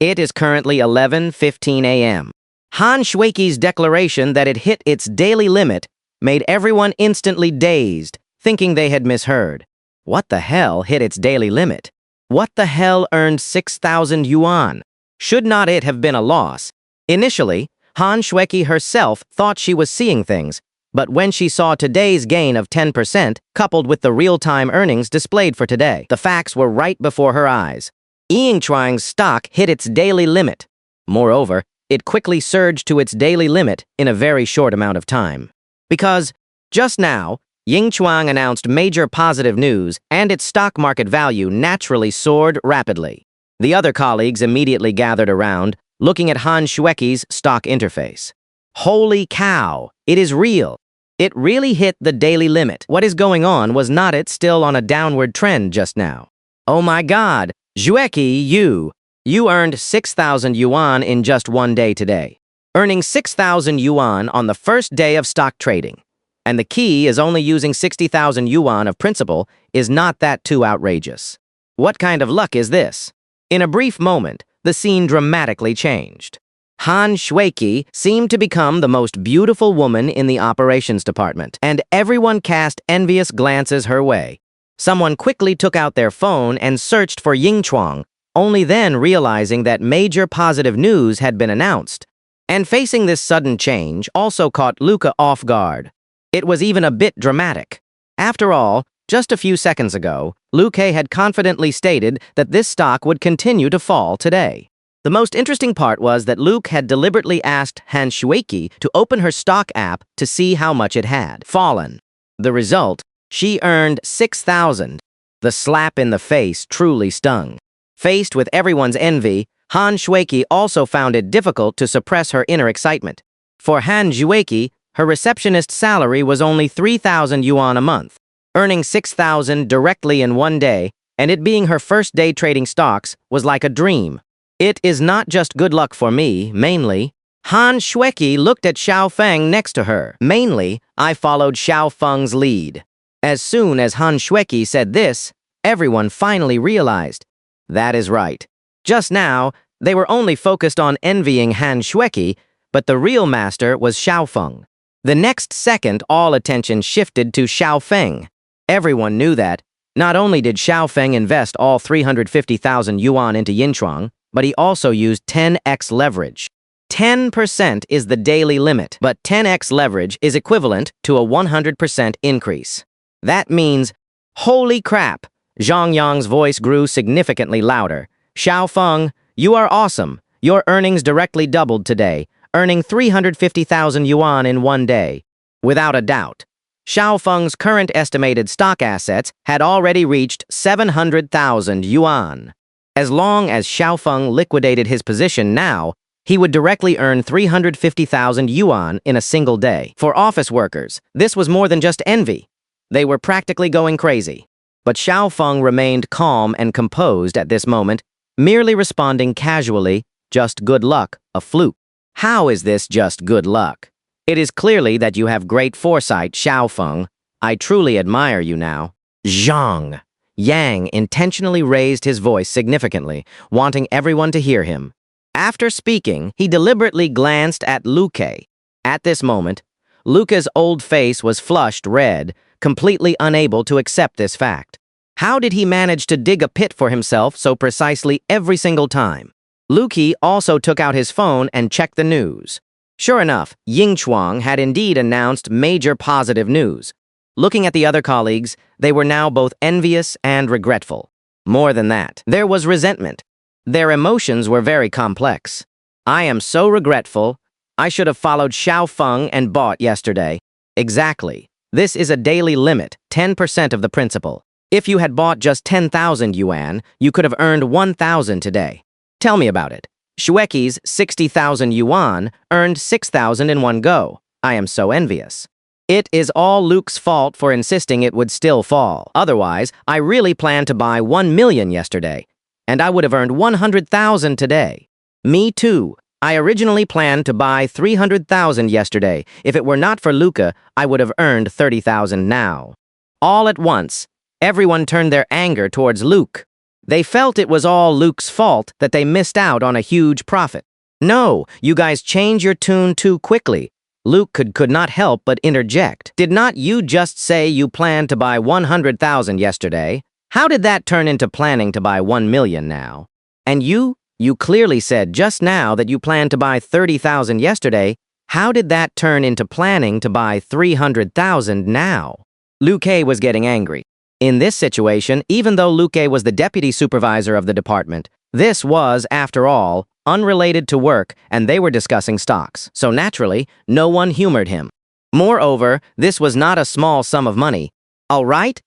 It is currently 11:15 a.m. Han Shuiqi's declaration that it hit its daily limit made everyone instantly dazed, thinking they had misheard. What the hell hit its daily limit? What the hell earned 6,000 yuan? Should not it have been a loss? Initially, Han Shuiqi herself thought she was seeing things, but when she saw today's gain of 10%, coupled with the real-time earnings displayed for today, the facts were right before her eyes. Yingchuang's stock hit its daily limit. Moreover, it quickly surged to its daily limit in a very short amount of time. Because, just now, Yingchuang announced major positive news and its stock market value naturally soared rapidly. The other colleagues immediately gathered around, looking at Han Shuiqi's stock interface. Holy cow, it is real. It really hit the daily limit. What is going on? Was not it still on a downward trend just now? Oh my god, Shuiqi, you earned 6,000 yuan in just one day today, earning 6,000 yuan on the first day of stock trading. And the key is only using 60,000 yuan of principal is not that too outrageous. What kind of luck is this? In a brief moment, the scene dramatically changed. Han Shuiqi seemed to become the most beautiful woman in the operations department, and everyone cast envious glances her way. Someone quickly took out their phone and searched for Yingchuang, only then realizing that major positive news had been announced. And facing this sudden change also caught Luca off guard. It was even a bit dramatic. After all, just a few seconds ago, Luca had confidently stated that this stock would continue to fall today. The most interesting part was that Luke had deliberately asked Han Shuiqi to open her stock app to see how much it had fallen. The result, she earned 6,000. The slap in the face truly stung. Faced with everyone's envy, Han Shuiqi also found it difficult to suppress her inner excitement. For Han Shuiqi, her receptionist salary was only 3,000 yuan a month, earning 6,000 directly in one day, and it being her first day trading stocks was like a dream. It is not just good luck for me, mainly. Han Shuiqi looked at Xiao Feng next to her. Mainly, I followed Xiao Feng's lead. As soon as Han Shuiqi said this, everyone finally realized. That is right. Just now, they were only focused on envying Han Shuiqi, but the real master was Xiao Feng. The next second, all attention shifted to Xiao Feng. Everyone knew that. Not only did Xiao Feng invest all 350,000 yuan into Yingchuang, but he also used 10x leverage. 10% is the daily limit, but 10x leverage is equivalent to a 100% increase. That means, holy crap! Zhang Yang's voice grew significantly louder. Xiao Feng, you are awesome. Your earnings directly doubled today, earning 350,000 yuan in one day. Without a doubt. Xiao Feng's current estimated stock assets had already reached 700,000 yuan. As long as Xiao Feng liquidated his position now, he would directly earn 350,000 yuan in a single day. For office workers, this was more than just envy. They were practically going crazy. But Xiao Feng remained calm and composed at this moment, merely responding casually, just good luck, a fluke. How is this just good luck? It is clearly that you have great foresight, Xiao Feng. I truly admire you now. Zhang. Yang intentionally raised his voice significantly, wanting everyone to hear him. After speaking, he deliberately glanced at Luque. At this moment, Luca's old face was flushed red, completely unable to accept this fact. How did he manage to dig a pit for himself so precisely every single time? Luque also took out his phone and checked the news. Sure enough, Yingchuang had indeed announced major positive news. Looking at the other colleagues, they were now both envious and regretful. More than that, there was resentment. Their emotions were very complex. I am so regretful. I should have followed Xiao Feng and bought yesterday. Exactly. This is a daily limit, 10% of the principal. If you had bought just 10,000 yuan, you could have earned 1,000 today. Tell me about it. Shuiqi's 60,000 yuan earned 6,000 in one go. I am so envious. It is all Luke's fault for insisting it would still fall. Otherwise, I really planned to buy 1 million yesterday, and I would have earned 100,000 today. Me too. I originally planned to buy 300,000 yesterday. If it were not for Luca, I would have earned 30,000 now. All at once, everyone turned their anger towards Luke. They felt it was all Luke's fault that they missed out on a huge profit. No, you guys change your tune too quickly. Luke could not help but interject. Did not you just say you planned to buy 100,000 yesterday? How did that turn into planning to buy 1 million now? And you clearly said just now that you planned to buy 30,000 yesterday. How did that turn into planning to buy 300,000 now? Luke was getting angry. In this situation, even though Luke was the deputy supervisor of the department, this was, after all, unrelated to work, and they were discussing stocks, so naturally, no one humored him. Moreover, this was not a small sum of money. All right?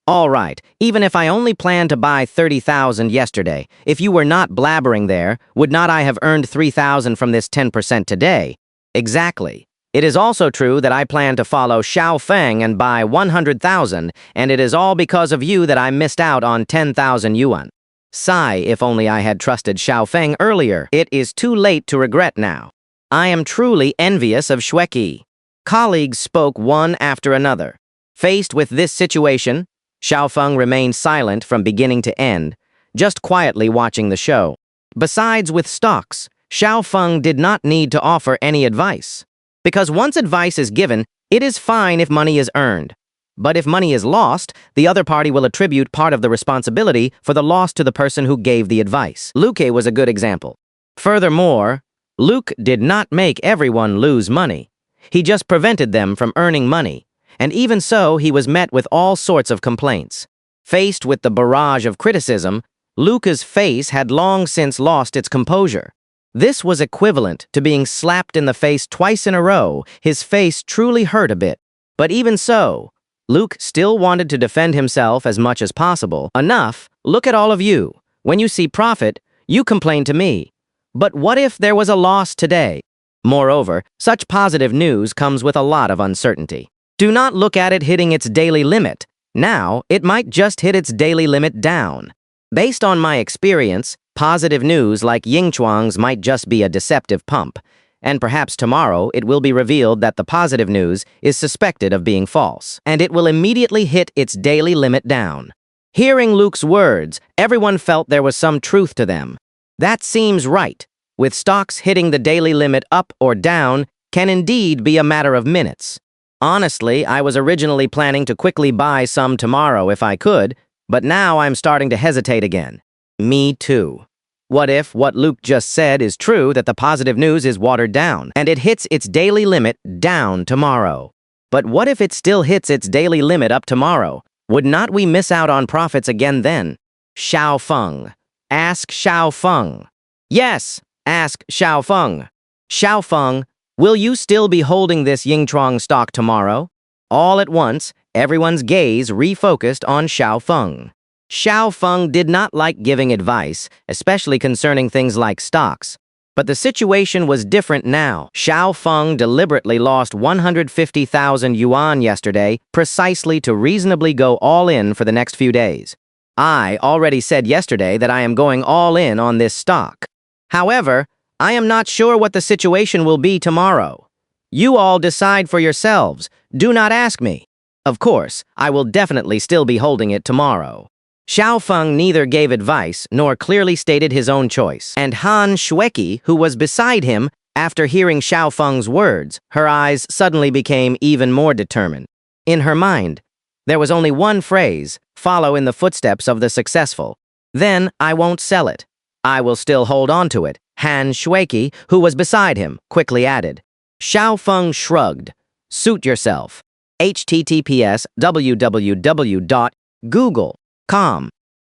All right, even if I only planned to buy 30,000 yesterday, if you were not blabbering there, would not I have earned 3,000 from this 10% today? Exactly. It is also true that I plan to follow Xiao Feng and buy 100,000, and it is all because of you that I missed out on 10,000 yuan. Sigh, if only I had trusted Xiao Feng earlier. It is too late to regret now. I am truly envious of Shueki. Colleagues spoke one after another. Faced with this situation, Xiao Feng remained silent from beginning to end, just quietly watching the show. Besides with stocks, Xiao Feng did not need to offer any advice. Because once advice is given, it is fine if money is earned. But if money is lost, the other party will attribute part of the responsibility for the loss to the person who gave the advice. Luke was a good example. Furthermore, Luke did not make everyone lose money. He just prevented them from earning money. And even so, he was met with all sorts of complaints. Faced with the barrage of criticism, Luke's face had long since lost its composure. This was equivalent to being slapped in the face twice in a row. His face truly hurt a bit. But even so, Luke still wanted to defend himself as much as possible. Enough, look at all of you. When you see profit, you complain to me. But what if there was a loss today? Moreover, such positive news comes with a lot of uncertainty. Do not look at it hitting its daily limit. Now, it might just hit its daily limit down. Based on my experience, positive news like Yingchuang's might just be a deceptive pump, and perhaps tomorrow it will be revealed that the positive news is suspected of being false, and it will immediately hit its daily limit down. Hearing Luke's words, everyone felt there was some truth to them. That seems right. With stocks hitting the daily limit up or down can indeed be a matter of minutes. Honestly, I was originally planning to quickly buy some tomorrow if I could, but now I'm starting to hesitate again. Me too. What if what Luke just said is true, that the positive news is watered down, and it hits its daily limit down tomorrow? But what if it still hits its daily limit up tomorrow? Would not we miss out on profits again then? Xiao Feng. Ask Xiao Feng. Yes, ask Xiao Feng. Xiao Feng, will you still be holding this Yingchuang stock tomorrow? All at once, everyone's gaze refocused on Xiao Feng. Xiao Feng did not like giving advice, especially concerning things like stocks. But the situation was different now. Xiao Feng deliberately lost 150,000 yuan yesterday precisely to reasonably go all in for the next few days. I already said yesterday that I am going all in on this stock. However, I am not sure what the situation will be tomorrow. You all decide for yourselves. Do not ask me. Of course, I will definitely still be holding it tomorrow. Xiao Feng neither gave advice nor clearly stated his own choice, and Han Shueki, who was beside him, after hearing Xiao Feng's words, her eyes suddenly became even more determined. In her mind, there was only one phrase: follow in the footsteps of the successful. Then I won't sell it. I will still hold on to it. Han Shueki, who was beside him, quickly added. Xiao Feng shrugged. Suit yourself. https://www.google.com.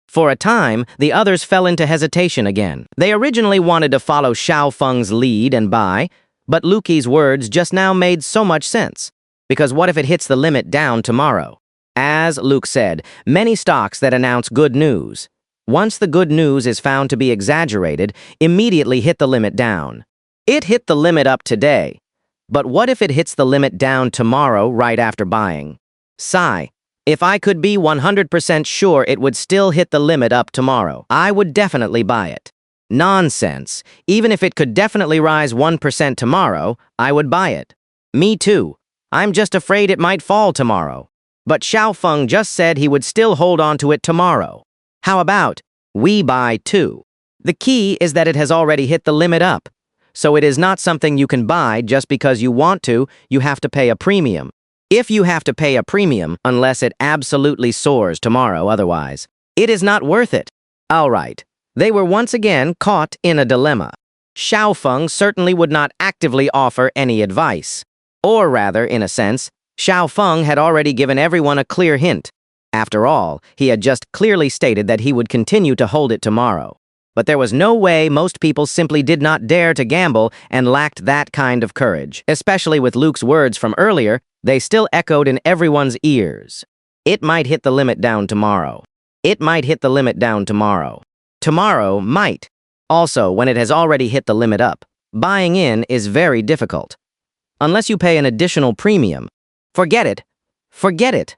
For a time, the others fell into hesitation again. They originally wanted to follow Xiao Feng's lead and buy, but Luki's words just now made so much sense. Because what if it hits the limit down tomorrow? As Luke said, many stocks that announce good news, once the good news is found to be exaggerated, immediately hit the limit down. It hit the limit up today. But what if it hits the limit down tomorrow right after buying? Sigh. If I could be 100% sure it would still hit the limit up tomorrow, I would definitely buy it. Nonsense. Even if it could definitely rise 1% tomorrow, I would buy it. Me too. I'm just afraid it might fall tomorrow. But Xiao Feng just said he would still hold on to it tomorrow. How about, We buy too. The key is that it has already hit the limit up. So it is not something you can buy just because you want to, you have to pay a premium. If you have to pay a premium, unless it absolutely soars tomorrow otherwise, it is not worth it. All right. They were once again caught in a dilemma. Xiaofeng certainly would not actively offer any advice. Or rather, in a sense, Xiaofeng had already given everyone a clear hint. After all, he had just clearly stated that he would continue to hold it tomorrow. But there was no way most people simply did not dare to gamble and lacked that kind of courage. Especially with Luke's words from earlier, they still echoed in everyone's ears. It might hit the limit down tomorrow. It might hit the limit down tomorrow. Tomorrow might. Also, when it has already hit the limit up, buying in is very difficult. Unless you pay an additional premium. Forget it. Forget it.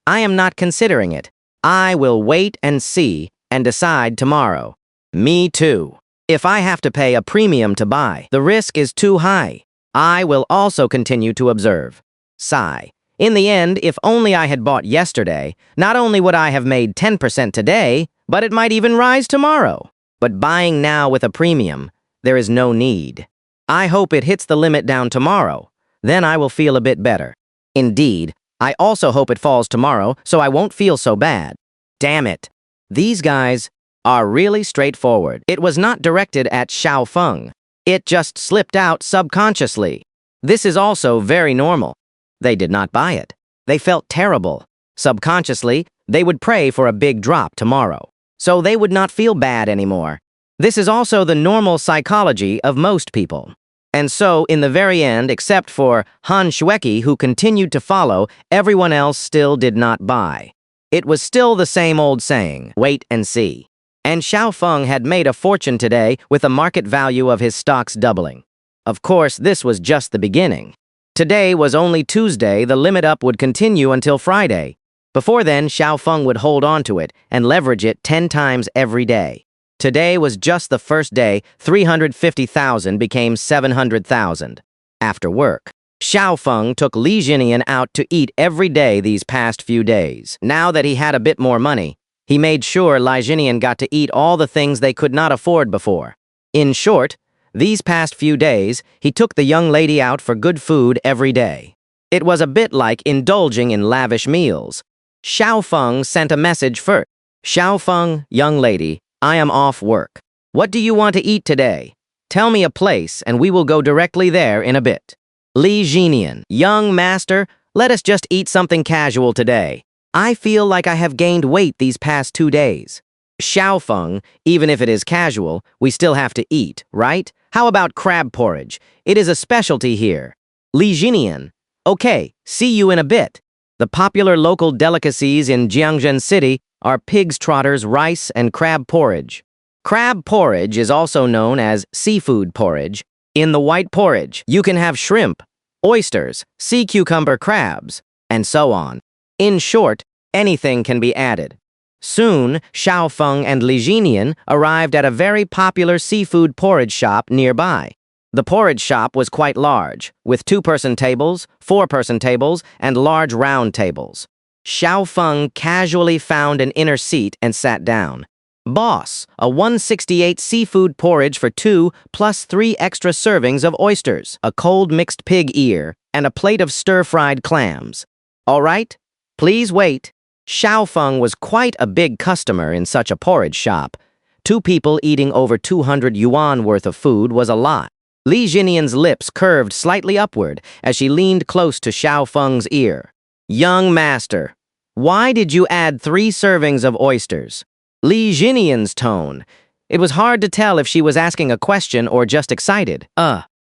I am not considering it. I will wait and see and decide tomorrow. Me too. If I have to pay a premium to buy, the risk is too high. I will also continue to observe. Sigh. In the end, if only I had bought yesterday, not only would I have made 10% today, but it might even rise tomorrow. But buying now with a premium, there is no need. I hope it hits the limit down tomorrow. Then I will feel a bit better. Indeed, I also hope it falls tomorrow so I won't feel so bad. Damn it. These guys are really straightforward. It was not directed at Xiaofeng. It just slipped out subconsciously. This is also very normal. They did not buy it. They felt terrible. Subconsciously, they would pray for a big drop tomorrow, so they would not feel bad anymore. This is also the normal psychology of most people. And so, in the very end, except for Han Shueki, who continued to follow, everyone else still did not buy. It was still the same old saying, wait and see. And Xiaofeng had made a fortune today with the market value of his stocks doubling. Of course, this was just the beginning. Today was only Tuesday, the limit up would continue until Friday. Before then, Xiaofeng would hold on to it and leverage it 10 times every day. Today was just the first day, 350,000 became 700,000. After work, Xiaofeng took Li Jinian out to eat every day these past few days. Now that he had a bit more money, he made sure Li Jinian got to eat all the things they could not afford before. In short, these past few days, he took the young lady out for good food every day. It was a bit like indulging in lavish meals. Xiaofeng sent a message first. Xiaofeng, young lady, I am off work. What do you want to eat today? Tell me a place and we will go directly there in a bit. Li Jinian, young master, let us just eat something casual today. I feel like I have gained weight these past 2 days. Xiaofeng, even if it is casual, we still have to eat, right? How about crab porridge? It is a specialty here. Li Jinian, okay, see you in a bit. The popular local delicacies in Jiangzhen City are pig's trotters, rice, and crab porridge. Crab porridge is also known as seafood porridge. In the white porridge, you can have shrimp, oysters, sea cucumber crabs, and so on. In short, anything can be added. Soon, Xiaofeng and Li Jinian arrived at a very popular seafood porridge shop nearby. The porridge shop was quite large, with 2-person tables, 4-person tables, and large round tables. Xiaofeng casually found an inner seat and sat down. Boss, a 168 seafood porridge for 2 plus 3 extra servings of oysters, a cold mixed pig ear, and a plate of stir-fried clams. All right, please wait. Xiaofeng was quite a big customer in such a porridge shop. 2 people eating over 200 yuan worth of food was a lot. Li Jinian's lips curved slightly upward as she leaned close to Xiaofeng's ear. Young master, why did you add 3 servings of oysters? Li Jinian's tone. It was hard to tell if she was asking a question or just excited.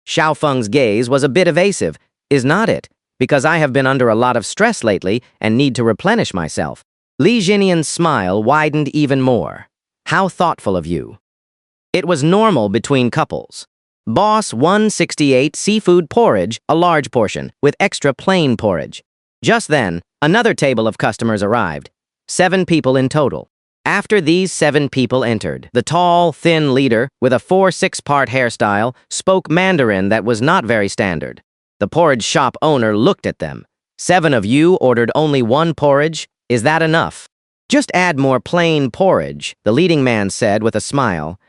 Xiaofeng's gaze was a bit evasive. Is not it? Because I have been under a lot of stress lately and need to replenish myself. Li Jinian's smile widened even more. How thoughtful of you. It was normal between couples. Boss 168 seafood porridge, a large portion, with extra plain porridge. Just then, another table of customers arrived. 7 people in total. After these 7 people entered, the tall, thin leader, with a 4-6-part hairstyle, spoke Mandarin that was not very standard. The porridge shop owner looked at them. 7 of you ordered only 1 porridge? Is that enough? Just add more plain porridge, the leading man said with a smile.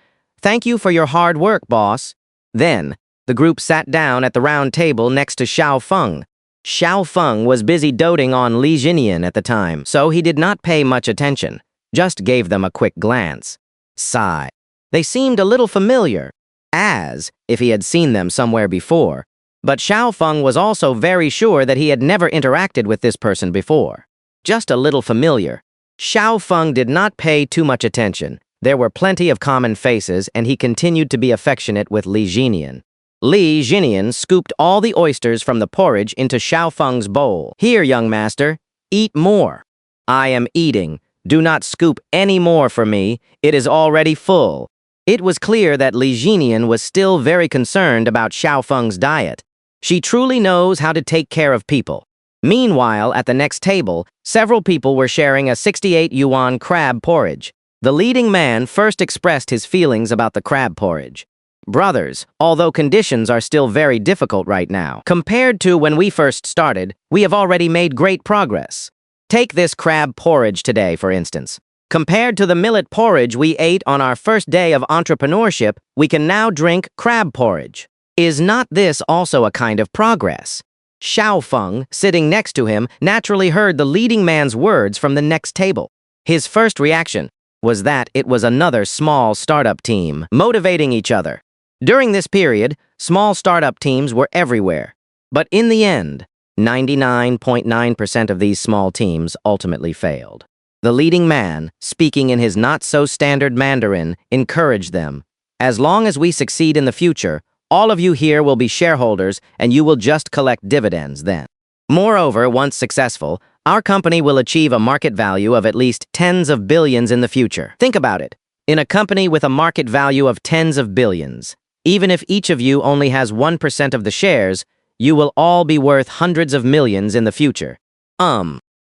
Thank you for your hard work, boss. Then, the group sat down at the round table next to Xiao Feng. Xiao Feng was busy doting on Li Jinian at the time, so he did not pay much attention, just gave them a quick glance. Sigh. They seemed a little familiar, as if he had seen them somewhere before. But Xiao Feng was also very sure that he had never interacted with this person before. Just a little familiar. Xiao Feng did not pay too much attention. There were plenty of common faces, and he continued to be affectionate with Li Jinian. Li Jinian scooped all the oysters from the porridge into Xiao Feng's bowl. Here, young master, eat more. I am eating. Do not scoop any more for me. It is already full. It was clear that Li Jinian was still very concerned about Xiao Feng's diet. She truly knows how to take care of people. Meanwhile, at the next table, several people were sharing a 68 yuan crab porridge. The leading man first expressed his feelings about the crab porridge. Brothers, although conditions are still very difficult right now, compared to when we first started, we have already made great progress. Take this crab porridge today, for instance. Compared to the millet porridge we ate on our first day of entrepreneurship, we can now drink crab porridge. Is not this also a kind of progress? Xiao Feng, sitting next to him, naturally heard the leading man's words from the next table. His first reaction was that it was another small startup team motivating each other. During this period, small startup teams were everywhere. But in the end, 99.9% of these small teams ultimately failed. The leading man, speaking in his not-so-standard Mandarin, encouraged them. As long as we succeed in the future, all of you here will be shareholders and you will just collect dividends then. Moreover, once successful, our company will achieve a market value of at least tens of billions in the future. Think about it. In a company with a market value of tens of billions, even if each of you only has 1% of the shares, you will all be worth hundreds of millions in the future.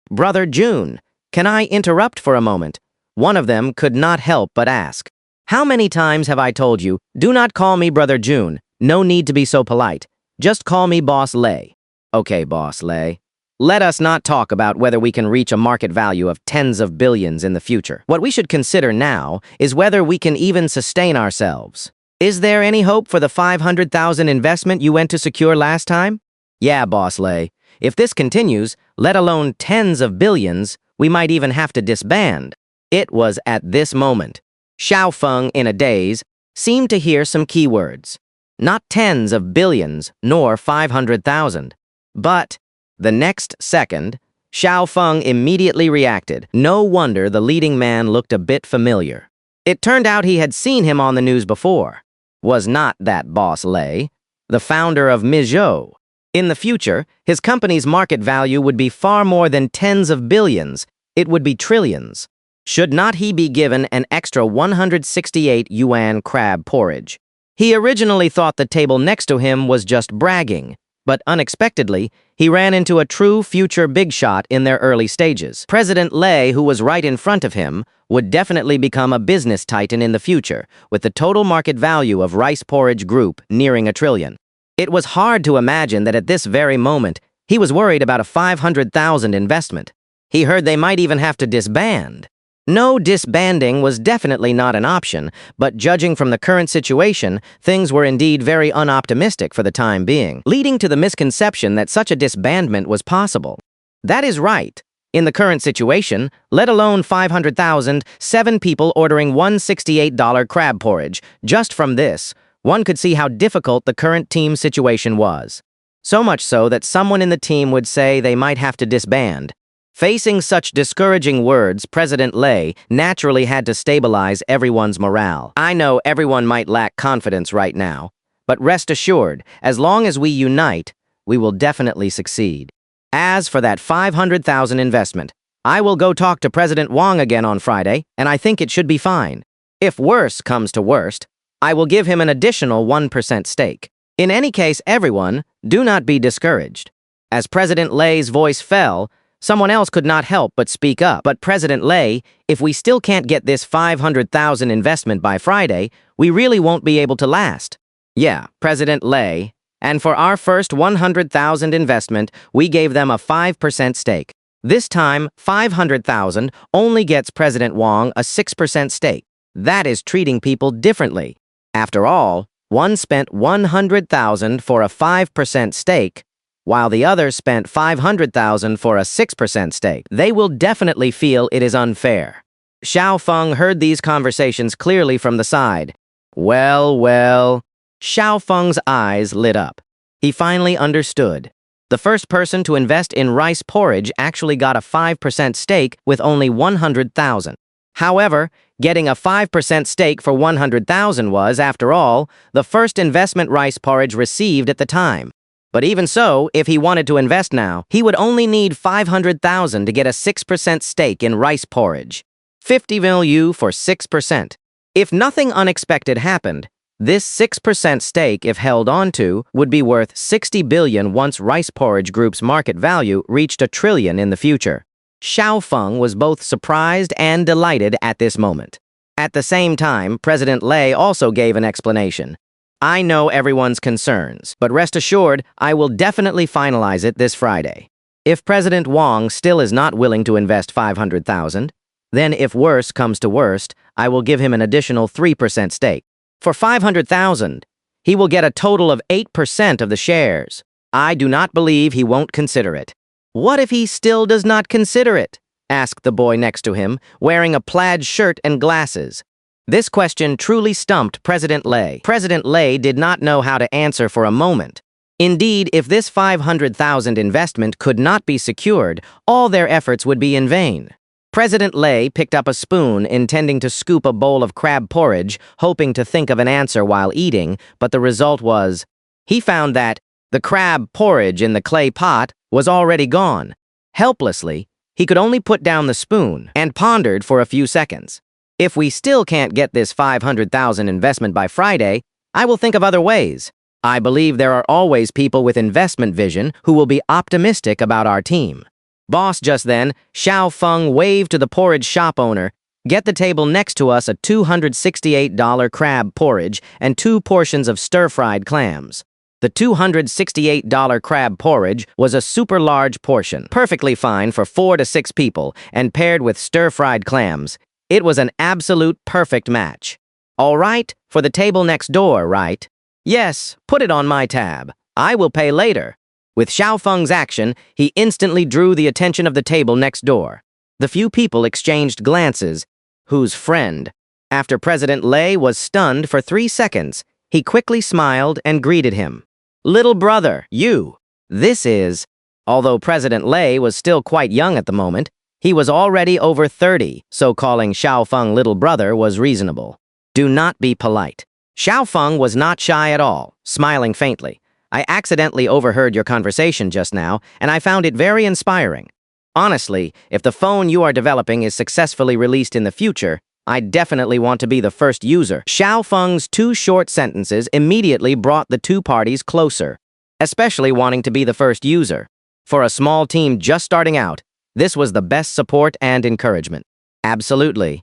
Brother June, can I interrupt for a moment? One of them could not help but ask. How many times have I told you, do not call me Brother June, no need to be so polite. Just call me Boss Lei. Okay, Boss Lei. Let us not talk about whether we can reach a market value of tens of billions in the future. What we should consider now is whether we can even sustain ourselves. Is there any hope for the 500,000 investment you went to secure last time? Yeah, Boss Lei. If this continues, let alone tens of billions, we might even have to disband. It was at this moment. Xiao Feng, in a daze, seemed to hear some keywords. Not tens of billions, nor 500,000. But, the next second, Xiao Feng immediately reacted. No wonder the leading man looked a bit familiar. It turned out he had seen him on the news before. Was not that Boss Lei, the founder of Mizzhou? In the future, his company's market value would be far more than tens of billions. It would be trillions. Should not he be given an extra 168 yuan crab porridge? He originally thought the table next to him was just bragging, but unexpectedly, he ran into a true future big shot in their early stages. President Lei, who was right in front of him, would definitely become a business titan in the future, with the total market value of Rice Porridge Group nearing $1 trillion. It was hard to imagine that at this very moment, he was worried about a 500,000 investment. He heard they might even have to disband. No, disbanding was definitely not an option, but judging from the current situation, things were indeed very unoptimistic for the time being, leading to the misconception that such a disbandment was possible. That is right. In the current situation, let alone 500,000, 7 people ordering $168 crab porridge. Just from this, one could see how difficult the current team situation was. So much so that someone in the team would say they might have to disband. Facing such discouraging words, President Lei naturally had to stabilize everyone's morale. I know everyone might lack confidence right now, but rest assured, as long as we unite, we will definitely succeed. As for that 500,000 investment, I will go talk to President Wang again on Friday, and I think it should be fine. If worse comes to worst, I will give him an additional 1% stake. In any case, everyone, do not be discouraged. As President Lei's voice fell, someone else could not help but speak up. But President Lei, if we still can't get this 500,000 investment by Friday, we really won't be able to last. Yeah, President Lei. And for our first 100,000 investment, we gave them a 5% stake. This time, 500,000 only gets President Wong a 6% stake. That is treating people differently. After all, one spent 100,000 for a 5% stake, while the other spent 500,000 for a 6% stake. They will definitely feel it is unfair. Xiao Feng heard these conversations clearly from the side. Well. Xiao Feng's eyes lit up. He finally understood. The first person to invest in rice porridge actually got a 5% stake with only 100,000. However, getting a 5% stake for 100,000 was, after all, the first investment rice porridge received at the time. But even so, if he wanted to invest now, he would only need 500,000 to get a 6% stake in rice porridge. 50 million for 6%. If nothing unexpected happened, this 6% stake, if held onto, would be worth 60 billion once Rice Porridge Group's market value reached $1 trillion in the future. Xiao Feng was both surprised and delighted at this moment. At the same time, President Lei also gave an explanation. I know everyone's concerns, but rest assured, I will definitely finalize it this Friday. If President Wong still is not willing to invest 500,000, then if worse comes to worst, I will give him an additional 3% stake. For 500,000, he will get a total of 8% of the shares. I do not believe he won't consider it. What if he still does not consider it? Asked the boy next to him, wearing a plaid shirt and glasses. This question truly stumped President Lei. President Lei did not know how to answer for a moment. Indeed, if this 500,000 investment could not be secured, all their efforts would be in vain. President Lei picked up a spoon, intending to scoop a bowl of crab porridge, hoping to think of an answer while eating, but the result was, he found that the crab porridge in the clay pot was already gone. Helplessly, he could only put down the spoon and pondered for a few seconds. If we still can't get this 500,000 investment by Friday, I will think of other ways. I believe there are always people with investment vision who will be optimistic about our team. Boss, just then, Xiao Feng waved to the porridge shop owner, get the table next to us a $268 crab porridge and 2 portions of stir-fried clams. The $268 crab porridge was a super large portion, perfectly fine for 4 to 6 people, and paired with stir-fried clams. It was an absolute perfect match. All right, for the table next door, right? Yes, put it on my tab. I will pay later. With Xiao Feng's action, he instantly drew the attention of the table next door. The few people exchanged glances. Whose friend? After President Lei was stunned for 3 seconds, he quickly smiled and greeted him. Little brother, you. This is... Although President Lei was still quite young at the moment, he was already over 30, so calling Xiao Feng little brother was reasonable. Do not be polite. Xiao Feng was not shy at all, smiling faintly. I accidentally overheard your conversation just now, and I found it very inspiring. Honestly, if the phone you are developing is successfully released in the future, I definitely want to be the first user. Xiao Feng's 2 short sentences immediately brought the 2 parties closer, especially wanting to be the first user. For a small team just starting out, this was the best support and encouragement. Absolutely.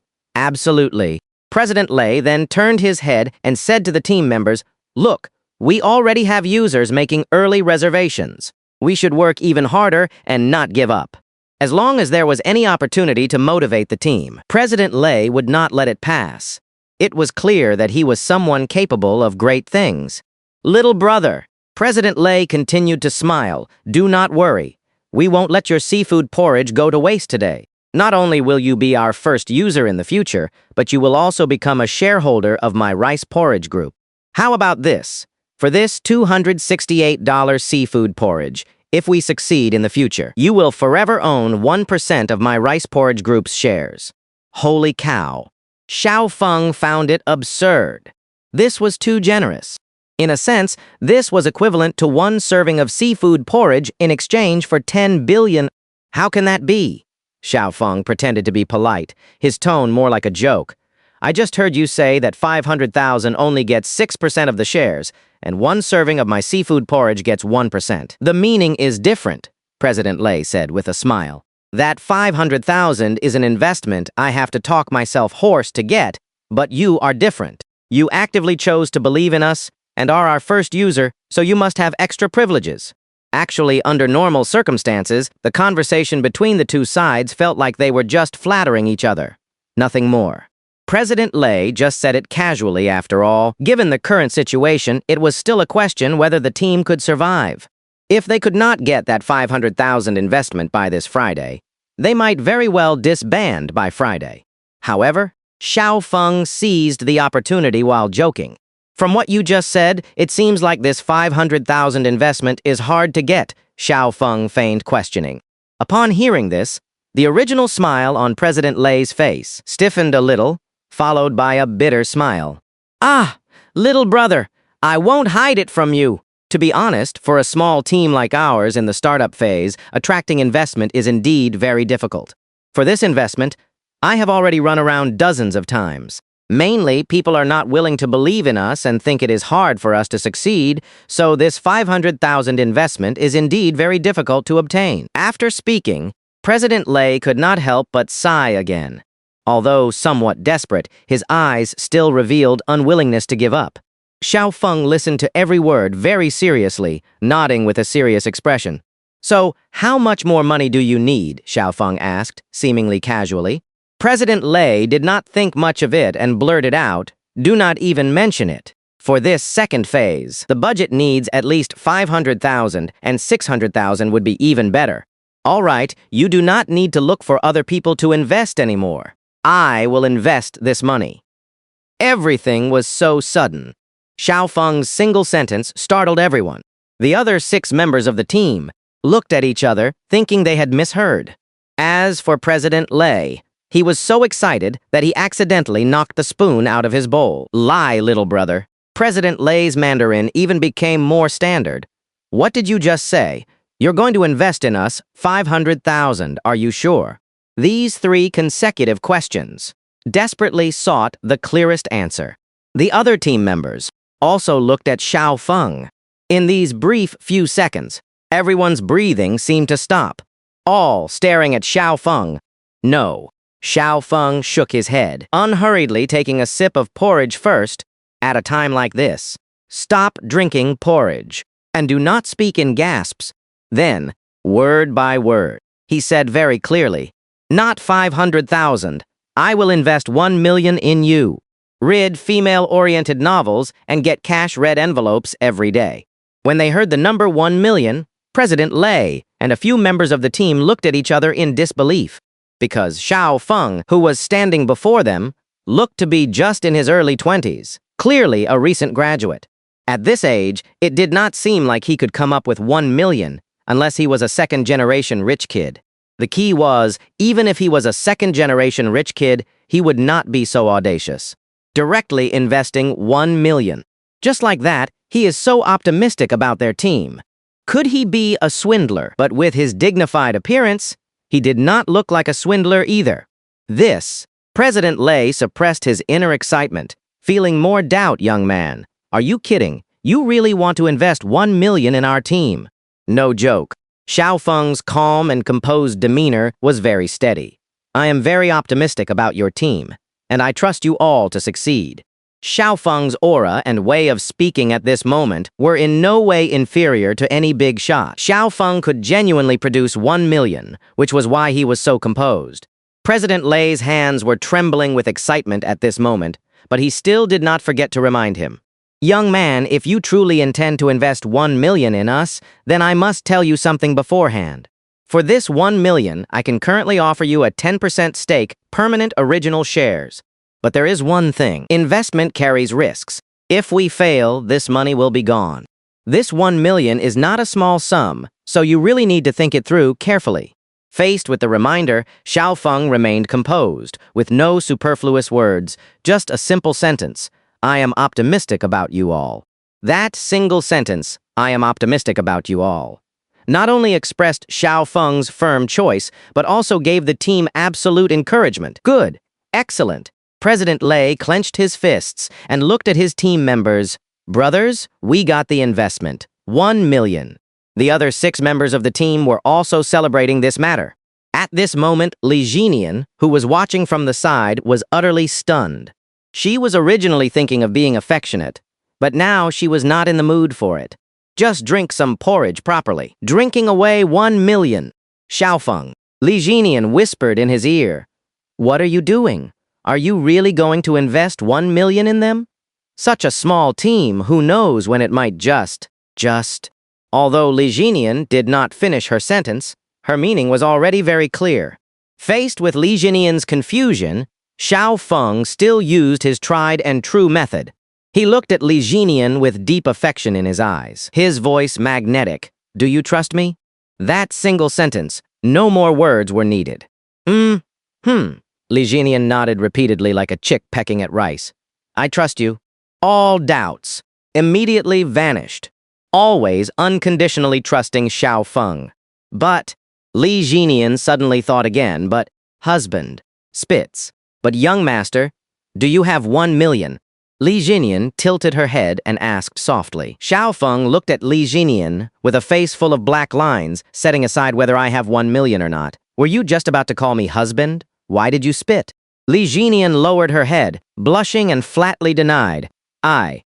President Lei then turned his head and said to the team members, look, we already have users making early reservations. We should work even harder and not give up. As long as there was any opportunity to motivate the team, President Lei would not let it pass. It was clear that he was someone capable of great things. Little brother, President Lei continued to smile, do not worry. We won't let your seafood porridge go to waste today. Not only will you be our first user in the future, but you will also become a shareholder of my rice porridge group. How about this? For this $268 seafood porridge, if we succeed in the future, you will forever own 1% of my rice porridge group's shares. Holy cow. Xiao Feng found it absurd. This was too generous. In a sense, this was equivalent to 1 serving of seafood porridge in exchange for 10 billion. How can that be? Xiao Feng pretended to be polite, his tone more like a joke. I just heard you say that 500,000 only gets 6% of the shares, and 1 serving of my seafood porridge gets 1%. The meaning is different, President Lei said with a smile. That 500,000 is an investment I have to talk myself hoarse to get, but you are different. You actively chose to believe in us and are our first user, so you must have extra privileges. Actually, under normal circumstances, the conversation between the two sides felt like they were just flattering each other. Nothing more. President Lei just said it casually, after all. Given the current situation, it was still a question whether the team could survive. If they could not get that 500,000 investment by this Friday, they might very well disband by Friday. However, Xiao Feng seized the opportunity while joking. From what you just said, it seems like this 500,000 investment is hard to get, Xiao Feng feigned questioning. Upon hearing this, the original smile on President Lei's face stiffened a little, followed by a bitter smile. Ah, little brother, I won't hide it from you. To be honest, for a small team like ours in the startup phase, attracting investment is indeed very difficult. For this investment, I have already run around dozens of times. Mainly, people are not willing to believe in us and think it is hard for us to succeed, so this 500,000 investment is indeed very difficult to obtain. After speaking, President Lei could not help but sigh again. Although somewhat desperate, his eyes still revealed unwillingness to give up. Xiao Feng listened to every word very seriously, nodding with a serious expression. So, how much more money do you need? Xiao Feng asked, seemingly casually. President Lei did not think much of it and blurted out, "Do not even mention it. For this second phase, the budget needs at least 500,000 and 600,000 would be even better. All right, you do not need to look for other people to invest anymore. I will invest this money." Everything was so sudden. Xiao Feng's single sentence startled everyone. The other 6 members of the team looked at each other, thinking they had misheard. As for President Lei, he was so excited that he accidentally knocked the spoon out of his bowl. Lie, little brother. President Lei's Mandarin even became more standard. What did you just say? You're going to invest in us 500,000, are you sure? These 3 consecutive questions desperately sought the clearest answer. The other team members also looked at Xiao Feng. In these brief few seconds, everyone's breathing seemed to stop, all staring at Xiao Feng. No. Xiao Feng shook his head, unhurriedly taking a sip of porridge first. At a time like this, stop drinking porridge, and do not speak in gasps. Then, word by word, he said very clearly, "Not 500,000. I will invest 1 million in you. Read female-oriented novels and get cash-red envelopes every day." When they heard the number 1 million, President Lei and a few members of the team looked at each other in disbelief, because Xiao Feng, who was standing before them, looked to be just in his early 20s, clearly a recent graduate. At this age, it did not seem like he could come up with 1 million unless he was a second-generation rich kid. The key was, even if he was a second-generation rich kid, he would not be so audacious. Directly investing 1 million. Just like that, he is so optimistic about their team. Could he be a swindler? But with his dignified appearance, he did not look like a swindler either. President Lei suppressed his inner excitement, feeling more doubt, young man. Are you kidding? You really want to invest 1 million in our team? No joke. Xiao Feng's calm and composed demeanor was very steady. I am very optimistic about your team, and I trust you all to succeed. Xiao Feng's aura and way of speaking at this moment were in no way inferior to any big shot. Xiao Feng could genuinely produce 1 million, which was why he was so composed. President Lei's hands were trembling with excitement at this moment, but he still did not forget to remind him. Young man, if you truly intend to invest 1 million in us, then I must tell you something beforehand. For this 1 million, I can currently offer you a 10% stake, permanent original shares. But there is one thing. Investment carries risks. If we fail, this money will be gone. This 1 million is not a small sum, so you really need to think it through carefully. Faced with the reminder, Xiao Feng remained composed, with no superfluous words, just a simple sentence. I am optimistic about you all. That single sentence, I am optimistic about you all, not only expressed Xiao Feng's firm choice, but also gave the team absolute encouragement. Good. Excellent. President Lei clenched his fists and looked at his team members. Brothers, we got the investment. 1 million. The other 6 members of the team were also celebrating this matter. At this moment, Li Jinian, who was watching from the side, was utterly stunned. She was originally thinking of being affectionate, but now she was not in the mood for it. Just drink some porridge properly. Drinking away 1 million. Xiaofeng. Li Jinian whispered in his ear. What are you doing? Are you really going to invest 1 million in them? Such a small team, who knows when it might just. Although Li Jinian did not finish her sentence, her meaning was already very clear. Faced with Li Jinian's confusion, Xiaofeng still used his tried-and-true method. He looked at Li Jinian with deep affection in his eyes, his voice magnetic. Do you trust me? That single sentence, no more words were needed. Li Jinian nodded repeatedly like a chick pecking at rice. I trust you. All doubts immediately vanished, always unconditionally trusting Xiaofeng. But Li Jinian suddenly thought again, but husband, spits. But young master, do you have 1 million? Li Jinian tilted her head and asked softly. Xiaofeng looked at Li Jinian with a face full of black lines, setting aside whether I have 1 million or not. Were you just about to call me husband? Why did you spit? Li Jinian lowered her head, blushing and flatly denied. I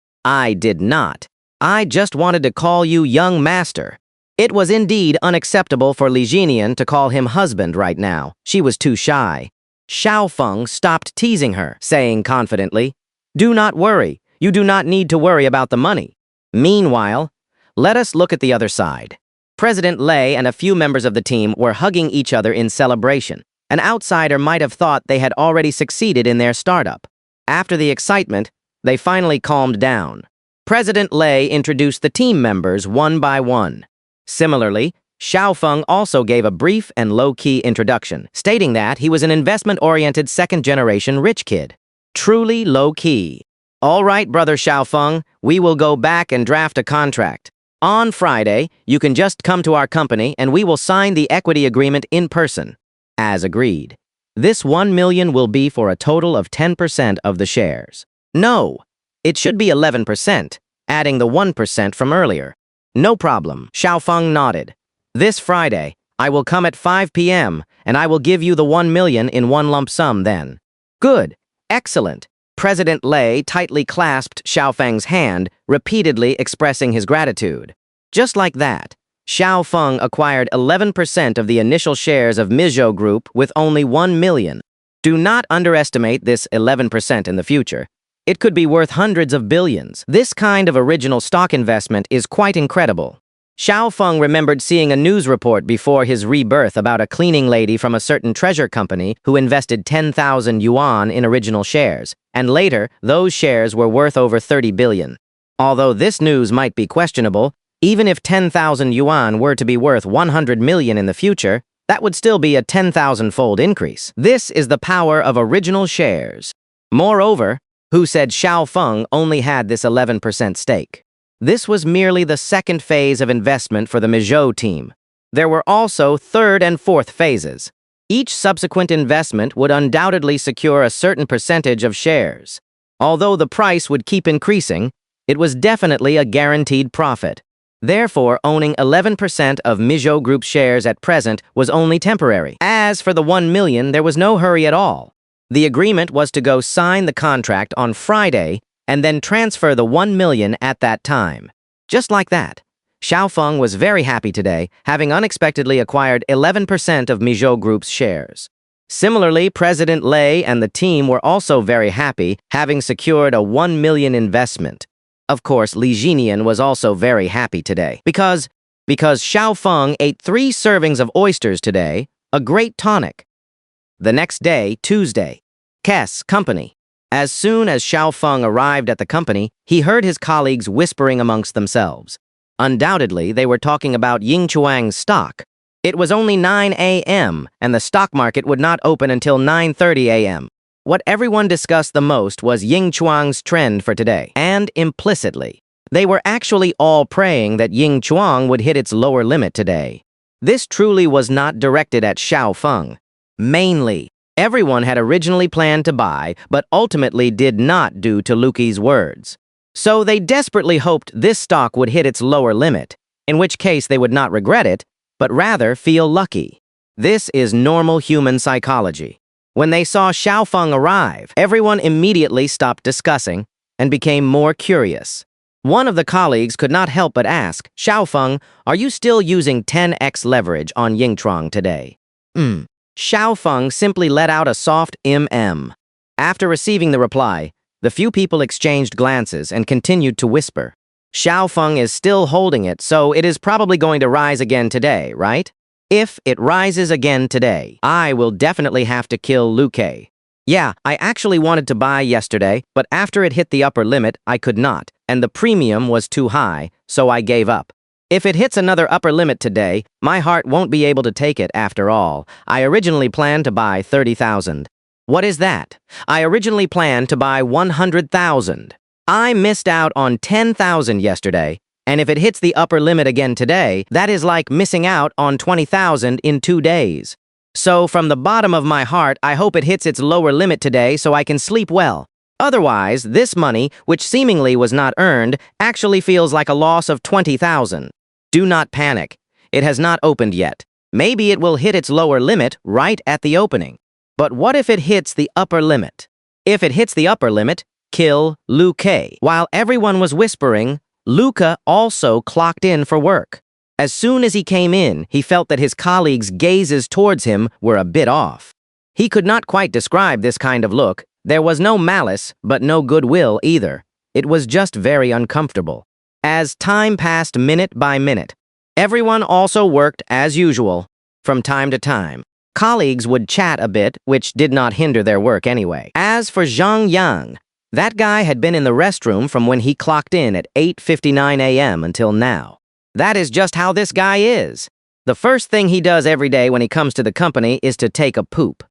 did not. I just wanted to call you young master. It was indeed unacceptable for Li Jinian to call him husband right now. She was too shy. Xiaofeng stopped teasing her, saying confidently, Do not worry. You do not need to worry about the money. Meanwhile, let us look at the other side. President Lei and a few members of the team were hugging each other in celebration. An outsider might have thought they had already succeeded in their startup. After the excitement, they finally calmed down. President Lei introduced the team members one by one. Similarly, Xiaofeng also gave a brief and low-key introduction, stating that he was an investment-oriented second-generation rich kid. Truly low-key. All right, brother Xiaofeng, we will go back and draft a contract. On Friday, you can just come to our company and we will sign the equity agreement in person. As agreed. This 1 million will be for a total of 10% of the shares. No, it should be 11%, adding the 1% from earlier. No problem, Xiaofeng nodded. This Friday, I will come at 5 p.m., and I will give you the 1 million in one lump sum then. Good, excellent. President Lei tightly clasped Xiaofeng's hand, repeatedly expressing his gratitude. Just like that, Xiaofeng acquired 11% of the initial shares of Mizhou Group with only 1 million. Do not underestimate this 11% in the future. It could be worth hundreds of billions. This kind of original stock investment is quite incredible. Xiaofeng remembered seeing a news report before his rebirth about a cleaning lady from a certain treasure company who invested 10,000 yuan in original shares, and later, those shares were worth over 30 billion. Although this news might be questionable, even if 10,000 yuan were to be worth 100 million in the future, that would still be a 10,000-fold increase. This is the power of original shares. Moreover, who said Xiaofeng only had this 11% stake? This was merely the second phase of investment for the Mizhou team. There were also third and fourth phases. Each subsequent investment would undoubtedly secure a certain percentage of shares. Although the price would keep increasing, it was definitely a guaranteed profit. Therefore, owning 11% of Mizhou Group shares at present was only temporary. As for the 1 million, there was no hurry at all. The agreement was to go sign the contract on Friday and then transfer the 1 million at that time. Just like that. Xiaofeng was very happy today, having unexpectedly acquired 11% of Mizhou Group's shares. Similarly, President Lei and the team were also very happy, having secured a 1 million investment. Of course, Li Jinian was also very happy today, because Xiaofeng ate 3 servings of oysters today, a great tonic. The next day, Tuesday, Kess Company. As soon as Xiaofeng arrived at the company, he heard his colleagues whispering amongst themselves. Undoubtedly, they were talking about Yingchuang's stock. It was only 9 a.m., and the stock market would not open until 9:30 a.m. What everyone discussed the most was Yingchuang's trend for today, and implicitly, they were actually all praying that Yingchuang would hit its lower limit today. This truly was not directed at Xiaofeng. Mainly, everyone had originally planned to buy, but ultimately did not due to Luki's words. So they desperately hoped this stock would hit its lower limit, in which case they would not regret it, but rather feel lucky. This is normal human psychology. When they saw Xiaofeng arrive, everyone immediately stopped discussing and became more curious. One of the colleagues could not help but ask, Xiaofeng, are you still using 10x leverage on Yingchuang today? Xiaofeng simply let out a soft mm. After receiving the reply, the few people exchanged glances and continued to whisper. Xiaofeng is still holding it, so it is probably going to rise again today, right? If it rises again today, I will definitely have to kill Luque. Yeah, I actually wanted to buy yesterday, but after it hit the upper limit, I could not, and the premium was too high, so I gave up. If it hits another upper limit today, my heart won't be able to take it after all. I originally planned to buy 30,000. What is that? I originally planned to buy 100,000. I missed out on 10,000 yesterday, and if it hits the upper limit again today, that is like missing out on 20,000 in 2 days. So from the bottom of my heart, I hope it hits its lower limit today so I can sleep well. Otherwise, this money, which seemingly was not earned, actually feels like a loss of 20,000. Do not panic. It has not opened yet. Maybe it will hit its lower limit right at the opening. But what if it hits the upper limit? If it hits the upper limit, kill Luque. While everyone was whispering, Luca also clocked in for work. As soon as he came in, he felt that his colleagues' gazes towards him were a bit off. He could not quite describe this kind of look. There was no malice, but no goodwill either. It was just very uncomfortable. As time passed minute by minute, everyone also worked as usual. From time to time, colleagues would chat a bit, which did not hinder their work anyway. As for Zhang Yang, that guy had been in the restroom from when he clocked in at 8:59 a.m. until now. That is just how this guy is. The first thing he does every day when he comes to the company is to take a poop.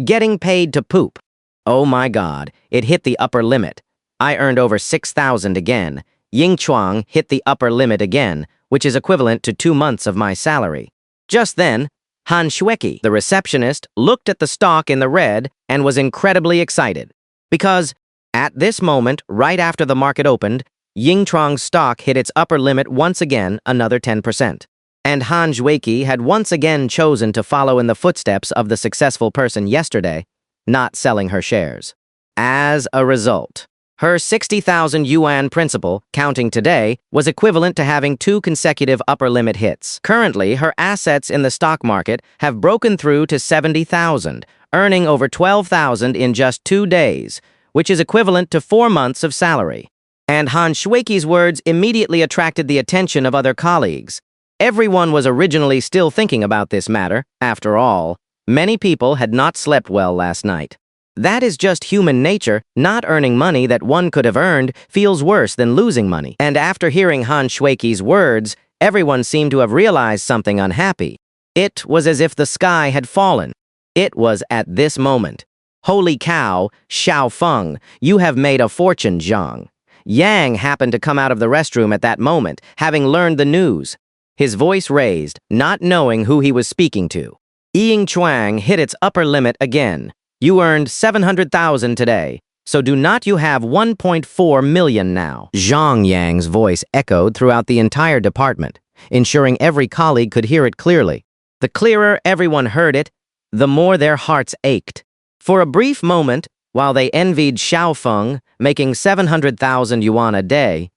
Getting paid to poop. Oh my God, it hit the upper limit. I earned over 6,000 again. Yingchuang hit the upper limit again, which is equivalent to 2 months of my salary. Just then, Han Shueki, the receptionist, looked at the stock in the red and was incredibly excited. Because at this moment, right after the market opened, Yingchuang's stock hit its upper limit once again, another 10%. And Han Shueki had once again chosen to follow in the footsteps of the successful person yesterday, not selling her shares. As a result, her 60,000 yuan principal, counting today, was equivalent to having 2 consecutive upper limit hits. Currently, her assets in the stock market have broken through to 70,000, earning over 12,000 in just 2 days, which is equivalent to 4 months of salary. And Han Shueki's words immediately attracted the attention of other colleagues. Everyone was originally still thinking about this matter. After all, many people had not slept well last night. That is just human nature. Not earning money that one could have earned feels worse than losing money. And after hearing Han Shueki's words, everyone seemed to have realized something unhappy. It was as if the sky had fallen. It was at this moment. Holy cow, Xiaofeng, you have made a fortune, Zhang. Yang happened to come out of the restroom at that moment, having learned the news. His voice raised, not knowing who he was speaking to. Yingchuang hit its upper limit again. You earned 700,000 today, so do not you have 1.4 million now? Zhang Yang's voice echoed throughout the entire department, ensuring every colleague could hear it clearly. The clearer everyone heard it, the more their hearts ached. For a brief moment, while they envied Xiaofeng making 700,000 yuan a day,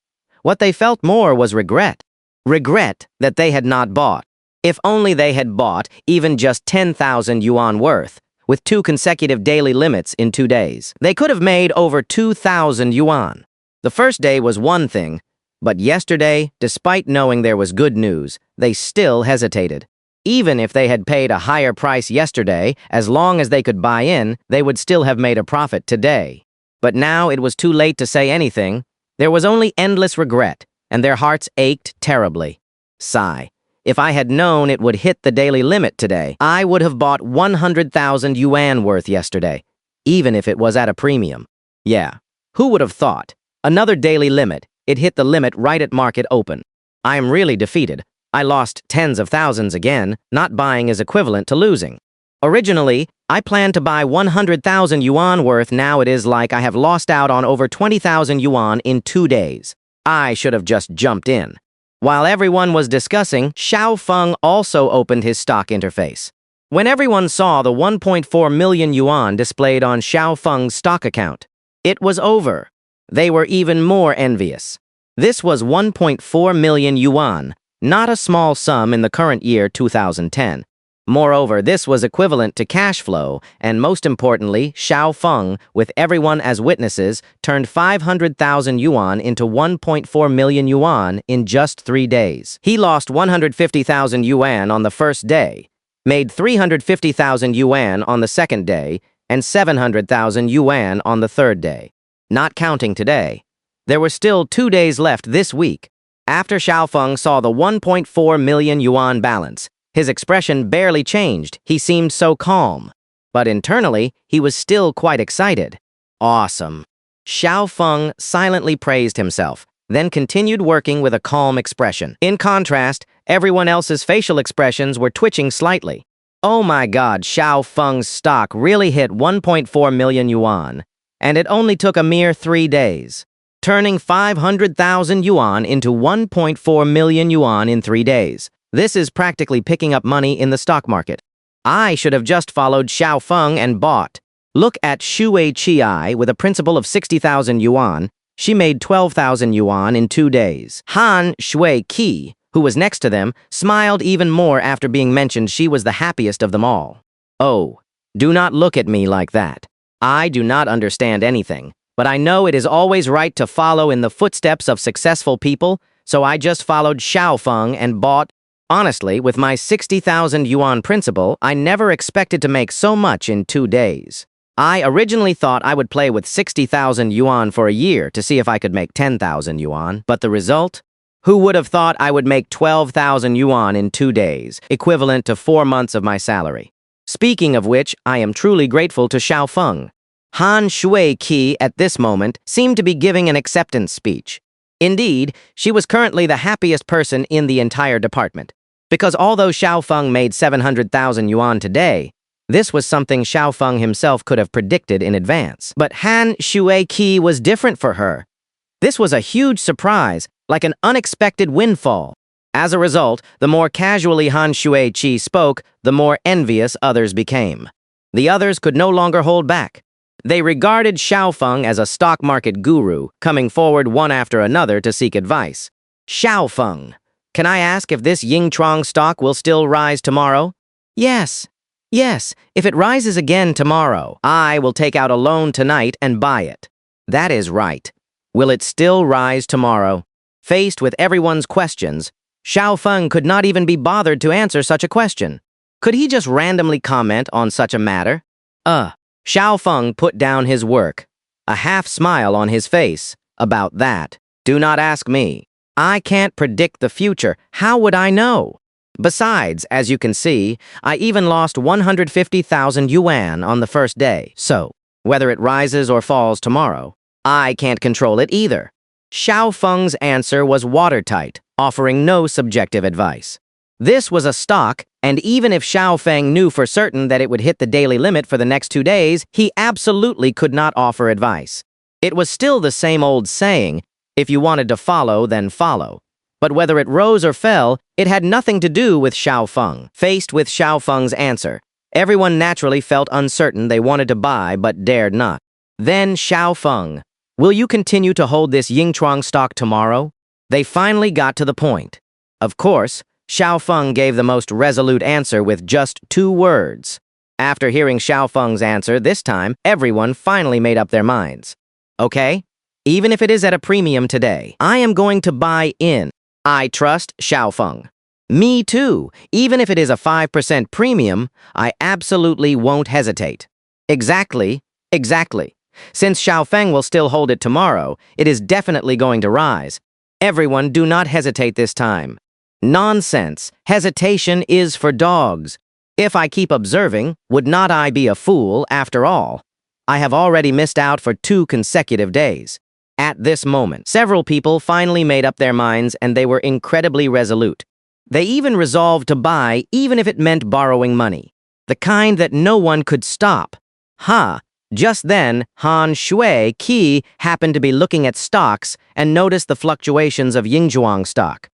what they felt more was regret. Regret that they had not bought. If only they had bought even just 10,000 yuan worth, with 2 consecutive daily limits in 2 days. They could have made over 2,000 yuan. The first day was one thing, but yesterday, despite knowing there was good news, they still hesitated. Even if they had paid a higher price yesterday, as long as they could buy in, they would still have made a profit today. But now it was too late to say anything. There was only endless regret, and their hearts ached terribly. Sigh. If I had known it would hit the daily limit today, I would have bought 100,000 yuan worth yesterday, even if it was at a premium. Yeah, who would have thought? Another daily limit. It hit the limit right at market open. I am really defeated. I lost tens of thousands again. Not buying is equivalent to losing. Originally, I planned to buy 100,000 yuan worth. Now it is like I have lost out on over 20,000 yuan in 2 days. I should have just jumped in. While everyone was discussing, Xiaofeng also opened his stock interface. When everyone saw the 1.4 million yuan displayed on Xiaofeng's stock account, it was over. They were even more envious. This was 1.4 million yuan, not a small sum in the current year 2010. Moreover, this was equivalent to cash flow, and most importantly, Xiao Feng, with everyone as witnesses, turned 500,000 yuan into 1.4 million yuan in just 3 days. He lost 150,000 yuan on the first day, made 350,000 yuan on the second day, and 700,000 yuan on the third day. Not counting today. There were still 2 days left this week. After Xiao Feng saw the 1.4 million yuan balance, his expression barely changed. He seemed so calm. But internally, he was still quite excited. Awesome. Xiao Feng silently praised himself, then continued working with a calm expression. In contrast, everyone else's facial expressions were twitching slightly. Oh my God, Xiao Feng's stock really hit 1.4 million yuan, and it only took a mere 3 days, turning 500,000 yuan into 1.4 million yuan in 3 days. This is practically picking up money in the stock market. I should have just followed Xiao Feng and bought. Look at Shui Qi with a principal of 60,000 yuan. She made 12,000 yuan in 2 days. Han Shui Qi, who was next to them, smiled even more after being mentioned she was the happiest of them all. Oh, do not look at me like that. I do not understand anything, but I know it is always right to follow in the footsteps of successful people, so I just followed Xiao Feng and bought. Honestly, with my 60,000 yuan principal, I never expected to make so much in 2 days. I originally thought I would play with 60,000 yuan for a year to see if I could make 10,000 yuan, but the result? Who would have thought I would make 12,000 yuan in 2 days, equivalent to 4 months of my salary? Speaking of which, I am truly grateful to Xiao Feng. Han Shui Qi at this moment seemed to be giving an acceptance speech. Indeed, she was currently the happiest person in the entire department. Because although Xiao Feng made 700,000 yuan today, this was something Xiao Feng himself could have predicted in advance. But Han Shui Qi was different for her. This was a huge surprise, like an unexpected windfall. As a result, the more casually Han Shui Qi spoke, the more envious others became. The others could no longer hold back. They regarded Xiao Feng as a stock market guru, coming forward one after another to seek advice. Xiao Feng, can I ask if this Yingchuang stock will still rise tomorrow? Yes. Yes, if it rises again tomorrow, I will take out a loan tonight and buy it. That is right. Will it still rise tomorrow? Faced with everyone's questions, Xiao Feng could not even be bothered to answer such a question. Could he just randomly comment on such a matter? Xiao Feng put down his work, a half smile on his face. About that, do not ask me. I can't predict the future. How would I know? Besides, as you can see, I even lost 150,000 yuan on the first day. So, whether it rises or falls tomorrow, I can't control it either. Xiao Feng's answer was watertight, offering no subjective advice. This was a stock, and even if Xiao Feng knew for certain that it would hit the daily limit for the next 2 days, he absolutely could not offer advice. It was still the same old saying, if you wanted to follow, then follow. But whether it rose or fell, it had nothing to do with Xiao Feng. Faced with Xiao Feng's answer, everyone naturally felt uncertain they wanted to buy but dared not. Then Xiao Feng, will you continue to hold this Yingchuang stock tomorrow? They finally got to the point. Of course, Xiao Feng gave the most resolute answer with just 2 words. After hearing Xiao Feng's answer this time, everyone finally made up their minds. Okay, even if it is at a premium today, I am going to buy in. I trust Xiao Feng. Me too. Even if it is a 5% premium, I absolutely won't hesitate. Exactly. Since Xiao Feng will still hold it tomorrow, it is definitely going to rise. Everyone do not hesitate this time. Nonsense. Hesitation is for dogs. If I keep observing, would not I be a fool after all? I have already missed out for 2 consecutive days. At this moment, several people finally made up their minds and they were incredibly resolute. They even resolved to buy even if it meant borrowing money. The kind that no one could stop. Just then, Han Shui Qi happened to be looking at stocks and noticed the fluctuations of Yingchuang stock.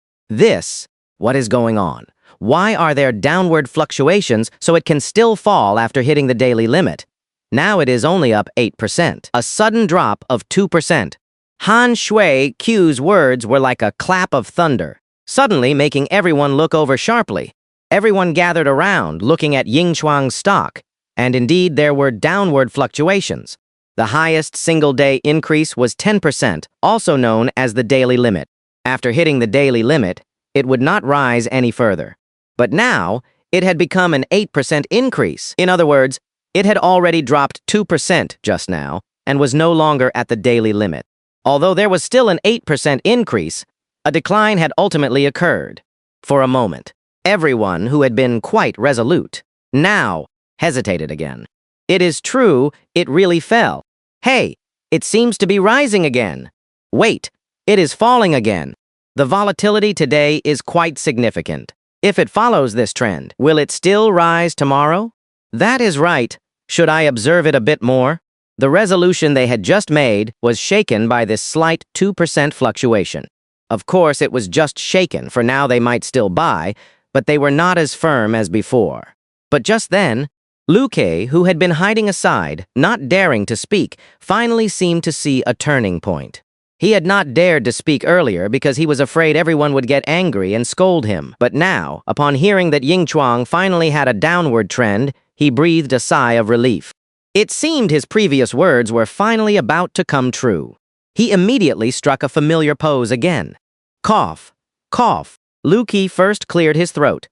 What is going on? Why are there downward fluctuations so it can still fall after hitting the daily limit? Now it is only up 8%, a sudden drop of 2%. Han Shui Q's words were like a clap of thunder, suddenly making everyone look over sharply. Everyone gathered around, looking at Yingchuang's stock, and indeed there were downward fluctuations. The highest single-day increase was 10%, also known as the daily limit. After hitting the daily limit, it would not rise any further. But now, it had become an 8% increase. In other words, it had already dropped 2% just now, and was no longer at the daily limit. Although there was still an 8% increase, a decline had ultimately occurred. For a moment, everyone who had been quite resolute now hesitated again. It is true, it really fell. Hey, it seems to be rising again. Wait, it is falling again. The volatility today is quite significant. If it follows this trend, will it still rise tomorrow? That is right. Should I observe it a bit more? The resolution they had just made was shaken by this slight 2% fluctuation. Of course, it was just shaken, for now they might still buy, but they were not as firm as before. But just then, Luke, who had been hiding aside, not daring to speak, finally seemed to see a turning point. He had not dared to speak earlier because he was afraid everyone would get angry and scold him. But now, upon hearing that Yingchuang finally had a downward trend, he breathed a sigh of relief. It seemed his previous words were finally about to come true. He immediately struck a familiar pose again. Cough, cough. Luke first cleared his throat.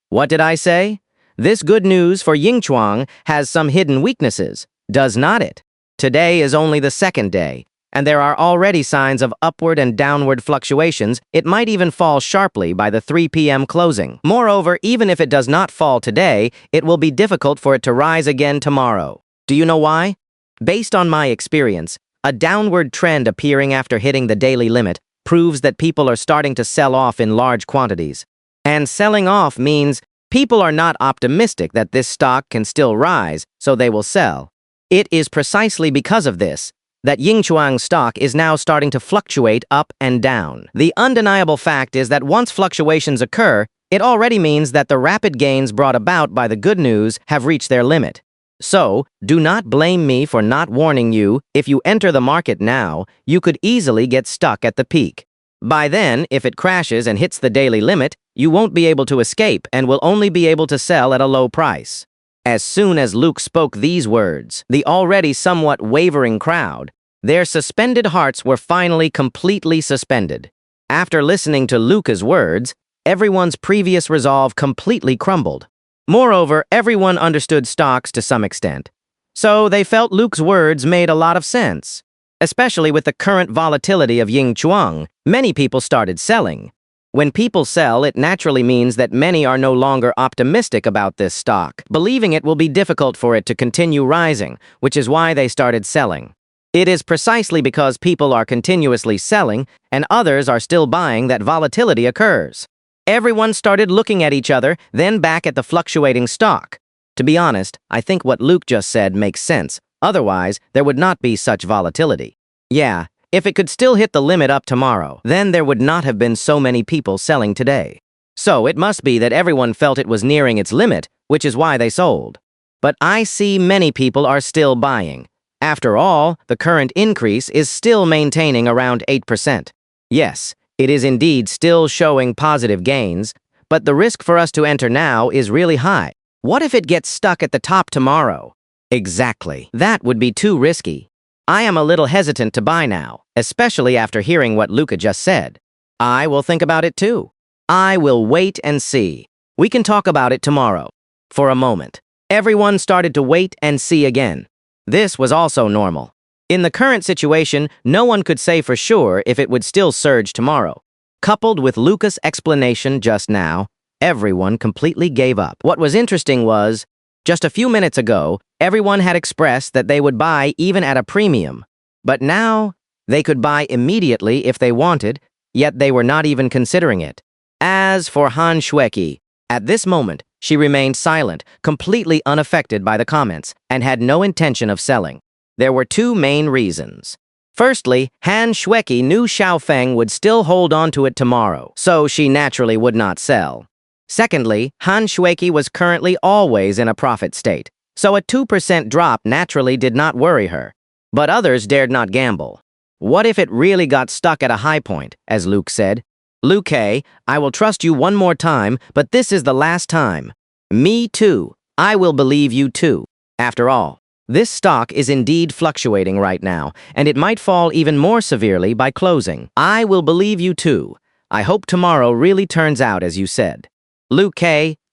What did I say? This good news for Yingchuang has some hidden weaknesses, does not it? Today is only the second day, and there are already signs of upward and downward fluctuations. It might even fall sharply by the 3 p.m. closing. Moreover, even if it does not fall today, it will be difficult for it to rise again tomorrow. Do you know why? Based on my experience, a downward trend appearing after hitting the daily limit proves that people are starting to sell off in large quantities. And selling off means people are not optimistic that this stock can still rise, so they will sell. It is precisely because of this that Yingchuang's stock is now starting to fluctuate up and down. The undeniable fact is that once fluctuations occur, it already means that the rapid gains brought about by the good news have reached their limit. So, do not blame me for not warning you. If you enter the market now, you could easily get stuck at the peak. By then, if it crashes and hits the daily limit, you won't be able to escape and will only be able to sell at a low price. As soon as Luke spoke these words, the already somewhat wavering crowd, their suspended hearts were finally completely suspended. After listening to Luke's words, everyone's previous resolve completely crumbled. Moreover, everyone understood stocks to some extent, so they felt Luke's words made a lot of sense. Especially with the current volatility of Yingchuang, many people started selling. When people sell, it naturally means that many are no longer optimistic about this stock, believing it will be difficult for it to continue rising, which is why they started selling. It is precisely because people are continuously selling and others are still buying that volatility occurs. Everyone started looking at each other, then back at the fluctuating stock. To be honest, I think what Luke just said makes sense. Otherwise, there would not be such volatility. Yeah, if it could still hit the limit up tomorrow, then there would not have been so many people selling today. So it must be that everyone felt it was nearing its limit, which is why they sold. But I see many people are still buying. After all, the current increase is still maintaining around 8%. Yes, it is indeed still showing positive gains, but the risk for us to enter now is really high. What if it gets stuck at the top tomorrow? Exactly. That would be too risky. I am a little hesitant to buy now, especially after hearing what Luca just said. I will think about it too. I will wait and see. We can talk about it tomorrow. For a moment, everyone started to wait and see again. This was also normal. In the current situation, no one could say for sure if it would still surge tomorrow. Coupled with Luca's explanation just now, everyone completely gave up. What was interesting was, just a few minutes ago, everyone had expressed that they would buy even at a premium. But now, they could buy immediately if they wanted, yet they were not even considering it. As for Han Shui, at this moment, she remained silent, completely unaffected by the comments, and had no intention of selling. There were two main reasons. Firstly, Han Shui knew Xiaofeng would still hold on to it tomorrow, so she naturally would not sell. Secondly, Han Shui was currently always in a profit state, so a 2% drop naturally did not worry her. But others dared not gamble. What if it really got stuck at a high point, as Luke said? Luke, I will trust you one more time, but this is the last time. Me too. I will believe you too. After all, this stock is indeed fluctuating right now, and it might fall even more severely by closing. I will believe you too. I hope tomorrow really turns out as you said. Luke,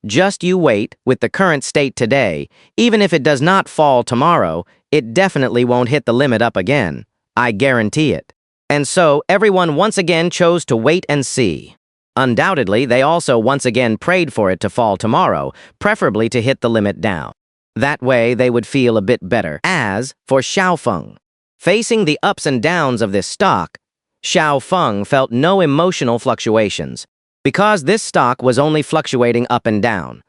just you wait. With the current state today, even if it does not fall tomorrow, it definitely won't hit the limit up again. I guarantee it. And so, everyone once again chose to wait and see. Undoubtedly, they also once again prayed for it to fall tomorrow, preferably to hit the limit down. That way, they would feel a bit better. As for Xiaofeng, facing the ups and downs of this stock, Xiaofeng felt no emotional fluctuations, because this stock was only fluctuating up and down.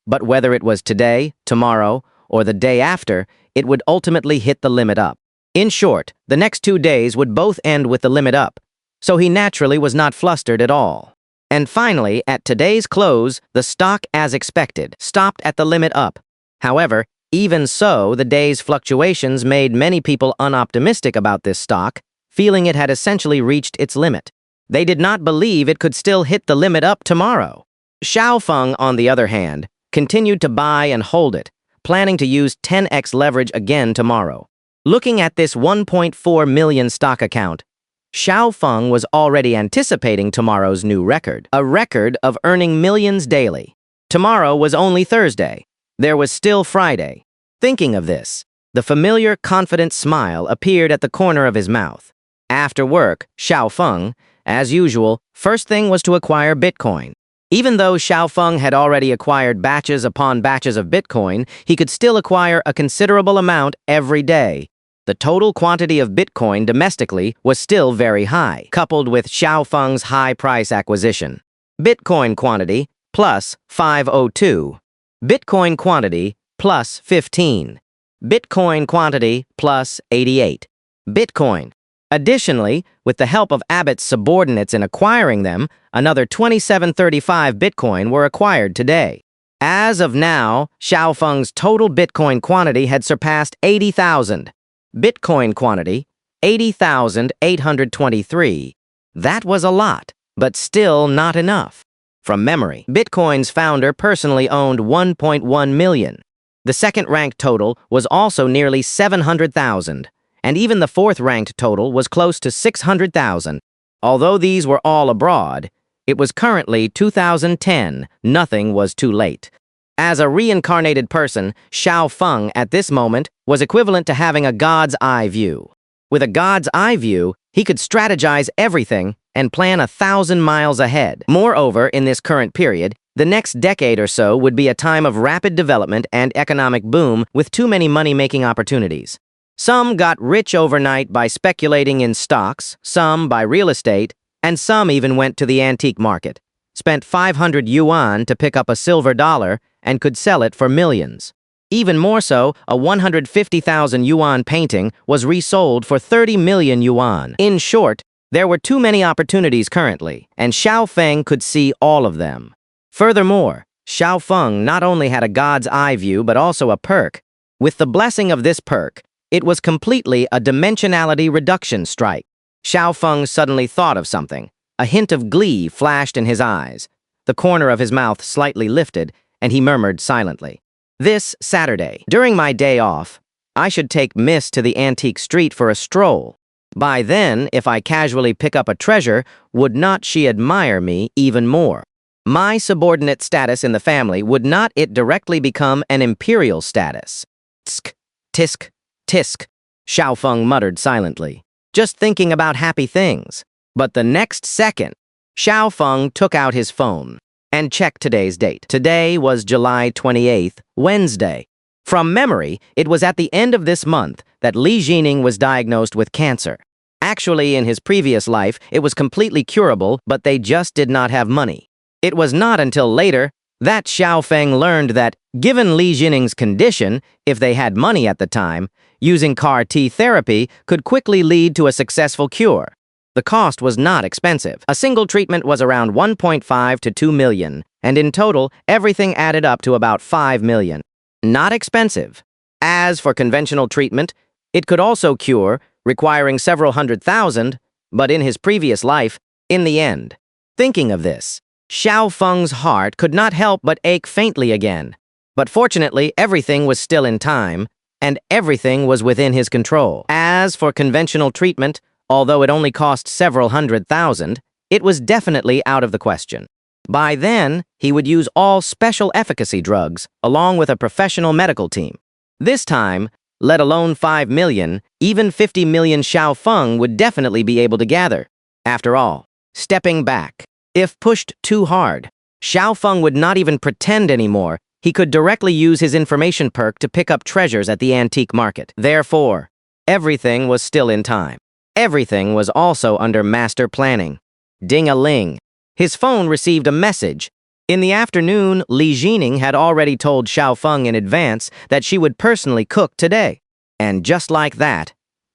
But whether it was today, tomorrow, or the day after, it would ultimately hit the limit up. In short, the next 2 days would both end with the limit up, so he naturally was not flustered at all. And finally, at today's close, the stock, as expected, stopped at the limit up. However, even so, the day's fluctuations made many people unoptimistic about this stock, feeling it had essentially reached its limit. They did not believe it could still hit the limit up tomorrow. Xiaofeng, on the other hand, continued to buy and hold it, planning to use 10x leverage again tomorrow. Looking at this 1.4 million stock account, Xiaofeng was already anticipating tomorrow's new record, a record of earning millions daily. Tomorrow was only Thursday. There was still Friday. Thinking of this, the familiar, confident smile appeared at the corner of his mouth. After work, Xiaofeng, as usual, first thing was to acquire Bitcoin. Even though Xiaofeng had already acquired batches upon batches of Bitcoin, he could still acquire a considerable amount every day. The total quantity of Bitcoin domestically was still very high, coupled with Xiaofeng's high price acquisition. Bitcoin quantity, plus 502. Bitcoin quantity, plus 15. Bitcoin quantity, plus 88. Bitcoin. Additionally, with the help of Abbott's subordinates in acquiring them, another 2735 Bitcoin were acquired today. As of now, Xiaofeng's total Bitcoin quantity had surpassed 80,000. Bitcoin quantity, 80,823. That was a lot, but still not enough. From memory, Bitcoin's founder personally owned 1.1 million. The second-ranked total was also nearly 700,000, and even the fourth-ranked total was close to 600,000. Although these were all abroad, it was currently 2010. Nothing was too late. As a reincarnated person, Xiaofeng at this moment was equivalent to having a God's eye view. With a God's eye view, he could strategize everything and plan 1,000 miles ahead. Moreover, in this current period, the next decade or so would be a time of rapid development and economic boom with too many money-making opportunities. Some got rich overnight by speculating in stocks, some by real estate, and some even went to the antique market, spent 500 yuan to pick up a silver dollar, and could sell it for millions. Even more so, a 150,000 yuan painting was resold for 30 million yuan. In short, there were too many opportunities currently, and Xiaofeng could see all of them. Furthermore, Xiaofeng not only had a God's eye view but also a perk. With the blessing of this perk, it was completely a dimensionality reduction strike. Xiaofeng suddenly thought of something. A hint of glee flashed in his eyes. The corner of his mouth slightly lifted, and he murmured silently, "This Saturday, during my day off, I should take Miss to the antique street for a stroll. By then, if I casually pick up a treasure, would not she admire me even more? My subordinate status in the family, would not it directly become an imperial status?" Tsk, tisk, tisk, Xiaofeng muttered silently, just thinking about happy things. But the next second, Xiaofeng took out his phone and checked today's date. Today was July 28th, Wednesday. From memory, it was at the end of this month that Li Jining was diagnosed with cancer. Actually, in his previous life, it was completely curable, but they just did not have money. It was not until later that Xiaofeng learned that, given Li Jining's condition, if they had money at the time, using CAR-T therapy could quickly lead to a successful cure. The cost was not expensive. A single treatment was around 1.5 to 2 million, and in total, everything added up to about 5 million. Not expensive. As for conventional treatment, it could also cure, requiring several 100,000, but in his previous life, in the end. Thinking of this, Xiao Feng's heart could not help but ache faintly again. But fortunately, everything was still in time, and everything was within his control. As for conventional treatment, although it only cost several 100,000, it was definitely out of the question. By then, he would use all special efficacy drugs, along with a professional medical team. This time, let alone 5 million, even 50 million Xiao Feng would definitely be able to gather. After all, stepping back, if pushed too hard, Xiao Feng would not even pretend anymore. He could directly use his information perk to pick up treasures at the antique market. Therefore, everything was still in time. Everything was also under master planning. Ding-a-ling. His phone received a message. In the afternoon, Li Jining had already told Xiao Feng in advance that she would personally cook today. And just like that,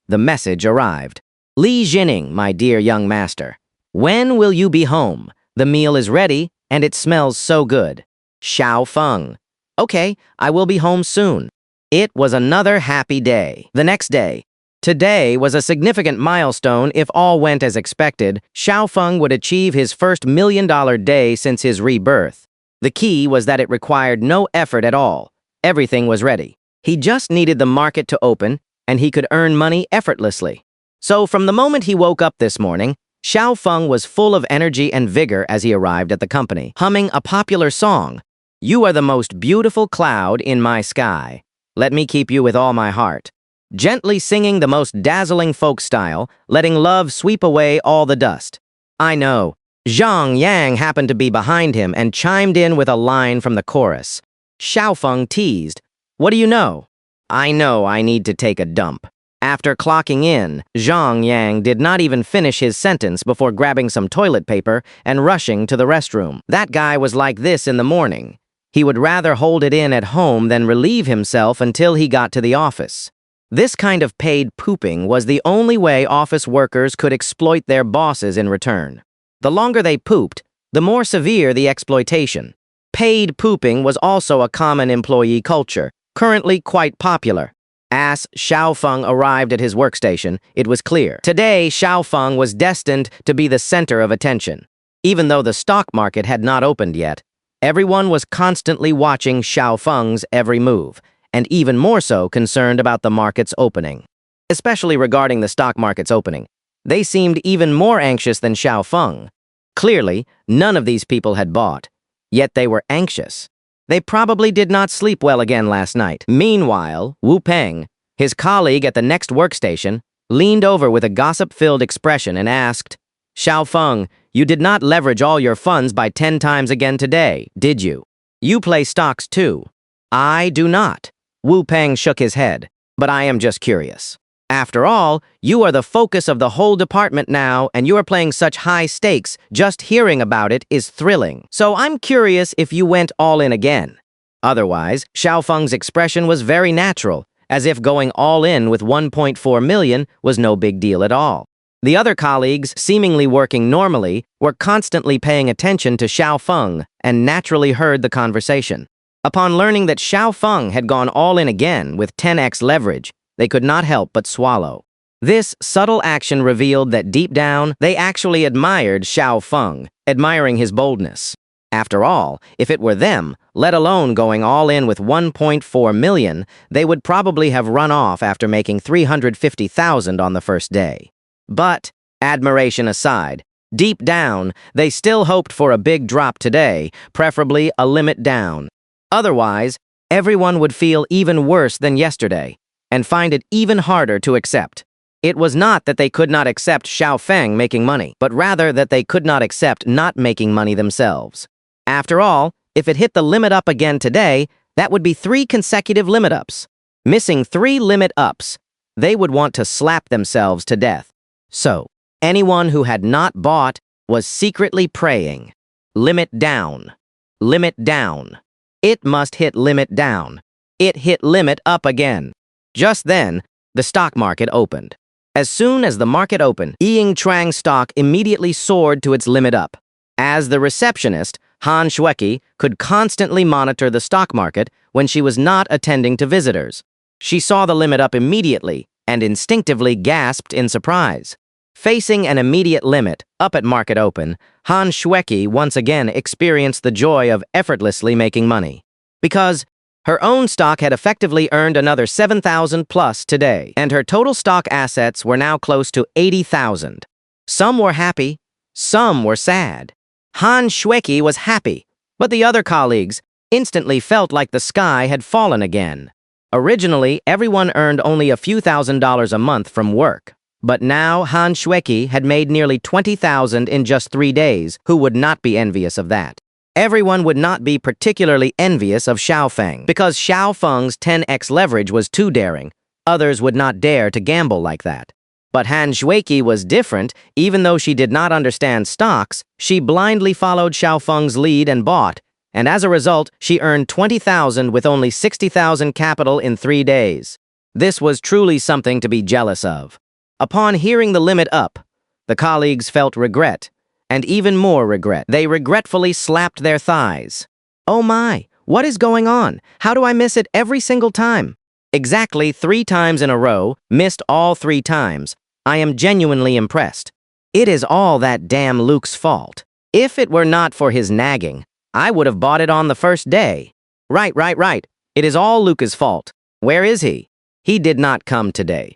the message arrived. Li Jining, my dear young master. When will you be home? The meal is ready, and it smells so good. Xiao Feng. Okay, I will be home soon. It was another happy day. The next day. Today was a significant milestone. If all went as expected, Xiao Feng would achieve his first $1 million day since his rebirth. The key was that it required no effort at all. Everything was ready. He just needed the market to open, and he could earn money effortlessly. So from the moment he woke up this morning, Xiao Feng was full of energy and vigor as he arrived at the company, humming a popular song. You are the most beautiful cloud in my sky. Let me keep you with all my heart. Gently singing the most dazzling folk style, letting love sweep away all the dust. I know. Zhang Yang happened to be behind him and chimed in with a line from the chorus. Xiao Feng teased. What do you know? I know I need to take a dump. After clocking in, Zhang Yang did not even finish his sentence before grabbing some toilet paper and rushing to the restroom. That guy was like this in the morning. He would rather hold it in at home than relieve himself until he got to the office. This kind of paid pooping was the only way office workers could exploit their bosses in return. The longer they pooped, the more severe the exploitation. Paid pooping was also a common employee culture, currently quite popular. As Xiao Feng arrived at his workstation, it was clear. Today, Xiao Feng was destined to be the center of attention. Even though the stock market had not opened yet, everyone was constantly watching Xiao Feng's every move, and even more so concerned about the market's opening. Especially regarding the stock market's opening, they seemed even more anxious than Xiao Feng. Clearly, none of these people had bought, yet they were anxious. They probably did not sleep well again last night. Meanwhile, Wu Peng, his colleague at the next workstation, leaned over with a gossip-filled expression and asked, Xiao Feng, you did not leverage all your funds by 10 times again today, did you? You play stocks too. I do not. Wu Peng shook his head, but I am just curious. After all, you are the focus of the whole department now, and you are playing such high stakes, just hearing about it is thrilling. So I'm curious if you went all in again. Otherwise, Xiao Feng's expression was very natural, as if going all in with 1.4 million was no big deal at all. The other colleagues, seemingly working normally, were constantly paying attention to Xiao Feng and naturally heard the conversation. Upon learning that Xiao Feng had gone all in again with 10x leverage, they could not help but swallow. This subtle action revealed that deep down, they actually admired Xiao Feng, admiring his boldness. After all, if it were them, let alone going all in with 1.4 million, they would probably have run off after making 350,000 on the first day. But, admiration aside, deep down, they still hoped for a big drop today, preferably a limit down. Otherwise, everyone would feel even worse than yesterday, and find it even harder to accept. It was not that they could not accept Xiao Feng making money, but rather that they could not accept not making money themselves. After all, if it hit the limit up again today, that would be 3 consecutive limit ups. Missing 3 limit ups, they would want to slap themselves to death. So, anyone who had not bought was secretly praying. Limit down. Limit down. It must hit limit down. It hit limit up again. Just then, the stock market opened. As soon as the market opened, Ying Trang's stock immediately soared to its limit up. As the receptionist, Han Shueki could constantly monitor the stock market when she was not attending to visitors. She saw the limit up immediately and instinctively gasped in surprise. Facing an immediate limit, up at market open, Han Schwecki once again experienced the joy of effortlessly making money. Because her own stock had effectively earned another 7,000 plus today, and her total stock assets were now close to 80,000. Some were happy, some were sad. Han Schwecki was happy, but the other colleagues instantly felt like the sky had fallen again. Originally, everyone earned only a few $1,000s a month from work. But now Han Schwecki had made nearly 20,000 in just 3 days. Who would not be envious of that? Everyone would not be particularly envious of Xiaofeng, because Xiaofeng's 10x leverage was too daring. Others would not dare to gamble like that. But Han Schwecki was different. Even though she did not understand stocks, she blindly followed Xiaofeng's lead and bought, and as a result, she earned 20,000 with only 60,000 capital in 3 days. This was truly something to be jealous of. Upon hearing the limit up, the colleagues felt regret, and even more regret. They regretfully slapped their thighs. Oh my, what is going on? How do I miss it every single time? Exactly 3 times in a row, missed all 3 times. I am genuinely impressed. It is all that damn Luke's fault. If it were not for his nagging, I would have bought it on the first day. Right. It is all Luke's fault. Where is he? He did not come today.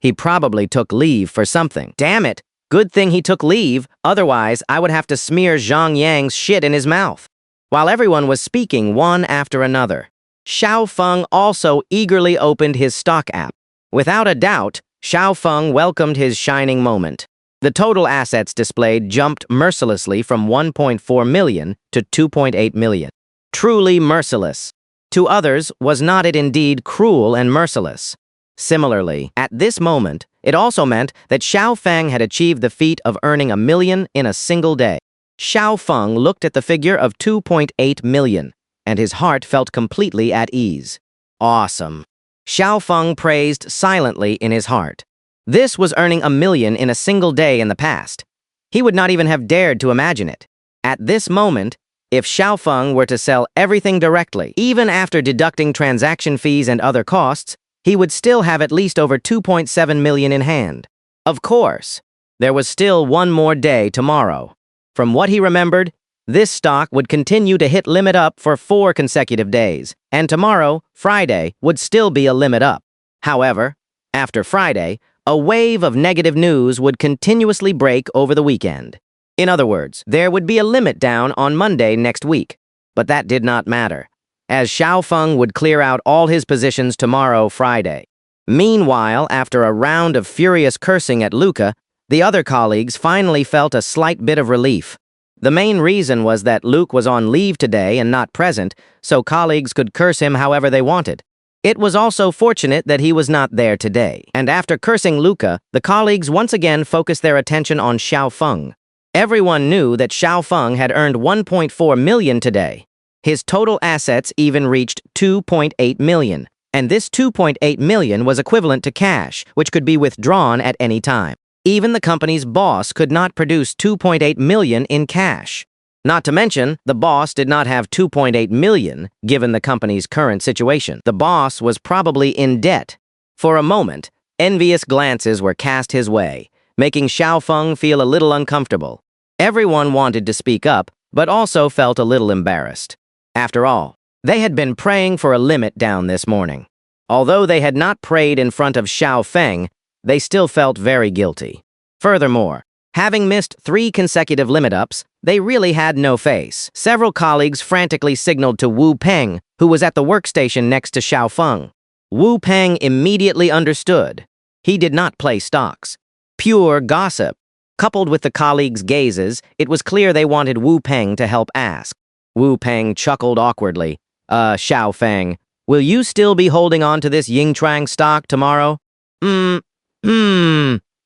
He probably took leave for something. Damn it! Good thing he took leave, otherwise I would have to smear Zhang Yang's shit in his mouth. While everyone was speaking one after another, Xiaofeng also eagerly opened his stock app. Without a doubt, Xiaofeng welcomed his shining moment. The total assets displayed jumped mercilessly from 1.4 million to 2.8 million. Truly merciless. To others, was not it indeed cruel and merciless? Similarly, at this moment, it also meant that Xiaofeng had achieved the feat of earning $1 million in a single day. Xiaofeng looked at the figure of 2.8 million, and his heart felt completely at ease. Awesome. Xiaofeng praised silently in his heart. This was earning $1 million in a single day in the past. He would not even have dared to imagine it. At this moment, if Xiaofeng were to sell everything directly, even after deducting transaction fees and other costs, he would still have at least over 2.7 million in hand. Of course, there was still one more day tomorrow. From what he remembered, this stock would continue to hit limit up for 4 consecutive days, and tomorrow, Friday, would still be a limit up. However, after Friday, a wave of negative news would continuously break over the weekend. In other words, there would be a limit down on Monday next week. But that did not matter, as Xiaofeng would clear out all his positions tomorrow, Friday. Meanwhile, after a round of furious cursing at Luca, the other colleagues finally felt a slight bit of relief. The main reason was that Luke was on leave today and not present, so colleagues could curse him however they wanted. It was also fortunate that he was not there today, and after cursing Luca, the colleagues once again focused their attention on Xiaofeng. Everyone knew that Xiaofeng had earned 1.4 million today. His total assets even reached 2.8 million, and this 2.8 million was equivalent to cash, which could be withdrawn at any time. Even the company's boss could not produce 2.8 million in cash. Not to mention, the boss did not have 2.8 million, given the company's current situation. The boss was probably in debt. For a moment, envious glances were cast his way, making Xiaofeng feel a little uncomfortable. Everyone wanted to speak up, but also felt a little embarrassed. After all, they had been praying for a limit down this morning. Although they had not prayed in front of Xiaofeng, they still felt very guilty. Furthermore, having missed 3 consecutive limit-ups, they really had no face. Several colleagues frantically signaled to Wu Peng, who was at the workstation next to Xiaofeng. Wu Peng immediately understood. He did not play stocks. Pure gossip. Coupled with the colleagues' gazes, it was clear they wanted Wu Peng to help ask. Wu Peng chuckled awkwardly. Xiaofeng, will you still be holding on to this Yingchuang stock tomorrow?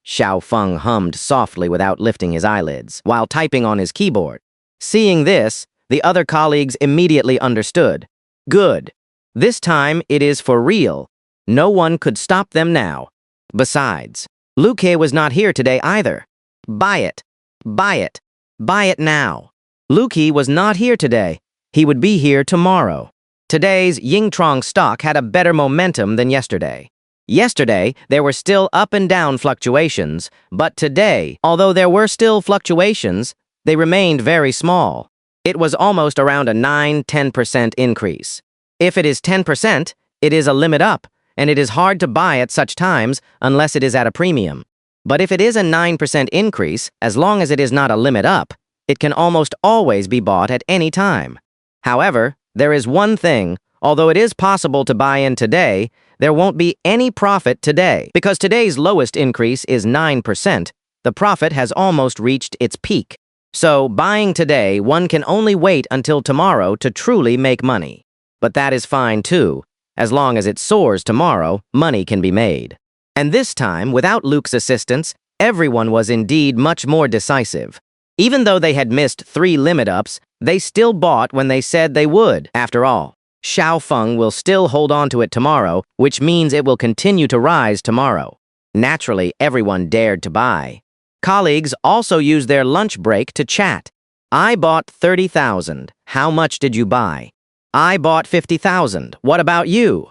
Xiaofeng hummed softly without lifting his eyelids, while typing on his keyboard. Seeing this, the other colleagues immediately understood. Good. This time it is for real. No one could stop them now. Besides, Luke was not here today either. Buy it. Buy it. Buy it now. Luke was not here today. He would be here tomorrow. Today's Yingchuang stock had a better momentum than yesterday. Yesterday, there were still up and down fluctuations, but today, although there were still fluctuations, they remained very small. It was almost around a 9–10% increase. If it is 10%, it is a limit up, and it is hard to buy at such times unless it is at a premium. But if it is a 9% increase, as long as it is not a limit up, it can almost always be bought at any time. However, there is one thing: although it is possible to buy in today, there won't be any profit today. Because today's lowest increase is 9%, the profit has almost reached its peak. So, buying today, one can only wait until tomorrow to truly make money. But that is fine too. As long as it soars tomorrow, money can be made. And this time, without Luke's assistance, everyone was indeed much more decisive. Even though they had missed 3 limit ups, they still bought when they said they would. After all, Xiao Feng will still hold on to it tomorrow, which means it will continue to rise tomorrow. Naturally, everyone dared to buy. Colleagues also used their lunch break to chat. I bought 30,000. How much did you buy? I bought 50,000. What about you?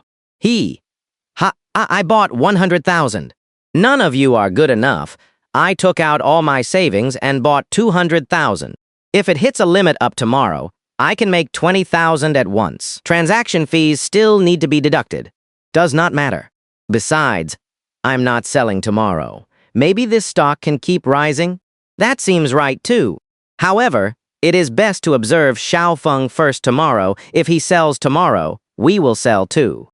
I bought 100,000. None of you are good enough. I took out all my savings and bought 200,000. If it hits a limit up tomorrow, I can make 20,000 at once. Transaction fees still need to be deducted. Does not matter. Besides, I'm not selling tomorrow. Maybe this stock can keep rising? That seems right too. However, it is best to observe Xiao Feng first tomorrow. If he sells tomorrow, we will sell too.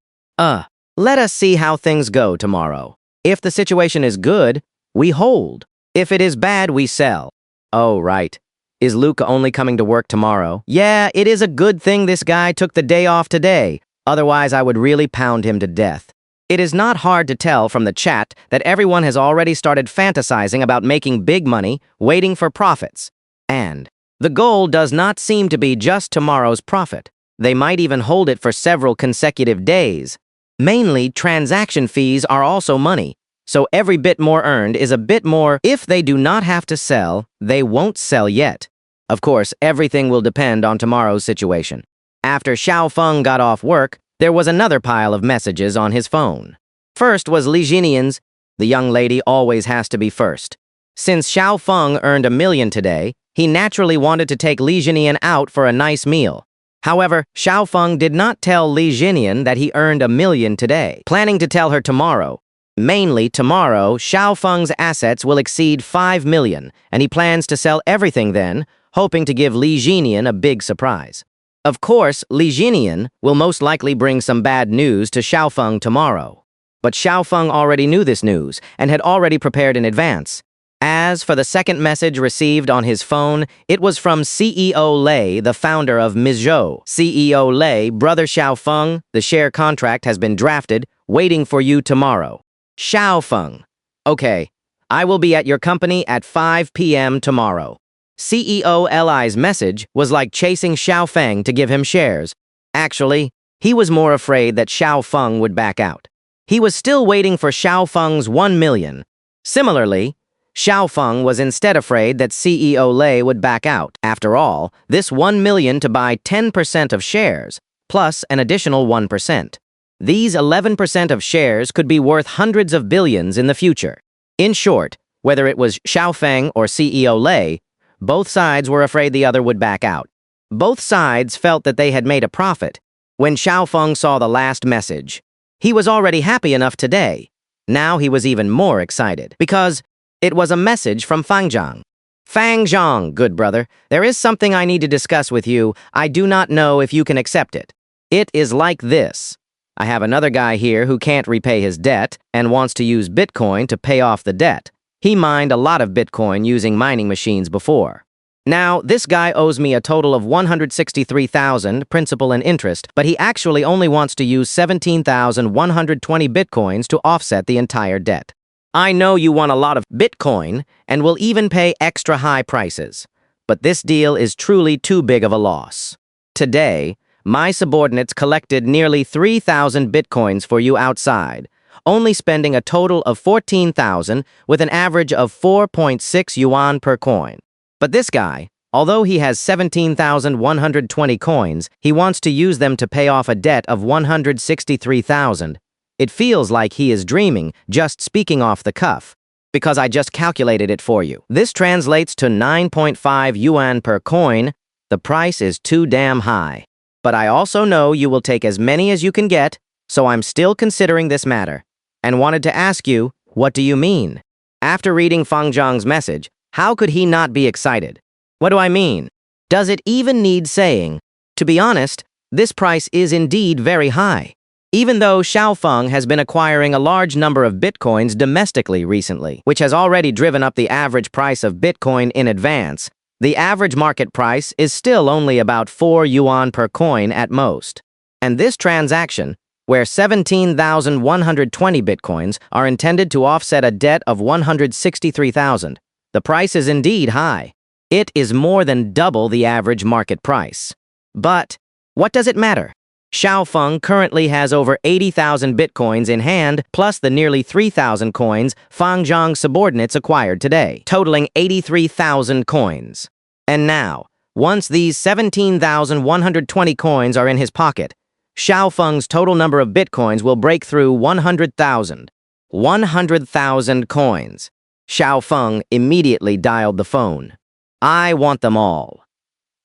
Let us see how things go tomorrow. If the situation is good, we hold. If it is bad, we sell. Oh, right. Is Luke only coming to work tomorrow? Yeah, it is a good thing this guy took the day off today. Otherwise, I would really pound him to death. It is not hard to tell from the chat that everyone has already started fantasizing about making big money, waiting for profits. And the goal does not seem to be just tomorrow's profit. They might even hold it for several consecutive days. Mainly, transaction fees are also money, so every bit more earned is a bit more. If they do not have to sell, they won't sell yet. Of course, everything will depend on tomorrow's situation. After Xiao Feng got off work, there was another pile of messages on his phone. First was Li Jinian's. The young lady always has to be first. Since Xiao Feng earned $1 million today, he naturally wanted to take Li Jinian out for a nice meal. However, Xiao Feng did not tell Li Jinian that he earned $1 million today, planning to tell her tomorrow. Mainly tomorrow, Xiao Feng's assets will exceed $5 million, and he plans to sell everything then, hoping to give Li Jinian a big surprise. Of course, Li Jinian will most likely bring some bad news to Xiao Feng tomorrow. But Xiao Feng already knew this news and had already prepared in advance. As for the second message received on his phone, it was from CEO Lei, the founder of Mizhou. CEO Lei, brother Xiao Feng, the share contract has been drafted, waiting for you tomorrow. Xiao Feng. Okay, I will be at your company at 5 p.m. tomorrow. CEO Li's message was like chasing Xiao Feng to give him shares. Actually, he was more afraid that Xiao Feng would back out. He was still waiting for Xiao Feng's $1 million. Similarly, Xiao Feng was instead afraid that CEO Lei would back out. After all, this $1 million to buy 10% of shares, plus an additional 1%. These 11% of shares could be worth hundreds of billions in the future. In short, whether it was Xiao Feng or CEO Lei, both sides were afraid the other would back out. Both sides felt that they had made a profit. When Xiao Feng saw the last message, he was already happy enough today. Now he was even more excited, because it was a message from Fang Zhang. Fang Zhang, good brother, there is something I need to discuss with you. I do not know if you can accept it. It is like this. I have another guy here who can't repay his debt and wants to use Bitcoin to pay off the debt. He mined a lot of Bitcoin using mining machines before. Now, this guy owes me a total of 163,000 principal and interest, but he actually only wants to use 17,120 Bitcoins to offset the entire debt. I know you want a lot of Bitcoin and will even pay extra high prices, but this deal is truly too big of a loss. Today, my subordinates collected nearly 3,000 Bitcoins for you outside, only spending a total of 14,000 with an average of 4.6 yuan per coin. But this guy, although he has 17,120 coins, he wants to use them to pay off a debt of 163,000. It feels like he is dreaming, just speaking off the cuff, because I just calculated it for you. This translates to 9.5 yuan per coin. The price is too damn high. But I also know you will take as many as you can get, so I'm still considering this matter, and wanted to ask you, what do you mean? After reading Fang Zhang's message, how could he not be excited? What do I mean? Does it even need saying? To be honest, this price is indeed very high. Even though Xiaofeng has been acquiring a large number of bitcoins domestically recently, which has already driven up the average price of Bitcoin in advance, the average market price is still only about 4 yuan per coin at most. And this transaction, where 17,120 bitcoins are intended to offset a debt of 163,000, the price is indeed high. It is more than double the average market price. But what does it matter? Xiaofeng currently has over 80,000 bitcoins in hand, plus the nearly 3,000 coins Fang Zhang's subordinates acquired today, totaling 83,000 coins. And now, once these 17,120 coins are in his pocket, Xiaofeng's total number of bitcoins will break through 100,000. 100,000 coins. Xiaofeng immediately dialed the phone. I want them all.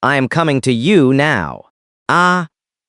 I am coming to you now.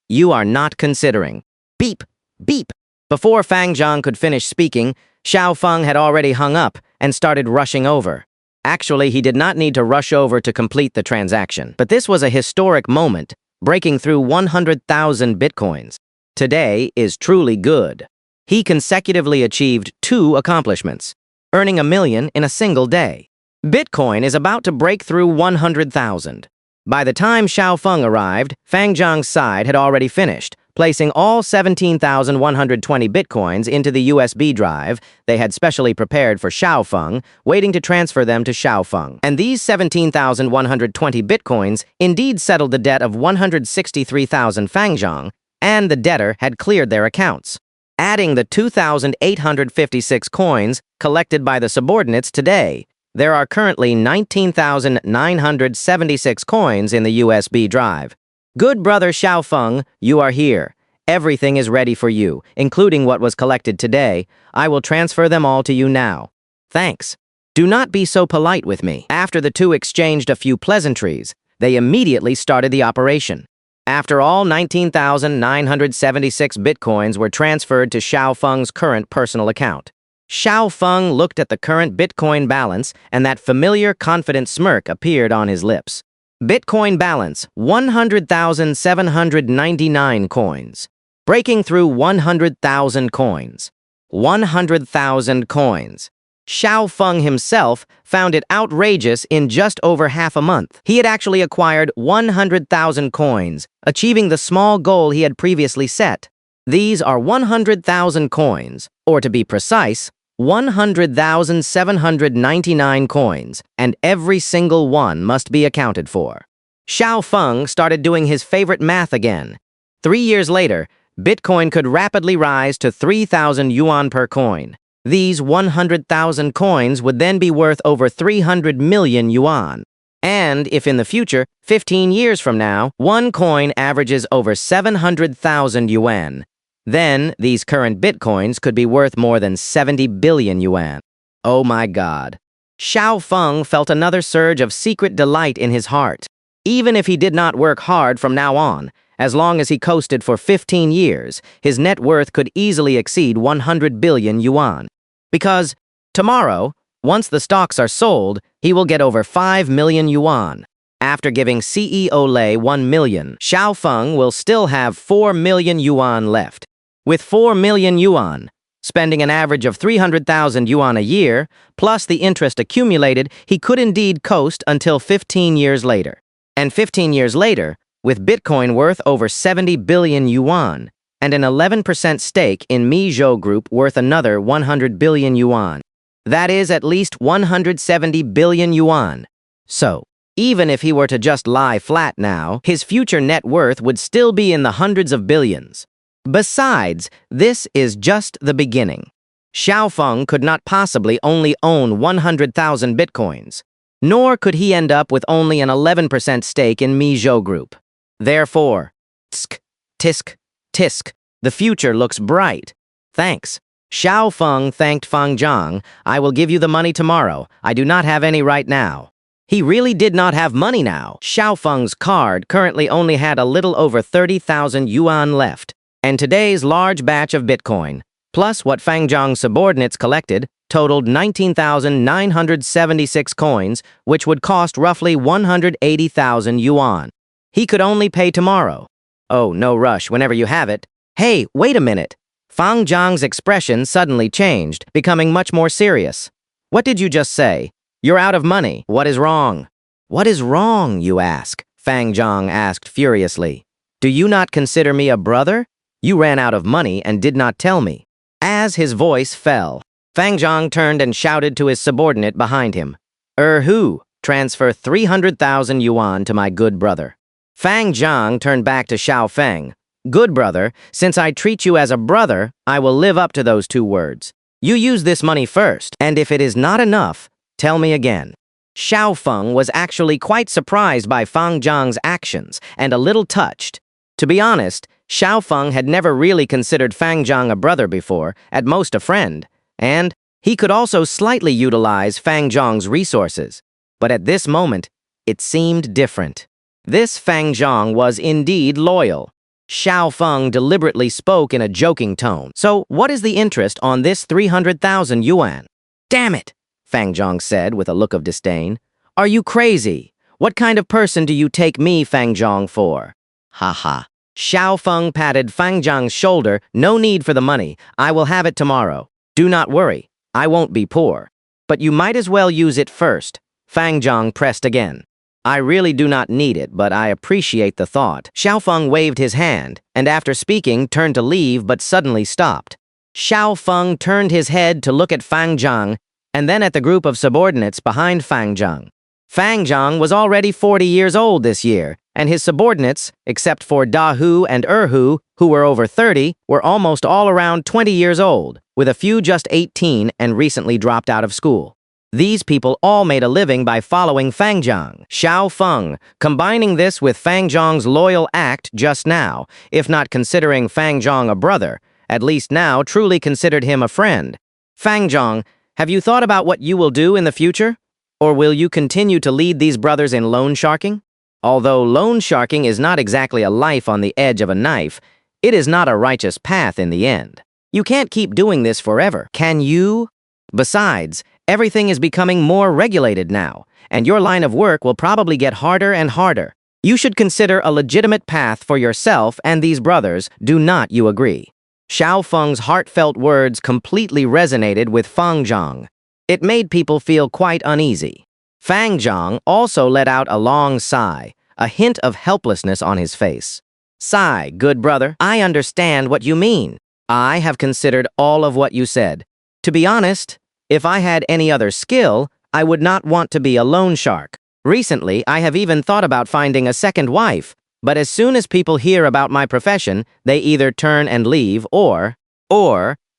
You are not considering. Beep, beep. Before Fang Zhang could finish speaking, Xiaofeng had already hung up and started rushing over. Actually, he did not need to rush over to complete the transaction. But this was a historic moment, breaking through 100,000 bitcoins. Today is truly good. He consecutively achieved 2 accomplishments, earning $1 million in a single day. Bitcoin is about to break through 100,000. By the time Xiaofeng arrived, Fang Zhang's side had already finished, placing all 17,120 bitcoins into the USB drive they had specially prepared for Xiaofeng, waiting to transfer them to Xiaofeng. And these 17,120 bitcoins indeed settled the debt of 163,000 Fang Zhang, and the debtor had cleared their accounts. Adding the 2,856 coins collected by the subordinates today, there are currently 19,976 coins in the USB drive. Good brother Xiaofeng, you are here. Everything is ready for you, including what was collected today. I will transfer them all to you now. Thanks. Do not be so polite with me. After the two exchanged a few pleasantries, they immediately started the operation. After all 19,976 bitcoins were transferred to Xiaofeng's current personal account, Xiaofeng looked at the current Bitcoin balance, and that familiar, confident smirk appeared on his lips. Bitcoin balance, 100,799 coins. Breaking through 100,000 coins. 100,000 coins. Xiaofeng himself found it outrageous in just over half a month. He had actually acquired 100,000 coins, achieving the small goal he had previously set. These are 100,000 coins, or to be precise, 100,799 coins, and every single one must be accounted for. Xiaofeng started doing his favorite math again. 3 years later, Bitcoin could rapidly rise to 3,000 yuan per coin. These 100,000 coins would then be worth over 300 million yuan. And if in the future, 15 years from now, one coin averages over 700,000 yuan, then these current bitcoins could be worth more than 70 billion yuan. Oh my God. Xiaofeng felt another surge of secret delight in his heart. Even if he did not work hard from now on, as long as he coasted for 15 years, his net worth could easily exceed 100 billion yuan. Because tomorrow, once the stocks are sold, he will get over 5 million yuan. After giving CEO Lei 1 million, Xiaofeng will still have 4 million yuan left. With 4 million yuan, spending an average of 300,000 yuan a year, plus the interest accumulated, he could indeed coast until 15 years later. And 15 years later, with Bitcoin worth over 70 billion yuan, and an 11% stake in Mizhou Group worth another 100 billion yuan. That is at least 170 billion yuan. So, even if he were to just lie flat now, his future net worth would still be in the hundreds of billions. Besides, this is just the beginning. Xiaofeng could not possibly only own 100,000 bitcoins, nor could he end up with only an 11% stake in Mizhou Group. Therefore, tisk, tisk, tisk, the future looks bright. Thanks. Xiao Feng thanked Fang Zhang. I will give you the money tomorrow. I do not have any right now. He really did not have money now. Xiao Feng's card currently only had a little over 30,000 yuan left, and today's large batch of Bitcoin, plus what Fang Zhang's subordinates collected, totaled 19,976 coins, which would cost roughly 180,000 yuan. He could only pay tomorrow. Oh, no rush whenever you have it. Hey, wait a minute. Fang Zhang's expression suddenly changed, becoming much more serious. What did you just say? You're out of money. What is wrong? What is wrong, you ask? Fang Zhang asked furiously. Do you not consider me a brother? You ran out of money and did not tell me. As his voice fell, Fang Zhang turned and shouted to his subordinate behind him. Who? Transfer 300,000 yuan to my good brother. Fang Zhang turned back to Xiao Feng. Good brother, since I treat you as a brother, I will live up to those 2 words. You use this money first, and if it is not enough, tell me again. Xiao Feng was actually quite surprised by Fang Zhang's actions and a little touched. To be honest, Xiao Feng had never really considered Fang Zhang a brother before, at most a friend, and he could also slightly utilize Fang Zhang's resources. But at this moment, it seemed different. This Fang Zhang was indeed loyal. Xiao Feng deliberately spoke in a joking tone. So, what is the interest on this 300,000 yuan? Damn it! Fang Zhang said with a look of disdain. Are you crazy? What kind of person do you take me, Fang Zhang, for? Ha ha. Xiao Feng patted Fang Zhang's shoulder. No need for the money. I will have it tomorrow. Do not worry. I won't be poor. But you might as well use it first. Fang Zhang pressed again. I really do not need it, but I appreciate the thought. Xiao Feng waved his hand, and after speaking, turned to leave but suddenly stopped. Xiao Feng turned his head to look at Fang Zhang, and then at the group of subordinates behind Fang Zhang. Fang Zhang was already 40 years old this year, and his subordinates, except for Da Hu and Hu, who were over 30, were almost all around 20 years old, with a few just 18 and recently dropped out of school. These people all made a living by following Fang Zhang. Xiao Feng, combining this with Fang Zhang's loyal act just now, if not considering Fang Zhang a brother, at least now truly considered him a friend. Fang Zhang, have you thought about what you will do in the future? Or will you continue to lead these brothers in loan sharking? Although loan sharking is not exactly a life on the edge of a knife, it is not a righteous path in the end. You can't keep doing this forever, can you? Besides, everything is becoming more regulated now, and your line of work will probably get harder and harder. You should consider a legitimate path for yourself and these brothers, do not you agree? Xiao Feng's heartfelt words completely resonated with Fang Zhang. It made people feel quite uneasy. Fang Zhang also let out a long sigh, a hint of helplessness on his face. Sigh, good brother, I understand what you mean. I have considered all of what you said. To be honest, if I had any other skill, I would not want to be a loan shark. Recently, I have even thought about finding a second wife, but as soon as people hear about my profession, they either turn and leave or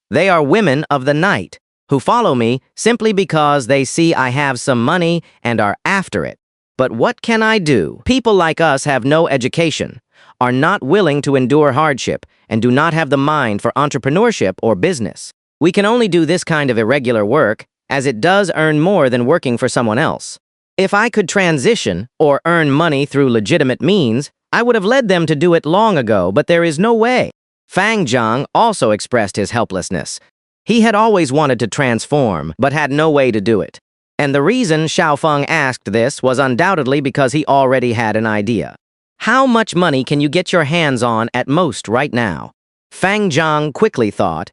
they are women of the night who follow me simply because they see I have some money and are after it. But what can I do? People like us have no education, are not willing to endure hardship, and do not have the mind for entrepreneurship or business. We can only do this kind of irregular work, as it does earn more than working for someone else. If I could transition or earn money through legitimate means, I would have led them to do it long ago, but there is no way. Fang Zhang also expressed his helplessness. He had always wanted to transform, but had no way to do it. And the reason Xiao Feng asked this was undoubtedly because he already had an idea. How much money can you get your hands on at most right now? Fang Zhang quickly thought,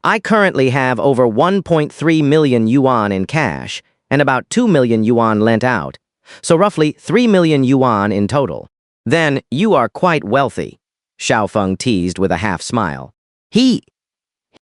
I currently have over 1.3 million yuan in cash and about 2 million yuan lent out, so roughly 3 million yuan in total. Then you are quite wealthy, Xiao Feng teased with a half-smile.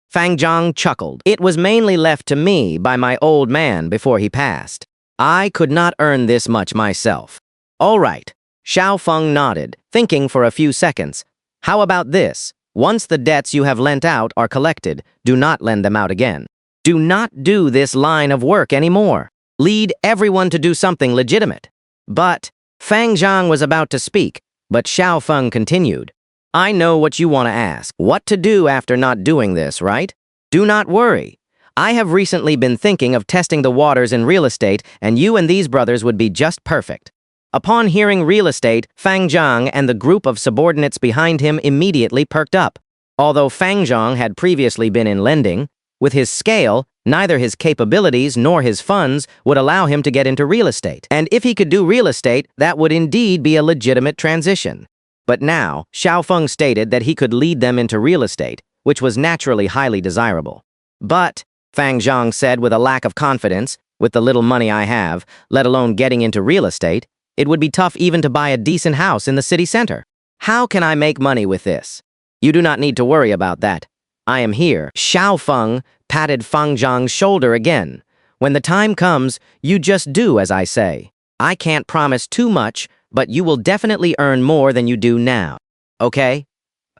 Fang Zhang chuckled. It was mainly left to me by my old man before he passed. I could not earn this much myself. All right, Xiao Feng nodded, thinking for a few seconds. How about this? Once the debts you have lent out are collected, do not lend them out again. Do not do this line of work anymore. Lead everyone to do something legitimate. But Fang Zhang was about to speak, but Xiao Feng continued. I know what you want to ask. What to do after not doing this, right? Do not worry. I have recently been thinking of testing the waters in real estate, and you and these brothers would be just perfect. Upon hearing real estate, Fang Zhang and the group of subordinates behind him immediately perked up. Although Fang Zhang had previously been in lending, with his scale, neither his capabilities nor his funds would allow him to get into real estate. And if he could do real estate, that would indeed be a legitimate transition. But now, Xiaofeng stated that he could lead them into real estate, which was naturally highly desirable. But, Fang Zhang said with a lack of confidence, with the little money I have, let alone getting into real estate, it would be tough even to buy a decent house in the city center. How can I make money with this? You do not need to worry about that. I am here. Xiaofeng patted Fang Zhang's shoulder again. When the time comes, you just do as I say. I can't promise too much, but you will definitely earn more than you do now. Okay?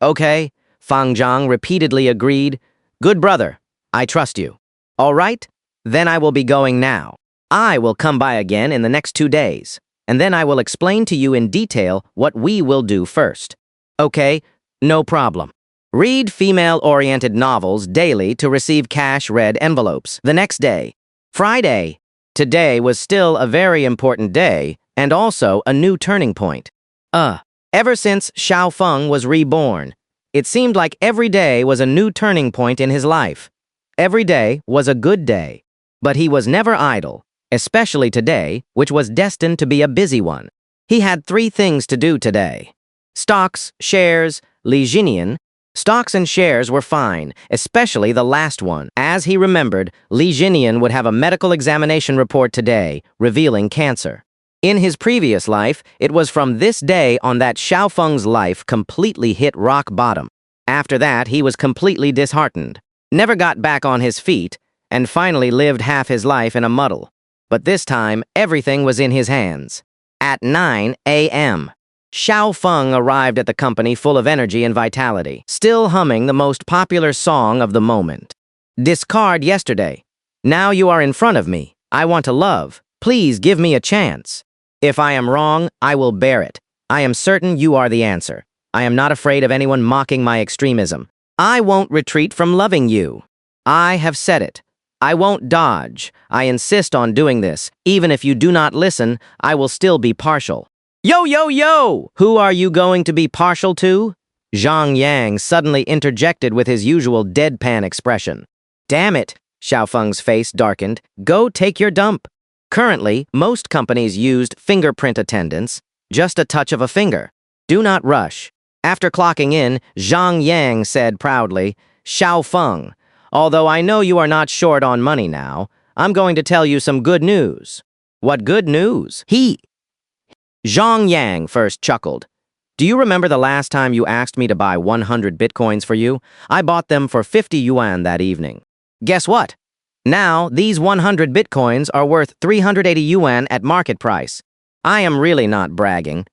Okay, Fang Zhang repeatedly agreed. Good brother, I trust you. All right? Then I will be going now. I will come by again in the next 2 days, and then I will explain to you in detail what we will do first. Okay? No problem. Read female-oriented novels daily to receive cash-read envelopes. The next day, Friday. Today was still a very important day, and also a new turning point. Ever since Xiaofeng was reborn, it seemed like every day was a new turning point in his life. Every day was a good day, but he was never idle, especially today, which was destined to be a busy one. He had 3 things to do today. Stocks, shares, Li Jinian. Stocks and shares were fine, especially the last one. As he remembered, Li Jinian would have a medical examination report today, revealing cancer. In his previous life, it was from this day on that Xiaofeng's life completely hit rock bottom. After that, he was completely disheartened, never got back on his feet, and finally lived half his life in a muddle. But this time, everything was in his hands. At 9 a.m., Xiaofeng arrived at the company full of energy and vitality, still humming the most popular song of the moment. Discard yesterday. Now you are in front of me. I want to love. Please give me a chance. If I am wrong, I will bear it. I am certain you are the answer. I am not afraid of anyone mocking my extremism. I won't retreat from loving you. I have said it. I won't dodge. I insist on doing this. Even if you do not listen, I will still be partial. Yo, yo, yo! Who are you going to be partial to? Zhang Yang suddenly interjected with his usual deadpan expression. Damn it! Xiaofeng's face darkened. Go take your dump. Currently, most companies used fingerprint attendance, just a touch of a finger. Do not rush. After clocking in, Zhang Yang said proudly, Xiaofeng, although I know you are not short on money now, I'm going to tell you some good news. What good news? Zhang Yang first chuckled. Do you remember the last time you asked me to buy 100 bitcoins for you? I bought them for 50 yuan that evening. Guess what? Now, these 100 bitcoins are worth 380 yuan at market price. I am really not bragging.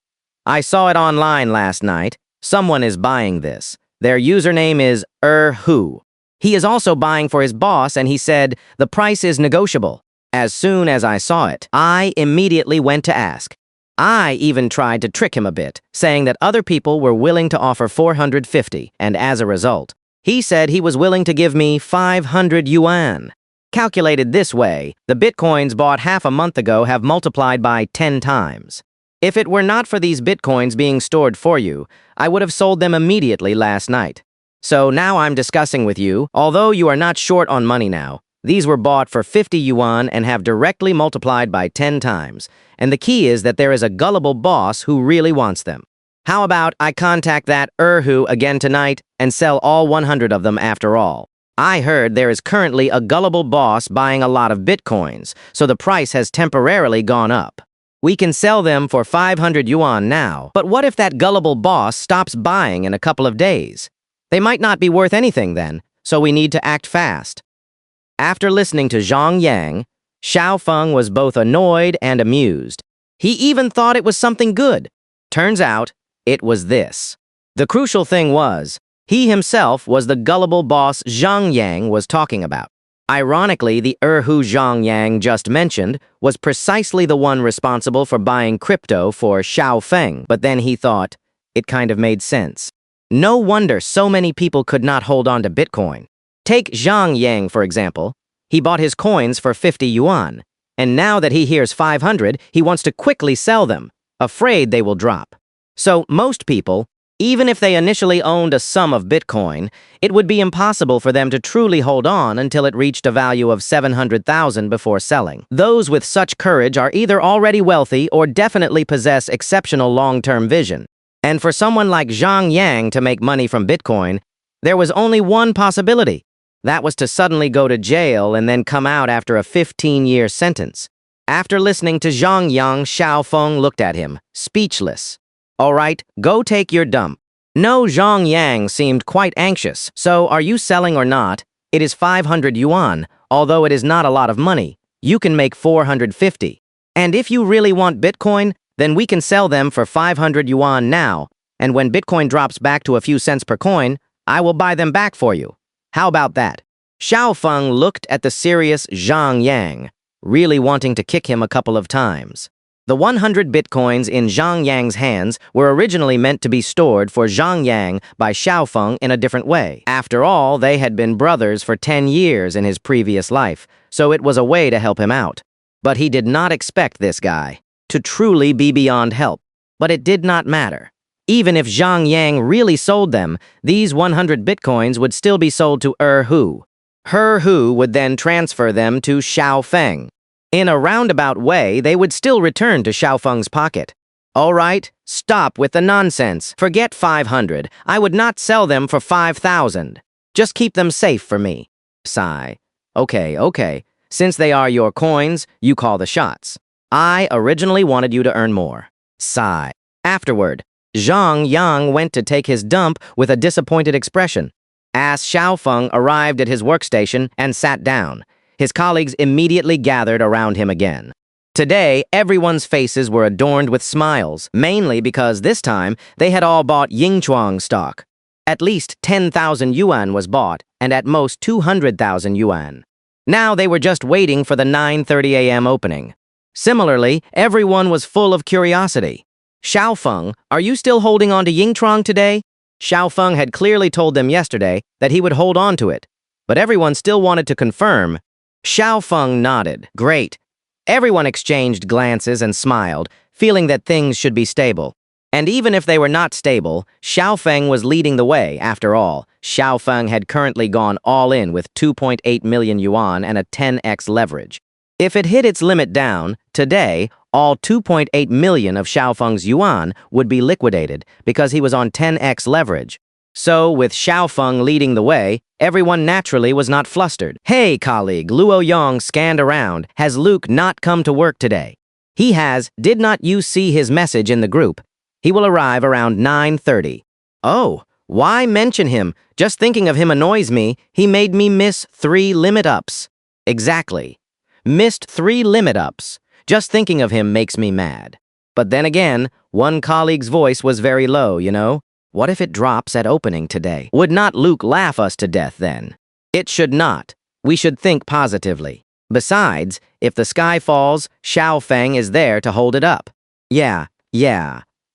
I saw it online last night. Someone is buying this. Their username is Hu. He is also buying for his boss, and he said, the price is negotiable. As soon as I saw it, I immediately went to ask. I even tried to trick him a bit, saying that other people were willing to offer 450, and as a result, he said he was willing to give me 500 yuan. Calculated this way, the bitcoins bought half a month ago have multiplied by 10 times. If it were not for these bitcoins being stored for you, I would have sold them immediately last night. So now I'm discussing with you, although you are not short on money now, these were bought for 50 yuan and have directly multiplied by 10 times. And the key is that there is a gullible boss who really wants them. How about I contact that Hu again tonight and sell all 100 of them after all? I heard there is currently a gullible boss buying a lot of bitcoins, so the price has temporarily gone up. We can sell them for 500 yuan now, but what if that gullible boss stops buying in a couple of days? They might not be worth anything then, so we need to act fast. After listening to Zhang Yang, Xiaofeng was both annoyed and amused. He even thought it was something good. Turns out, it was this. The crucial thing was, he himself was the gullible boss Zhang Yang was talking about. Ironically, the Hu Zhang Yang just mentioned was precisely the one responsible for buying crypto for Xiaofeng, but then he thought, it kind of made sense. No wonder so many people could not hold on to Bitcoin. Take Zhang Yang, for example. He bought his coins for 50 yuan, and now that he hears 500, he wants to quickly sell them, afraid they will drop. So most people, even if they initially owned a sum of Bitcoin, it would be impossible for them to truly hold on until it reached a value of 700,000 before selling. Those with such courage are either already wealthy or definitely possess exceptional long-term vision. And for someone like Zhang Yang to make money from Bitcoin, there was only one possibility. That was to suddenly go to jail and then come out after a 15-year sentence. After listening to Zhang Yang, Xiaofeng looked at him, speechless. All right, go take your dump. No, Zhang Yang seemed quite anxious. So, are you selling or not? It is 500 yuan, although it is not a lot of money. You can make 450. And if you really want Bitcoin, then we can sell them for 500 yuan now, and when Bitcoin drops back to a few cents per coin, I will buy them back for you. How about that? Xiaofeng looked at the serious Zhang Yang, really wanting to kick him a couple of times. The 100 bitcoins in Zhang Yang's hands were originally meant to be stored for Zhang Yang by Xiaofeng in a different way. After all, they had been brothers for 10 years in his previous life, so it was a way to help him out. But he did not expect this guy to truly be beyond help. But it did not matter. Even if Zhang Yang really sold them, these 100 bitcoins would still be sold to Hu. Hu would then transfer them to Xiaofeng. In a roundabout way, they would still return to Xiaofeng's pocket. All right, stop with the nonsense. Forget 500. I would not sell them for 5,000. Just keep them safe for me. Sigh. Okay. Since they are your coins, you call the shots. I originally wanted you to earn more. Sigh. Afterward, Zhang Yang went to take his dump with a disappointed expression. As Xiaofeng arrived at his workstation and sat down, his colleagues immediately gathered around him again. Today, everyone's faces were adorned with smiles, mainly because this time they had all bought Yingchuang stock. At least 10,000 yuan was bought, and at most 200,000 yuan. Now they were just waiting for the 9:30 a.m. opening. Similarly, everyone was full of curiosity. Xiaofeng, are you still holding on to Yingchuang today? Xiaofeng had clearly told them yesterday that he would hold on to it, but everyone still wanted to confirm. Xiaofeng nodded. Great. Everyone exchanged glances and smiled, feeling that things should be stable. And even if they were not stable, Xiaofeng was leading the way. After all, Xiaofeng had currently gone all in with 2.8 million yuan and a 10x leverage. If it hit its limit down, today, all 2.8 million of Xiaofeng's yuan would be liquidated because he was on 10x leverage. So, with Xiaofeng leading the way, everyone naturally was not flustered. Hey, colleague, Luo Yong scanned around. Has Luke not come to work today? He has. Did not you see his message in the group? He will arrive around 9:30. Oh, why mention him? Just thinking of him annoys me. He made me miss 3 limit ups. Exactly. Missed 3 limit ups. Just thinking of him makes me mad. But then again, one colleague's voice was very low, you know? What if it drops at opening today? Would not Luke laugh us to death then? It should not. We should think positively. Besides, if the sky falls, Xiaofeng is there to hold it up. Yeah.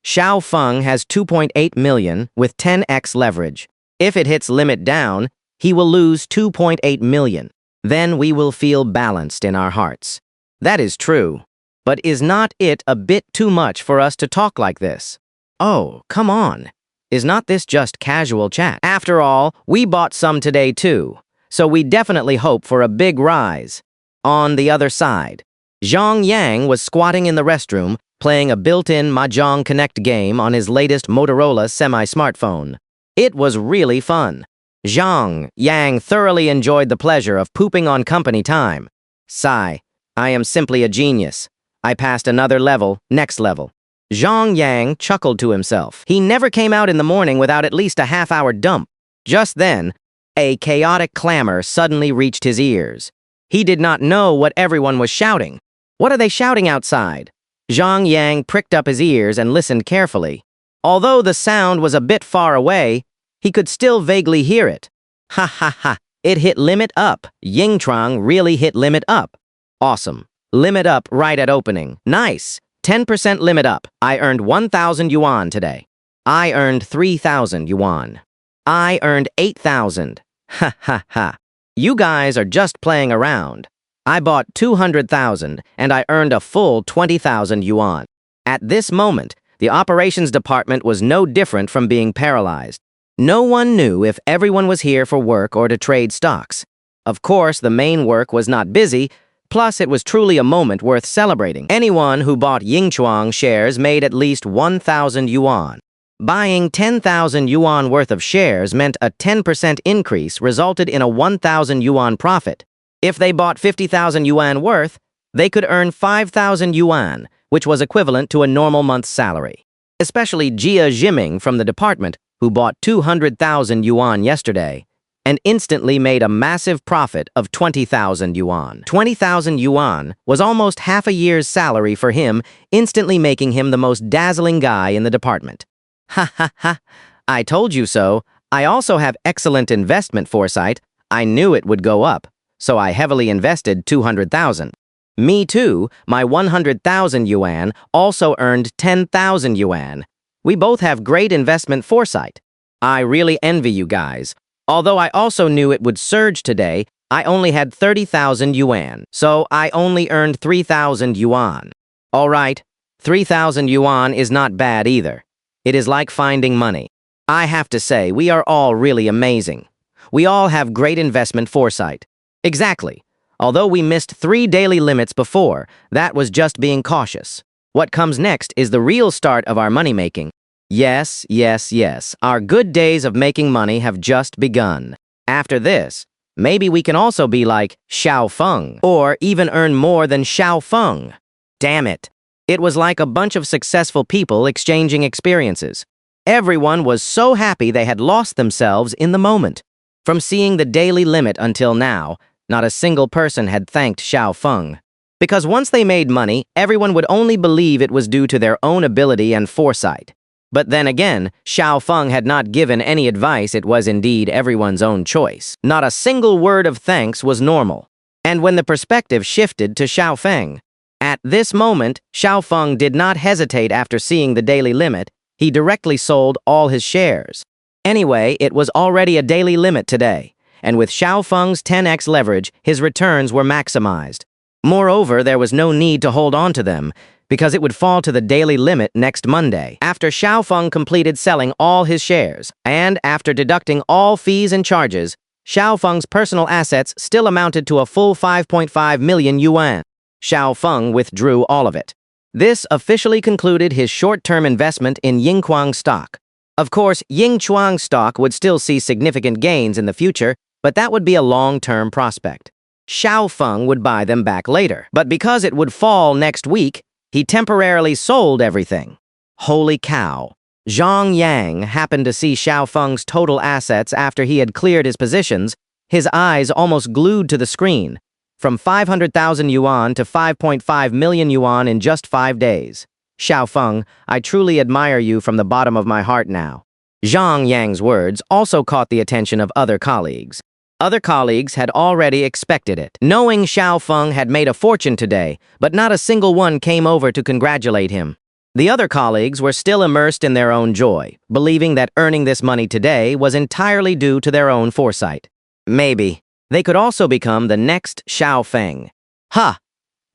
Xiaofeng has 2.8 million with 10x leverage. If it hits limit down, he will lose 2.8 million. Then we will feel balanced in our hearts. That is true. But is not it a bit too much for us to talk like this? Oh, come on. Is not this just casual chat? After all, we bought some today too, so we definitely hope for a big rise. On the other side, Zhang Yang was squatting in the restroom, playing a built-in Mahjong Connect game on his latest Motorola semi-smartphone. It was really fun. Zhang Yang thoroughly enjoyed the pleasure of pooping on company time. Sigh. I am simply a genius. I passed another level, next level. Zhang Yang chuckled to himself. He never came out in the morning without at least a half-hour dump. Just then, a chaotic clamor suddenly reached his ears. He did not know what everyone was shouting. What are they shouting outside? Zhang Yang pricked up his ears and listened carefully. Although the sound was a bit far away, he could still vaguely hear it. Ha, it hit limit up. Yingchuang really hit limit up. Awesome. Limit up right at opening. Nice. 10% limit up. I earned 1,000 yuan today. I earned 3,000 yuan. I earned 8,000. Ha ha ha. You guys are just playing around. I bought 200,000 and I earned a full 20,000 yuan. At this moment, the operations department was no different from being paralyzed. No one knew if everyone was here for work or to trade stocks. Of course, the main work was not busy, plus it was truly a moment worth celebrating. Anyone who bought Yingchuang shares made at least 1,000 yuan. Buying 10,000 yuan worth of shares meant a 10% increase resulted in a 1,000 yuan profit. If they bought 50,000 yuan worth, they could earn 5,000 yuan, which was equivalent to a normal month's salary. Especially Jia Jiming from the department, who bought 200,000 yuan yesterday, and instantly made a massive profit of 20,000 yuan. 20,000 yuan was almost half a year's salary for him, instantly making him the most dazzling guy in the department. Ha ha ha. I told you so. I also have excellent investment foresight. I knew it would go up, so I heavily invested 200,000. Me too, my 100,000 yuan also earned 10,000 yuan. We both have great investment foresight. I really envy you guys. Although I also knew it would surge today, I only had 30,000 yuan, so I only earned 3,000 yuan. All right, 3,000 yuan is not bad either. It is like finding money. I have to say, we are all really amazing. We all have great investment foresight. Exactly. Although we missed 3 daily limits before, that was just being cautious. What comes next is the real start of our money making. Yes, yes, yes. Our good days of making money have just begun. After this, maybe we can also be like Xiao Feng, or even earn more than Xiao Feng. Damn it. It was like a bunch of successful people exchanging experiences. Everyone was so happy they had lost themselves in the moment. From seeing the daily limit until now, not a single person had thanked Xiao Feng. Because once they made money, everyone would only believe it was due to their own ability and foresight. But then again, Xiao Feng had not given any advice. It was indeed everyone's own choice. Not a single word of thanks was normal. And when the perspective shifted to Xiao Feng, at this moment, Xiao Feng did not hesitate after seeing the daily limit. He directly sold all his shares. Anyway, it was already a daily limit today, and with Xiao Feng's 10x leverage, his returns were maximized. Moreover, there was no need to hold on to them, because it would fall to the daily limit next Monday. After Xiao Feng completed selling all his shares, and after deducting all fees and charges, Xiao Feng's personal assets still amounted to a full 5.5 million yuan. Xiao Feng withdrew all of it. This officially concluded his short-term investment in Yingchuang stock. Of course, Yingchuang stock would still see significant gains in the future, but that would be a long-term prospect. Xiao Feng would buy them back later, but because it would fall next week, he temporarily sold everything. Holy cow. Zhang Yang happened to see Xiao Feng's total assets after he had cleared his positions, his eyes almost glued to the screen. From 500,000 yuan to 5.5 million yuan in just 5 days. Xiao Feng, I truly admire you from the bottom of my heart now. Zhang Yang's words also caught the attention of other colleagues. Other colleagues had already expected it, knowing Xiao Feng had made a fortune today, but not a single one came over to congratulate him. The other colleagues were still immersed in their own joy, believing that earning this money today was entirely due to their own foresight. Maybe they could also become the next Xiao Feng. Ha!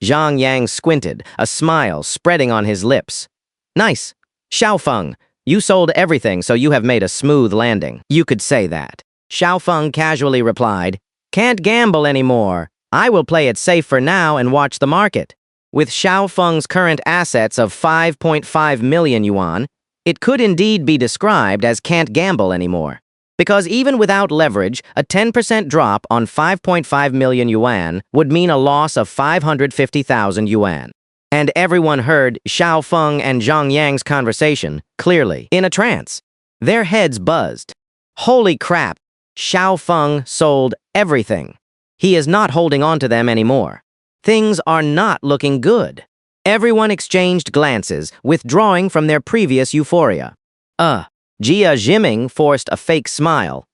Zhang Yang squinted, a smile spreading on his lips. Nice. Xiao Feng, you sold everything, so you have made a smooth landing. You could say that. Xiao Feng casually replied, Can't gamble anymore. I will play it safe for now and watch the market. With Xiao Feng's current assets of 5.5 million yuan, it could indeed be described as can't gamble anymore. Because even without leverage, a 10% drop on 5.5 million yuan would mean a loss of 550,000 yuan. And everyone heard Xiao Feng and Zhang Yang's conversation clearly, in a trance. Their heads buzzed. Holy crap, Xiao Feng sold everything. He is not holding on to them anymore. Things are not looking good. Everyone exchanged glances, withdrawing from their previous euphoria. Jia Jiming forced a fake smile.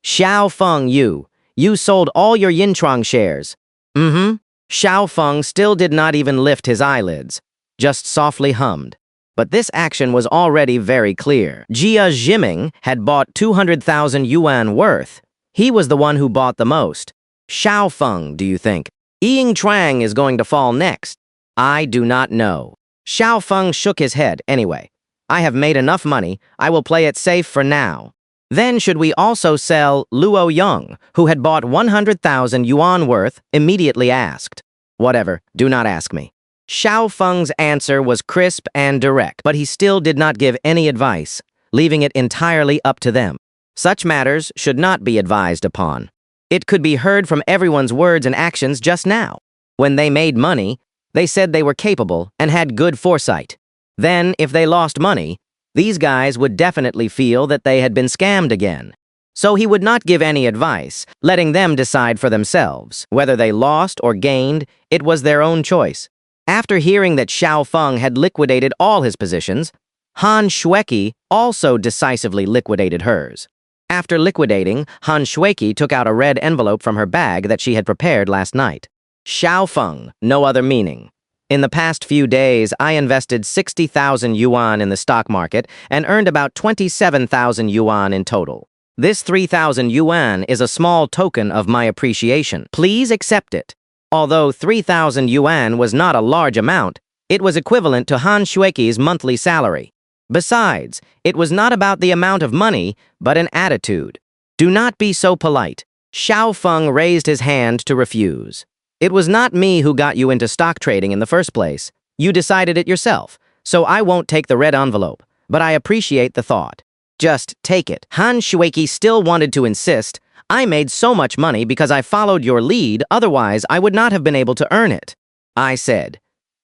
Xiao Feng, you sold all your Yinchuang shares. Xiao Feng still did not even lift his eyelids, just softly hummed. But this action was already very clear. Jia Jiming had bought 200,000 yuan worth. He was the one who bought the most. Xiao Feng, do you think? Ying Chuang is going to fall next. I do not know. Xiao Feng shook his head. Anyway, I have made enough money. I will play it safe for now. Then should we also sell Luo Yang, who had bought 100,000 yuan worth, immediately asked. Whatever, do not ask me. Xiao Feng's answer was crisp and direct, but he still did not give any advice, leaving it entirely up to them. Such matters should not be advised upon. It could be heard from everyone's words and actions just now. When they made money, they said they were capable and had good foresight. Then, if they lost money, these guys would definitely feel that they had been scammed again. So he would not give any advice, letting them decide for themselves. Whether they lost or gained, it was their own choice. After hearing that Xiao Feng had liquidated all his positions, Han Shueki also decisively liquidated hers. After liquidating, Han Shueki took out a red envelope from her bag that she had prepared last night. Xiao Feng, no other meaning. In the past few days, I invested 60,000 yuan in the stock market and earned about 27,000 yuan in total. This 3,000 yuan is a small token of my appreciation. Please accept it. Although 3,000 yuan was not a large amount, it was equivalent to Han Shueki's monthly salary. Besides, it was not about the amount of money, but an attitude. Do not be so polite. Xiao Feng raised his hand to refuse. It was not me who got you into stock trading in the first place. You decided it yourself, so I won't take the red envelope, but I appreciate the thought. Just take it. Han Shueki still wanted to insist. I made so much money because I followed your lead, otherwise I would not have been able to earn it. I said,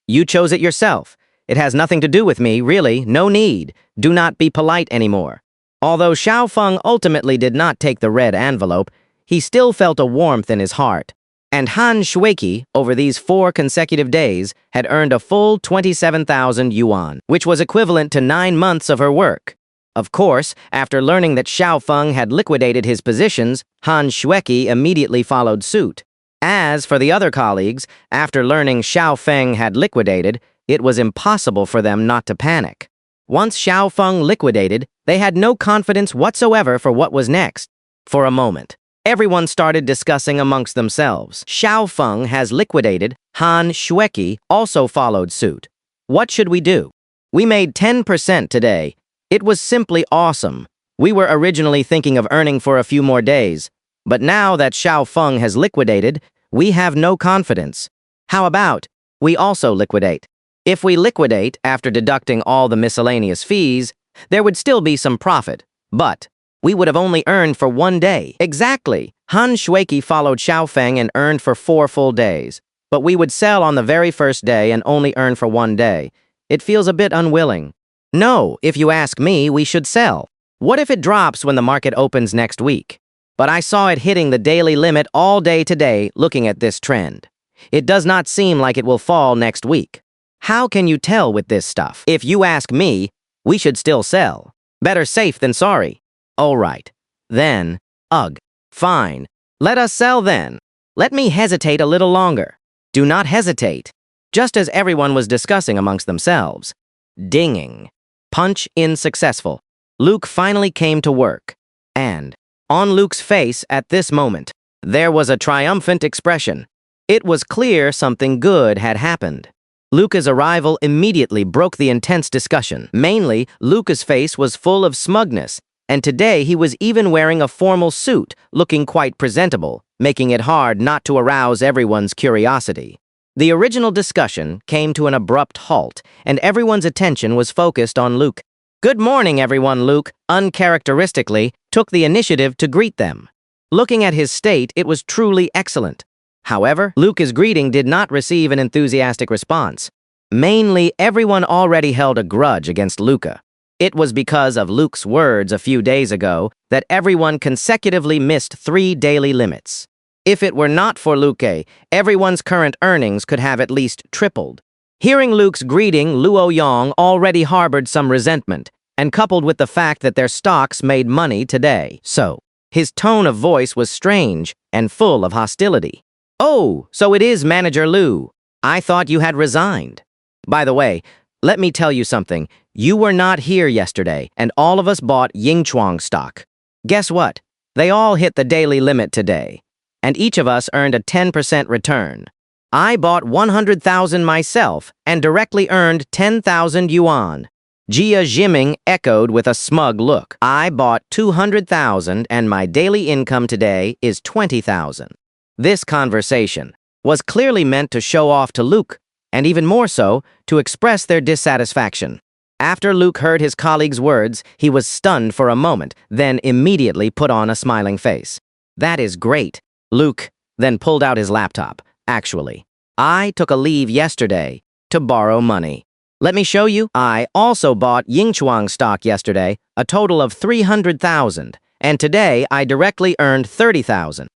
you chose it yourself. It has nothing to do with me, really, no need. Do not be polite anymore. Although Xiao Feng ultimately did not take the red envelope, he still felt a warmth in his heart. And Han Shueki, over these 4 consecutive days, had earned a full 27,000 yuan, which was equivalent to 9 months of her work. Of course, after learning that Xiao Feng had liquidated his positions, Han Shueki immediately followed suit. As for the other colleagues, after learning Xiao Feng had liquidated, it was impossible for them not to panic. Once Xiao Feng liquidated, they had no confidence whatsoever for what was next. For a moment, everyone started discussing amongst themselves. Xiao Feng has liquidated, Han Shueki also followed suit. What should we do? We made 10% today. It was simply awesome. We were originally thinking of earning for a few more days, but now that Xiao Feng has liquidated, we have no confidence. How about we also liquidate? If we liquidate after deducting all the miscellaneous fees, there would still be some profit, but we would have only earned for 1 day. Exactly. Han Shueki followed Xiao Feng and earned for 4 full days, but we would sell on the very first day and only earn for 1 day. It feels a bit unwilling. No, if you ask me, we should sell. What if it drops when the market opens next week? But I saw it hitting the daily limit all day today looking at this trend. It does not seem like it will fall next week. How can you tell with this stuff? If you ask me, we should still sell. Better safe than sorry. All right. Then, ugh, fine. Let us sell then. Let me hesitate a little longer. Do not hesitate. Just as everyone was discussing amongst themselves. Dinging. Punch in successful. Luke finally came to work. And, on Luke's face at this moment, there was a triumphant expression. It was clear something good had happened. Luca's arrival immediately broke the intense discussion. Mainly, Luca's face was full of smugness, and today he was even wearing a formal suit, looking quite presentable, making it hard not to arouse everyone's curiosity. The original discussion came to an abrupt halt, and everyone's attention was focused on Luke. Good morning, everyone. Luke, uncharacteristically, took the initiative to greet them. Looking at his state, it was truly excellent. However, Luca's greeting did not receive an enthusiastic response. Mainly, everyone already held a grudge against Luca. It was because of Luke's words a few days ago that everyone consecutively missed 3 daily limits. If it were not for Luke, everyone's current earnings could have at least tripled. Hearing Luke's greeting, Luo Yang already harbored some resentment, and coupled with the fact that their stocks made money today. So, his tone of voice was strange and full of hostility. Oh, so it is Manager Lu. I thought you had resigned. By the way, let me tell you something. You were not here yesterday, and all of us bought Yingchuang stock. Guess what? They all hit the daily limit today, and each of us earned a 10% return. I bought 100,000 myself and directly earned 10,000 yuan. Jia Jiming echoed with a smug look. I bought 200,000 and my daily income today is 20,000. This conversation was clearly meant to show off to Luke, and even more so, to express their dissatisfaction. After Luke heard his colleague's words, he was stunned for a moment, then immediately put on a smiling face. That is great. Luke then pulled out his laptop. Actually, I took a leave yesterday to borrow money. Let me show you. I also bought Yingchuang stock yesterday, a total of 300,000, and today I directly earned 30,000.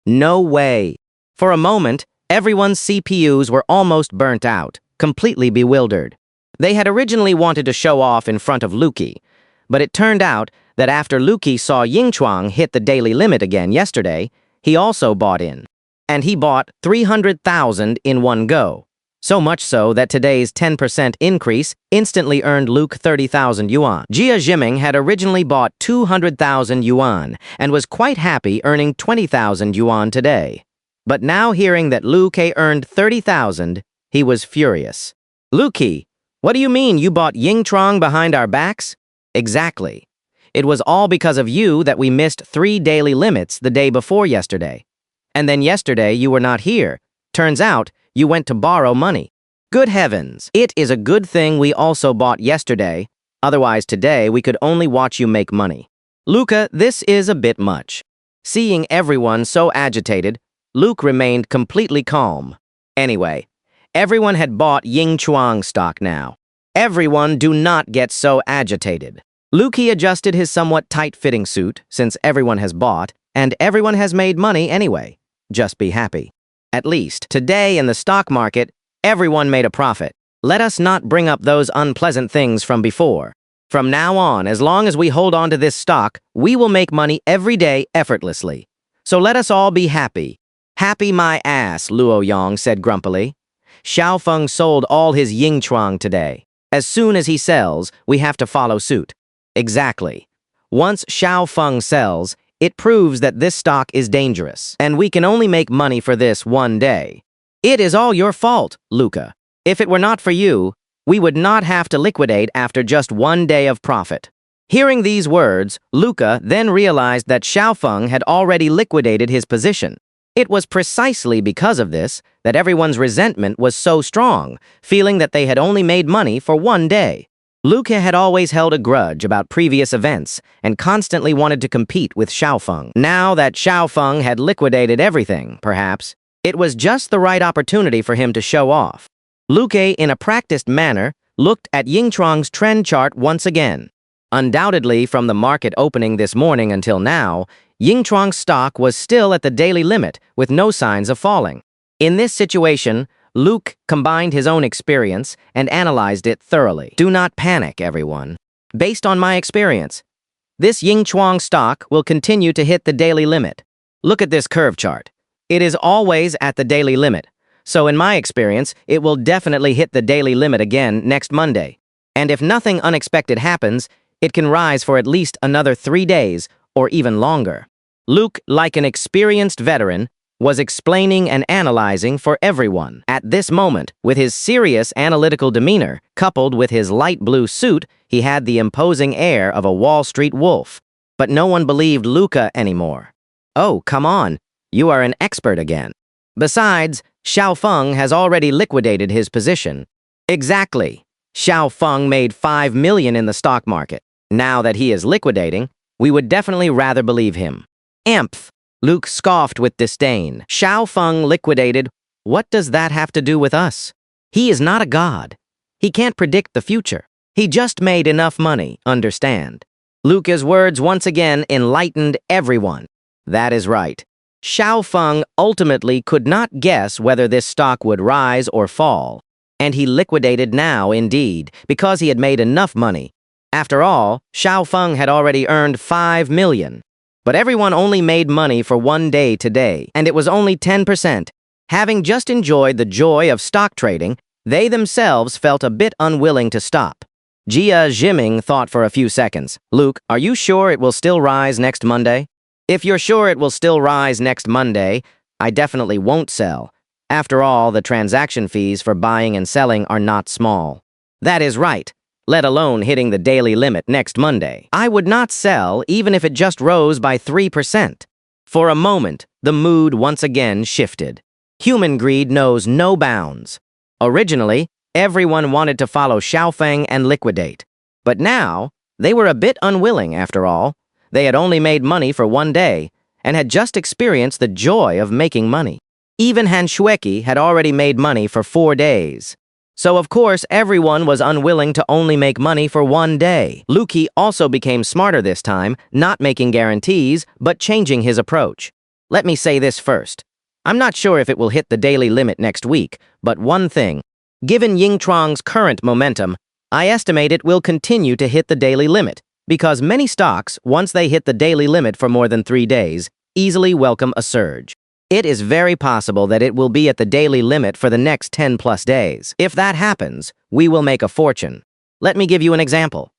No way. For a moment, everyone's CPUs were almost burnt out, completely bewildered. They had originally wanted to show off in front of Lukey, but it turned out that after Lukey saw Yingchuang hit the daily limit again yesterday, he also bought in. And he bought 300,000 in one go. So much so that today's 10% increase instantly earned Luke 30,000 yuan. Jia Jiming had originally bought 200,000 yuan and was quite happy earning 20,000 yuan today. But now hearing that Luke earned 30,000, he was furious. Luke, what do you mean you bought Yingchuang behind our backs? Exactly. It was all because of you that we missed 3 daily limits the day before yesterday. And then yesterday you were not here. Turns out, you went to borrow money. Good heavens, it is a good thing we also bought yesterday, otherwise today we could only watch you make money. Luca, this is a bit much. Seeing everyone so agitated, Luke remained completely calm. Anyway, everyone had bought Yingchuang stock now. Everyone do not get so agitated. Luke adjusted his somewhat tight-fitting suit, since everyone has bought, and everyone has made money anyway. Just be happy. At least, today in the stock market, everyone made a profit. Let us not bring up those unpleasant things from before. From now on, as long as we hold on to this stock, we will make money every day effortlessly. So let us all be happy. Happy my ass, Luo Yong said grumpily. Xiao Feng sold all his Yingchuang today. As soon as he sells, we have to follow suit. Exactly. Once Xiao Feng sells, it proves that this stock is dangerous, and we can only make money for this one day. It is all your fault, Luca. If it were not for you, we would not have to liquidate after just 1 day of profit. Hearing these words, Luca then realized that Xiao Feng had already liquidated his position. It was precisely because of this that everyone's resentment was so strong, feeling that they had only made money for 1 day. Luca had always held a grudge about previous events and constantly wanted to compete with Xiao Feng. Now that Xiao Feng had liquidated everything, perhaps, it was just the right opportunity for him to show off. Luca, in a practiced manner, looked at Yingchuang's trend chart once again. Undoubtedly, from the market opening this morning until now, Yingchuang's stock was still at the daily limit with no signs of falling. In this situation, Luke combined his own experience and analyzed it thoroughly. Do not panic, everyone. Based on my experience, this Yingchuang stock will continue to hit the daily limit. Look at this curve chart. It is always at the daily limit. So in my experience, it will definitely hit the daily limit again next Monday. And if nothing unexpected happens, it can rise for at least another 3 days or even longer. Luke, like an experienced veteran, was explaining and analyzing for everyone. At this moment, with his serious analytical demeanor, coupled with his light blue suit, he had the imposing air of a Wall Street wolf. But no one believed Luca anymore. Oh, come on, you are an expert again. Besides, Xiao Feng has already liquidated his position. Exactly. Xiao Feng made 5 million in the stock market. Now that he is liquidating, we would definitely rather believe him. Amph! Luke scoffed with disdain. Xiao Feng liquidated. What does that have to do with us? He is not a god. He can't predict the future. He just made enough money, understand? Luca's words once again enlightened everyone. That is right. Xiao Feng ultimately could not guess whether this stock would rise or fall. And he liquidated now, indeed, because he had made enough money. After all, Xiao Feng had already earned 5 million. But everyone only made money for 1 day today, and it was only 10%. Having just enjoyed the joy of stock trading, they themselves felt a bit unwilling to stop. Jia Jiming thought for a few seconds. Luke, are you sure it will still rise next Monday? If you're sure it will still rise next Monday, I definitely won't sell. After all, the transaction fees for buying and selling are not small. That is right, let alone hitting the daily limit next Monday. I would not sell even if it just rose by 3%. For a moment, the mood once again shifted. Human greed knows no bounds. Originally, everyone wanted to follow Xiaofeng and liquidate. But now, they were a bit unwilling after all. They had only made money for one day, and had just experienced the joy of making money. Even Han Shueki had already made money for 4 days. So of course, everyone was unwilling to only make money for one day. Luki also became smarter this time, not making guarantees, but changing his approach. Let me say this first. I'm not sure if it will hit the daily limit next week, but one thing. Given Yingchuang's current momentum, I estimate it will continue to hit the daily limit, because many stocks, once they hit the daily limit for more than 3 days, easily welcome a surge. It is very possible that it will be at the daily limit for the next 10+ days. If that happens, we will make a fortune. Let me give you an example.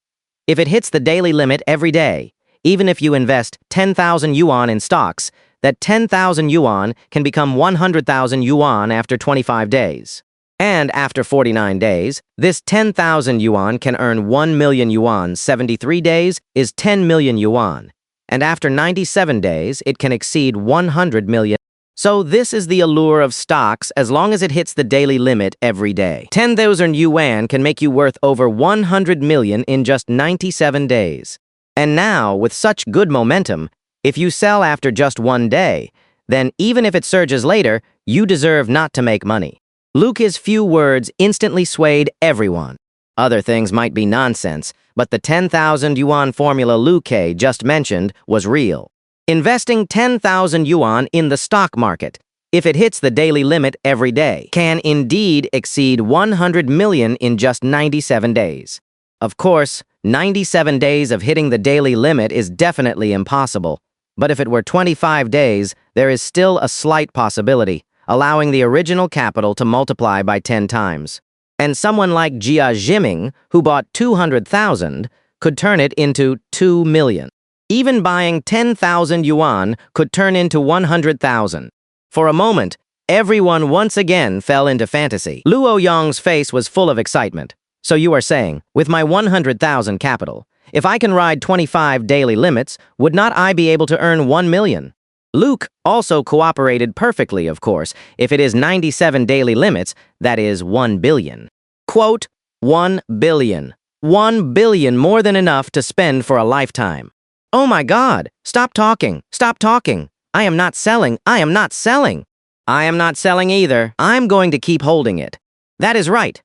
If it hits the daily limit every day, even if you invest 10,000 yuan in stocks, that 10,000 yuan can become 100,000 yuan after 25 days. And after 49 days, this 10,000 yuan can earn 1 million yuan. 73 days is 10 million yuan. And after 97 days, it can exceed 100 million. So this is the allure of stocks as long as it hits the daily limit every day. 10,000 yuan can make you worth over 100 million in just 97 days. And now, with such good momentum, if you sell after just one day, then even if it surges later, you deserve not to make money. Luke's few words instantly swayed everyone. Other things might be nonsense, but the 10,000 yuan formula Luke just mentioned was real. Investing 10,000 yuan in the stock market, if it hits the daily limit every day, can indeed exceed 100 million in just 97 days. Of course, 97 days of hitting the daily limit is definitely impossible, but if it were 25 days, there is still a slight possibility, allowing the original capital to multiply by 10 times. And someone like Jia Jiming, who bought 200,000, could turn it into 2 million. Even buying 10,000 yuan could turn into 100,000. For a moment, everyone once again fell into fantasy. Luo Yong's face was full of excitement. So you are saying, with my 100,000 capital, if I can ride 25 daily limits, would not I be able to earn 1 million? Luke also cooperated perfectly, of course. If it is 97 daily limits, that is 1 billion. Quote, 1 billion. 1 billion more than enough to spend for a lifetime. Oh my God, stop talking, stop talking. I am not selling, I am not selling. I am not selling either. I'm going to keep holding it. That is right.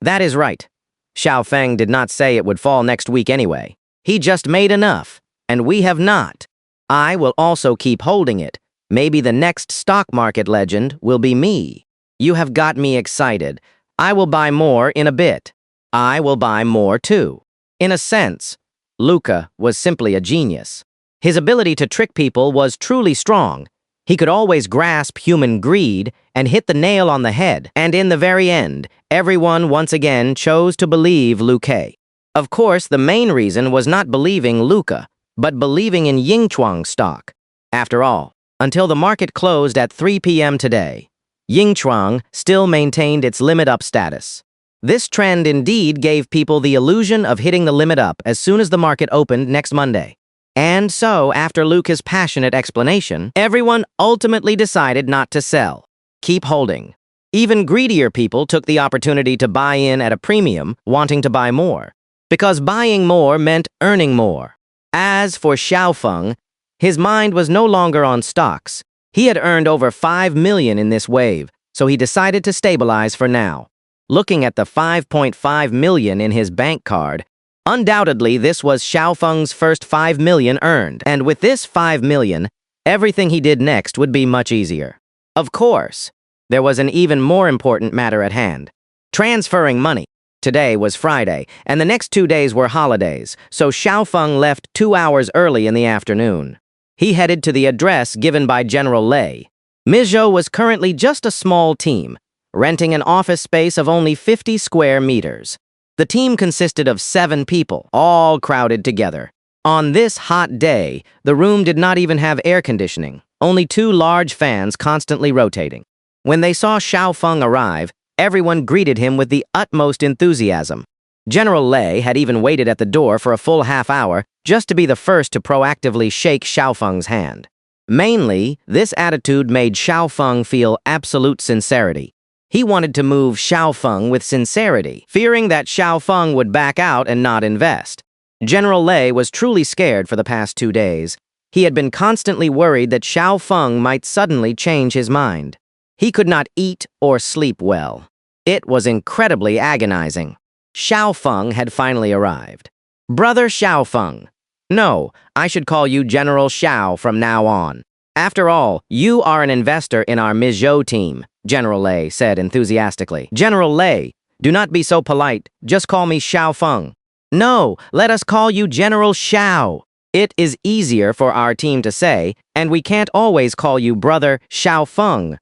That is right. Xiaofeng did not say it would fall next week anyway. He just made enough, and we have not. I will also keep holding it. Maybe the next stock market legend will be me. You have got me excited. I will buy more in a bit. I will buy more too. In a sense, Luca was simply a genius. His ability to trick people was truly strong. He could always grasp human greed and hit the nail on the head. And in the very end, everyone once again chose to believe Luque. Of course, the main reason was not believing Luca, but believing in Yingchuang stock. After all, until the market closed at 3 p.m. today, Yingchuang still maintained its limit up status. This trend indeed gave people the illusion of hitting the limit up as soon as the market opened next Monday. And so, after Luca's passionate explanation, everyone ultimately decided not to sell. Keep holding. Even greedier people took the opportunity to buy in at a premium, wanting to buy more. Because buying more meant earning more. As for Xiaofeng, his mind was no longer on stocks. He had earned over 5 million in this wave, so he decided to stabilize for now. Looking at the 5.5 million in his bank card, undoubtedly this was Xiaofeng's first 5 million earned. And with this 5 million, everything he did next would be much easier. Of course, there was an even more important matter at hand. Transferring money. Today was Friday, and the next 2 days were holidays, so Xiaofeng left 2 hours early in the afternoon. He headed to the address given by General Lei. Mizhou was currently just a small team, renting an office space of only 50 square meters. The team consisted of 7 people, all crowded together. On this hot day, the room did not even have air conditioning, only 2 large fans constantly rotating. When they saw Xiao Feng arrive, everyone greeted him with the utmost enthusiasm. General Lei had even waited at the door for a full half-hour just to be the first to proactively shake Xiao Feng's hand. Mainly, this attitude made Xiao Feng feel absolute sincerity. He wanted to move Xiao Feng with sincerity, fearing that Xiao Feng would back out and not invest. General Lei was truly scared for the past 2 days. He had been constantly worried that Xiao Feng might suddenly change his mind. He could not eat or sleep well. It was incredibly agonizing. Xiao Feng had finally arrived. Brother Xiao Feng. No, I should call you General Xiao from now on. After all, you are an investor in our Mizhou team, General Lei said enthusiastically. General Lei, do not be so polite, just call me Xiao Feng. No, let us call you General Xiao. It is easier for our team to say, and we can't always call you Brother Xiao Feng.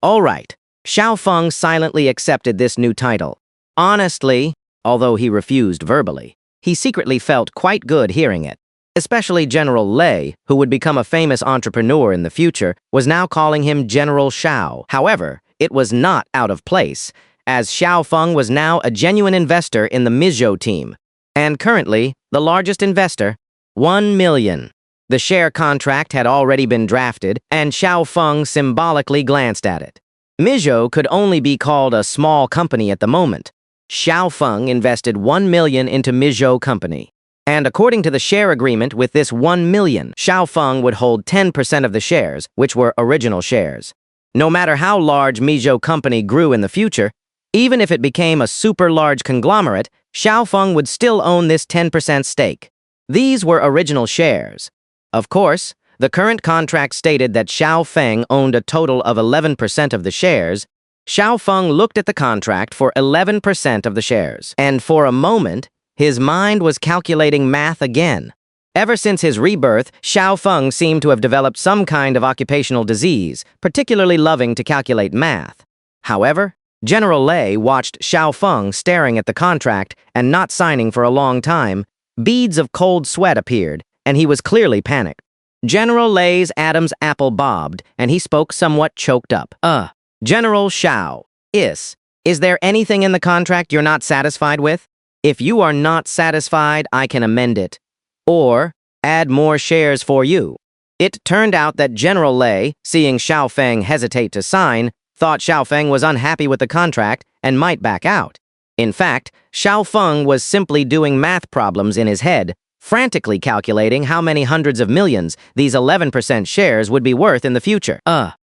All right. Xiao Feng silently accepted this new title. Honestly, although he refused verbally, he secretly felt quite good hearing it. Especially General Lei, who would become a famous entrepreneur in the future, was now calling him General Xiao. However, it was not out of place, as Xiao Feng was now a genuine investor in the Mizhou team, and currently the largest investor, 1 million. The share contract had already been drafted, and Xiao Feng symbolically glanced at it. Mizhou could only be called a small company at the moment. Xiao Feng invested 1 million into Mizhou company. And according to the share agreement with this 1 million, Xiao Feng would hold 10% of the shares, which were original shares. No matter how large Mizhou company grew in the future, even if it became a super large conglomerate, Xiao Feng would still own this 10% stake. These were original shares. Of course, the current contract stated that Xiao Feng owned a total of 11% of the shares. Xiao Feng looked at the contract for 11% of the shares, and for a moment, his mind was calculating math again. Ever since his rebirth, Xiao Feng seemed to have developed some kind of occupational disease, particularly loving to calculate math. However, General Lei watched Xiao Feng staring at the contract and not signing for a long time. Beads of cold sweat appeared, and he was clearly panicked. General Lei's Adam's apple bobbed, and he spoke somewhat choked up. General Xiao, is there anything in the contract you're not satisfied with? If you are not satisfied, I can amend it. Or add more shares for you. It turned out that General Lei, seeing Xiao Feng hesitate to sign, thought Xiao Feng was unhappy with the contract and might back out. In fact, Xiao Feng was simply doing math problems in his head, frantically calculating how many hundreds of millions these 11% shares would be worth in the future.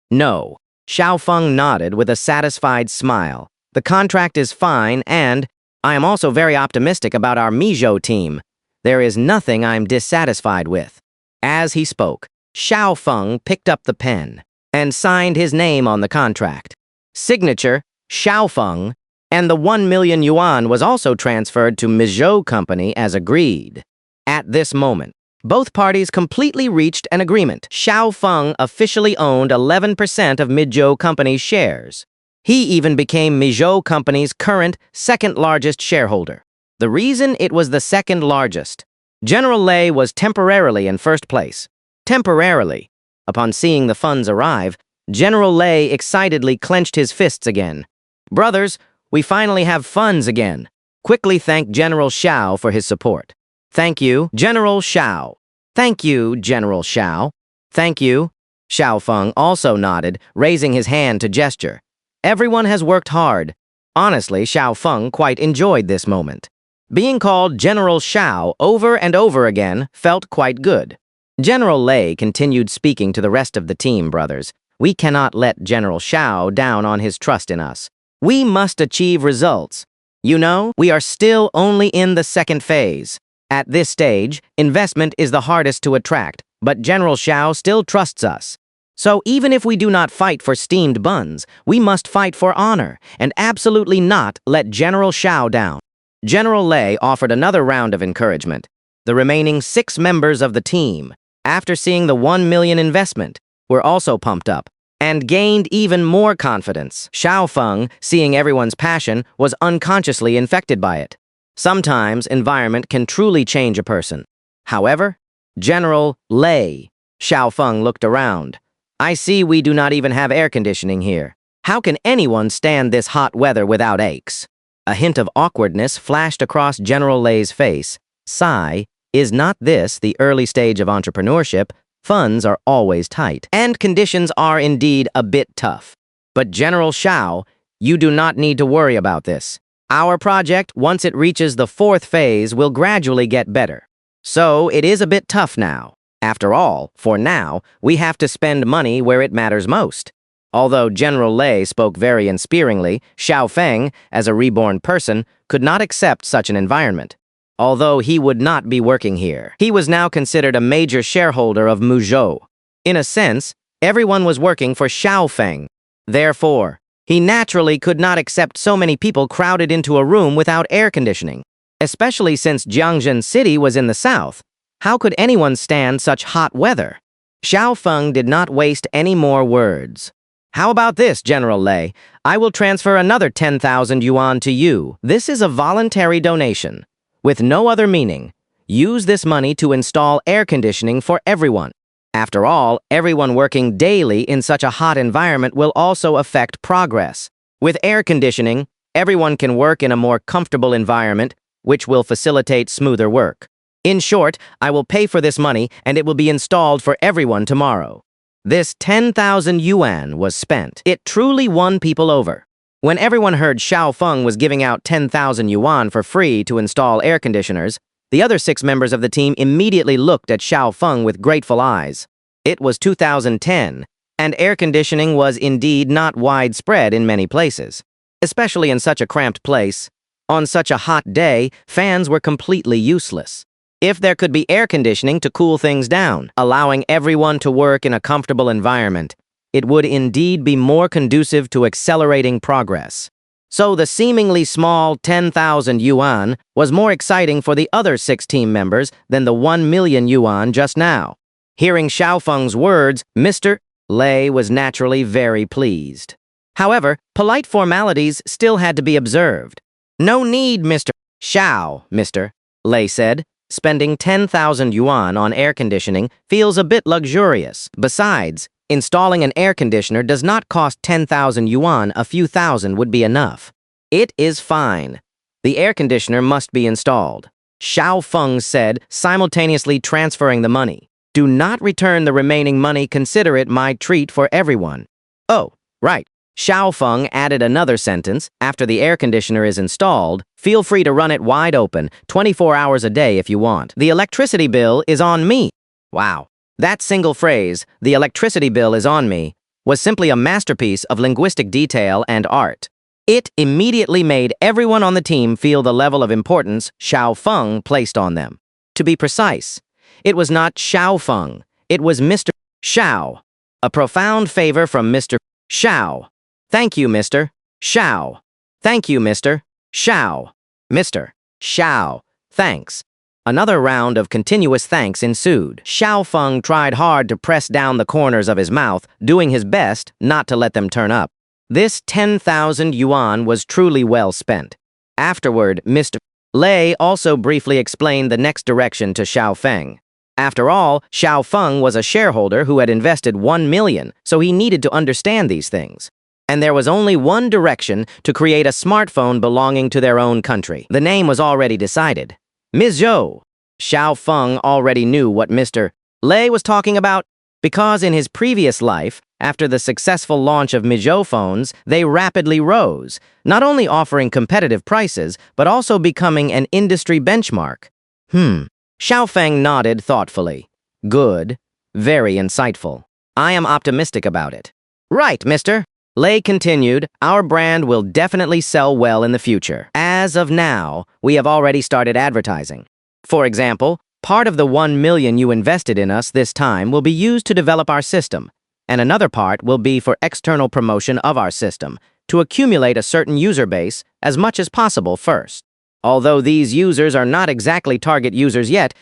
No. Xiao Feng nodded with a satisfied smile. The contract is fine, and I am also very optimistic about our Mizhou team. There is nothing I'm dissatisfied with. As he spoke, Xiao Feng picked up the pen and signed his name on the contract. Signature, Xiao Feng, and the 1 million yuan was also transferred to Mizhou Company as agreed. At this moment, both parties completely reached an agreement. Xiao Feng officially owned 11% of Mizhou Company's shares. He even became Mizhou Company's current second-largest shareholder. The reason it was the second largest. General Lei was temporarily in first place. Temporarily. Upon seeing the funds arrive, General Lei excitedly clenched his fists again. Brothers, we finally have funds again. Quickly thank General Xiao for his support. Thank you, General Xiao. Thank you, General Xiao. Thank you. Xiao Feng also nodded, raising his hand to gesture. Everyone has worked hard. Honestly, Xiao Feng quite enjoyed this moment. Being called General Xiao over and over again felt quite good. General Lei continued speaking to the rest of the team, brothers. We cannot let General Xiao down on his trust in us. We must achieve results. You know, we are still only in the second phase. At this stage, investment is the hardest to attract, but General Xiao still trusts us. So even if we do not fight for steamed buns, we must fight for honor and absolutely not let General Xiao down. General Lei offered another round of encouragement. The remaining 6 members of the team, after seeing the 1 million investment, were also pumped up. and gained even more confidence. Xiao Feng, seeing everyone's passion, was unconsciously infected by it. Sometimes environment can truly change a person. However, General Lei, Xiao Feng looked around. I see we do not even have air conditioning here. How can anyone stand this hot weather without aches? A hint of awkwardness flashed across General Lei's face. Sigh, is not this the early stage of entrepreneurship? Funds are always tight, and conditions are indeed a bit tough. But General Xiao, you do not need to worry about this. Our project, once it reaches the 4th phase, will gradually get better. So it is a bit tough now. After all, for now, we have to spend money where it matters most. Although General Lei spoke very inspiringly, Xiao Feng, as a reborn person, could not accept such an environment. Although he would not be working here, he was now considered a major shareholder of Muzhou. In a sense, everyone was working for Xiao Feng. Therefore, he naturally could not accept so many people crowded into a room without air conditioning. Especially since Jiangzhen City was in the south, how could anyone stand such hot weather? Xiao Feng did not waste any more words. How about this, General Lei? I will transfer another 10,000 yuan to you. This is a voluntary donation, with no other meaning. Use this money to install air conditioning for everyone. After all, everyone working daily in such a hot environment will also affect progress. With air conditioning, everyone can work in a more comfortable environment, which will facilitate smoother work. In short, I will pay for this money and it will be installed for everyone tomorrow. This 10,000 yuan was spent. It truly won people over. When everyone heard Xiao Feng was giving out 10,000 yuan for free to install air conditioners, the other 6 members of the team immediately looked at Xiao Feng with grateful eyes. It was 2010, and air conditioning was indeed not widespread in many places, especially in such a cramped place. On such a hot day, fans were completely useless. If there could be air conditioning to cool things down, allowing everyone to work in a comfortable environment, it would indeed be more conducive to accelerating progress. So the seemingly small 10,000 yuan was more exciting for the other 6 team members than the 1 million yuan just now. Hearing Xiao Feng's words, Mr. Lei was naturally very pleased. However, polite formalities still had to be observed. No need, Mr. Xiao, Mr. Lei said. Spending 10,000 yuan on air conditioning feels a bit luxurious. Besides, installing an air conditioner does not cost 10,000 yuan. A few thousand would be enough. It is fine. The air conditioner must be installed, Xiao Feng said, simultaneously transferring the money. Do not return the remaining money. Consider it my treat for everyone. Oh, right. Xiao Feng added another sentence. After the air conditioner is installed, feel free to run it wide open, 24 hours a day if you want. The electricity bill is on me. Wow. That single phrase, the electricity bill is on me, was simply a masterpiece of linguistic detail and art. It immediately made everyone on the team feel the level of importance Xiao Feng placed on them. To be precise, it was not Xiao Feng, it was Mr. Xiao. A profound favor from Mr. Xiao. Thank you, Mr. Xiao. Thank you, Mr. Xiao. Mr. Xiao. Thanks. Another round of continuous thanks ensued. Xiao Feng tried hard to press down the corners of his mouth, doing his best not to let them turn up. This 10,000 yuan was truly well spent. Afterward, Mr. Lei also briefly explained the next direction to Xiao Feng. After all, Xiao Feng was a shareholder who had invested 1 million, so he needed to understand these things. And there was only one direction to create a smartphone belonging to their own country. The name was already decided. Mizhou. Xiao Feng already knew what Mr. Lei was talking about, because in his previous life, after the successful launch of Mizhou phones, they rapidly rose, not only offering competitive prices, but also becoming an industry benchmark. Xiao Feng nodded thoughtfully. Good. Very insightful. I am optimistic about it. Right, Mr. Lei continued, our brand will definitely sell well in the future. As of now, we have already started advertising. For example, part of the 1 million you invested in us this time will be used to develop our system, and another part will be for external promotion of our system, to accumulate a certain user base as much as possible first. Although these users are not exactly target users yet,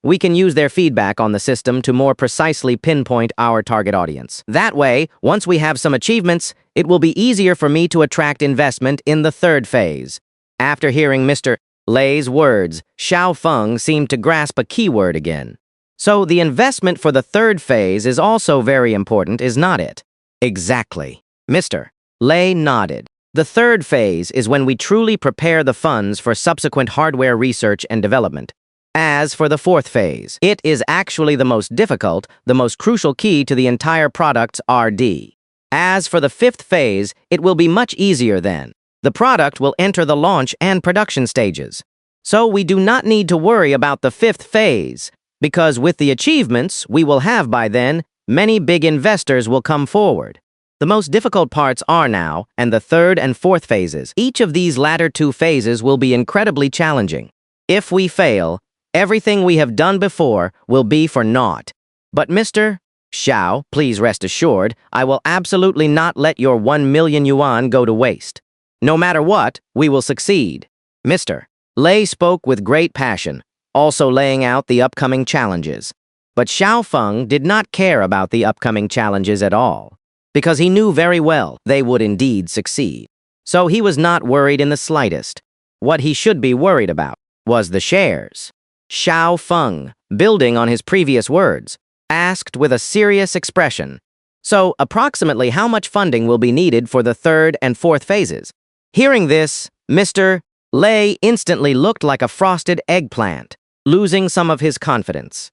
we can use their feedback on the system to more precisely pinpoint our target audience. That way, once we have some achievements, it will be easier for me to attract investment in the third phase. After hearing Mr. Lei's words, Xiao Feng seemed to grasp a keyword again. So the investment for the third phase is also very important, is not it? Exactly. Mr. Lei nodded. The third phase is when we truly prepare the funds for subsequent hardware research and development. As for the fourth phase, it is actually the most difficult, the most crucial key to the entire product's RD. As for the fifth phase, it will be much easier then. The product will enter the launch and production stages. So we do not need to worry about the fifth phase, because with the achievements we will have by then, many big investors will come forward. The most difficult parts are now, and the third and fourth phases. Each of these latter two phases will be incredibly challenging. If we fail, everything we have done before will be for naught. But Mr. Xiao, please rest assured, I will absolutely not let your 1 million yuan go to waste. No matter what, we will succeed. Mr. Lei spoke with great passion, also laying out the upcoming challenges. But Xiao Feng did not care about the upcoming challenges at all, because he knew very well they would indeed succeed. So he was not worried in the slightest. What he should be worried about was the shares. Xiao Feng, building on his previous words, asked with a serious expression, "So, approximately how much funding will be needed for the third and fourth phases?" Hearing this, Mr. Lei instantly looked like a frosted eggplant, losing some of his confidence.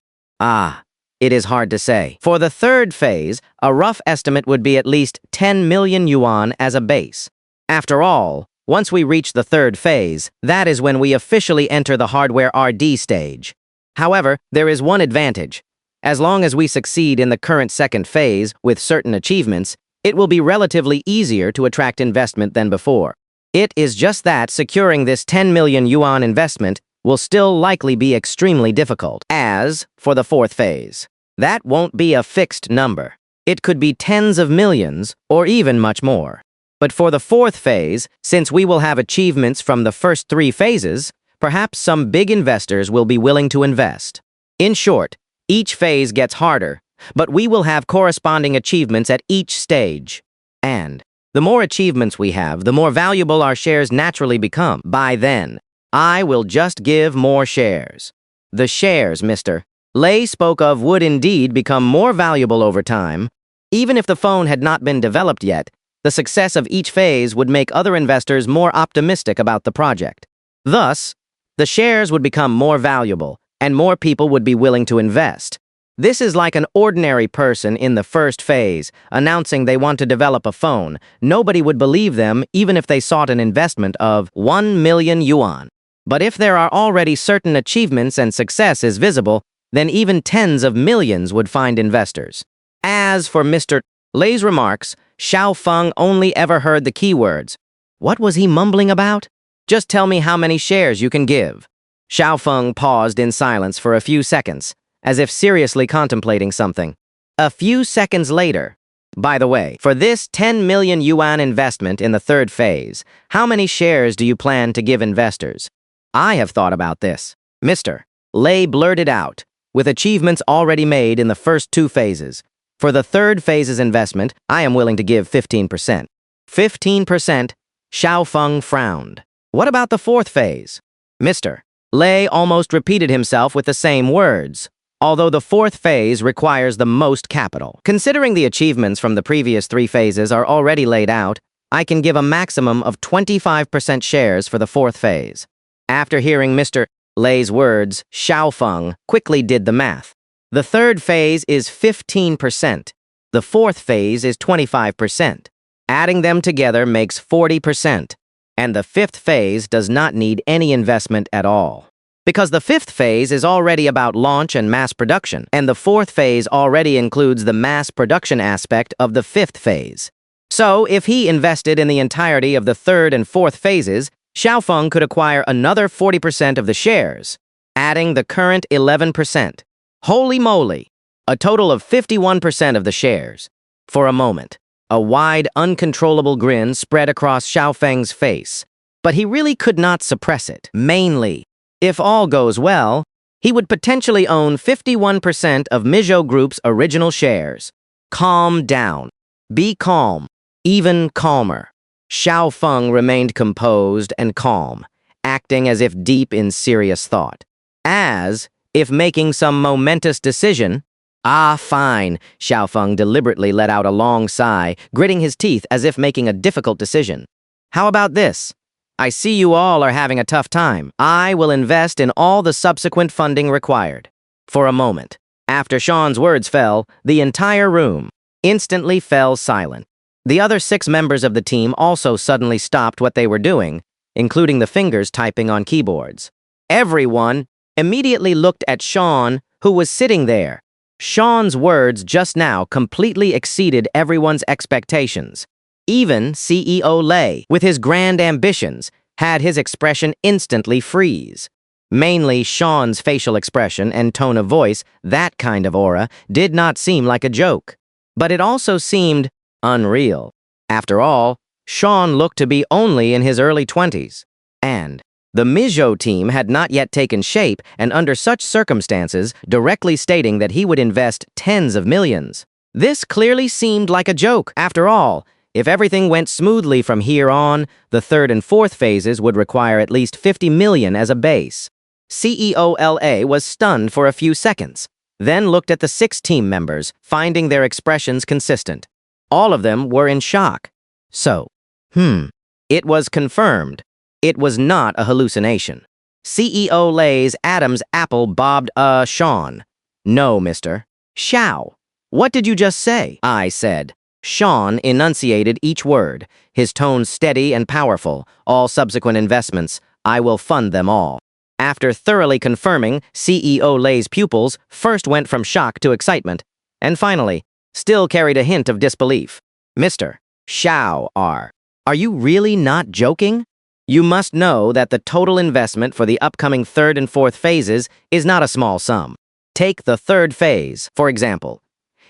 It is hard to say. For the third phase, a rough estimate would be at least 10 million yuan as a base. After all, once we reach the third phase, that is when we officially enter the hardware RD stage. However, there is one advantage. As long as we succeed in the current second phase with certain achievements, it will be relatively easier to attract investment than before. It is just that securing this 10 million yuan investment will still likely be extremely difficult. As for the fourth phase, that won't be a fixed number. It could be tens of millions, or even much more. But for the fourth phase, since we will have achievements from the first three phases, perhaps some big investors will be willing to invest. In short, each phase gets harder, but we will have corresponding achievements at each stage. And the more achievements we have, the more valuable our shares naturally become. By then, I will just give more shares. The shares, Mr. Lei spoke of would indeed become more valuable over time. Even if the phone had not been developed yet, the success of each phase would make other investors more optimistic about the project. Thus, the shares would become more valuable, and more people would be willing to invest. This is like an ordinary person in the first phase announcing they want to develop a phone. Nobody would believe them even if they sought an investment of 1 million yuan. But if there are already certain achievements and success is visible, then even tens of millions would find investors. As for Mr. Lei's remarks, Xiao Feng only ever heard the keywords. What was he mumbling about? Just tell me how many shares you can give. Xiao Feng paused in silence for a few seconds, as if seriously contemplating something. A few seconds later, by the way, for this 10 million yuan investment in the third phase, how many shares do you plan to give investors? I have thought about this. Mr. Lei blurted out, with achievements already made in the first two phases. For the third phase's investment, I am willing to give 15%. 15%? Xiao Feng frowned. What about the fourth phase? Mr. Lei almost repeated himself with the same words, although the fourth phase requires the most capital. Considering the achievements from the previous three phases are already laid out, I can give a maximum of 25% shares for the fourth phase. After hearing Mr. Lei's words, Xiao Feng quickly did the math. The third phase is 15%. The fourth phase is 25%. Adding them together makes 40%. And the fifth phase does not need any investment at all. Because the fifth phase is already about launch and mass production, and the fourth phase already includes the mass production aspect of the fifth phase. So, if he invested in the entirety of the third and fourth phases, Xiao Feng could acquire another 40% of the shares, adding the current 11%. Holy moly! A total of 51% of the shares. For a moment, a wide, uncontrollable grin spread across Xiao Feng's face, but he really could not suppress it. Mainly, if all goes well, He would potentially own 51% of Mijo Group's original shares. Calm down. Be calm. Even calmer. Xiao Feng remained composed and calm, acting as if deep in serious thought. As if making some momentous decision. Ah, fine. Xiao Feng deliberately let out a long sigh, gritting his teeth as if making a difficult decision. How about this? I see you all are having a tough time. I will invest in all the subsequent funding required. For a moment, after Sean's words fell, the entire room instantly fell silent. The other 6 members of the team also suddenly stopped what they were doing, including the fingers typing on keyboards. Everyone immediately looked at Sean, who was sitting there. Sean's words just now completely exceeded everyone's expectations. Even CEO Lei, with his grand ambitions, had his expression instantly freeze. Mainly Sean's facial expression and tone of voice, that kind of aura, did not seem like a joke. But it also seemed unreal. After all, Sean looked to be only in his early 20s. And the Mijo team had not yet taken shape, and under such circumstances, directly stating that he would invest tens of millions. This clearly seemed like a joke. After all, if everything went smoothly from here on, the 3rd and 4th phases would require at least 50 million as a base. CEO LA was stunned for a few seconds, then looked at the 6 team members, finding their expressions consistent. All of them were in shock. So, it was confirmed. It was not a hallucination. CEO Lay's Adam's apple bobbed, Sean. No, mister. Xiao. What did you just say? I said. Sean enunciated each word, his tone steady and powerful. All subsequent investments, I will fund them all. After thoroughly confirming, CEO Lay's pupils first went from shock to excitement, and finally, still carried a hint of disbelief. Mr. Xiao are you really not joking? You must know that the total investment for the upcoming 3rd and 4th phases is not a small sum. Take the 3rd phase, for example.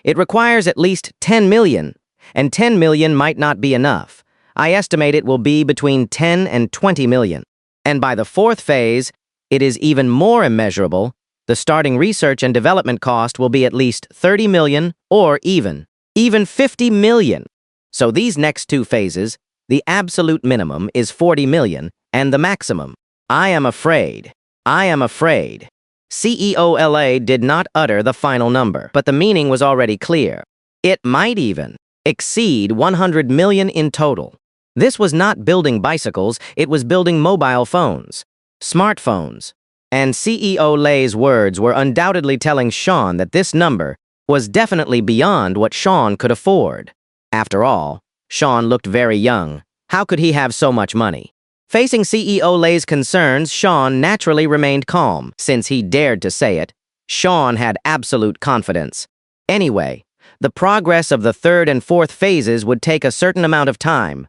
It requires at least 10 million, and 10 million might not be enough. I estimate it will be between 10 and 20 million. And by the 4th phase, it is even more immeasurable. The starting research and development cost will be at least 30 million or even 50 million. So these next 2 phases, the absolute minimum is 40 million, and the maximum. I am afraid. CEO LA did not utter the final number, but the meaning was already clear. It might even exceed 100 million in total. This was not building bicycles, it was building mobile phones, smartphones. And CEO Lay's words were undoubtedly telling Sean that this number was definitely beyond what Sean could afford. After all, Sean looked very young. How could he have so much money? Facing CEO Lay's concerns, Sean naturally remained calm. Since he dared to say it, Sean had absolute confidence. Anyway, the progress of the 3rd and 4th phases would take a certain amount of time,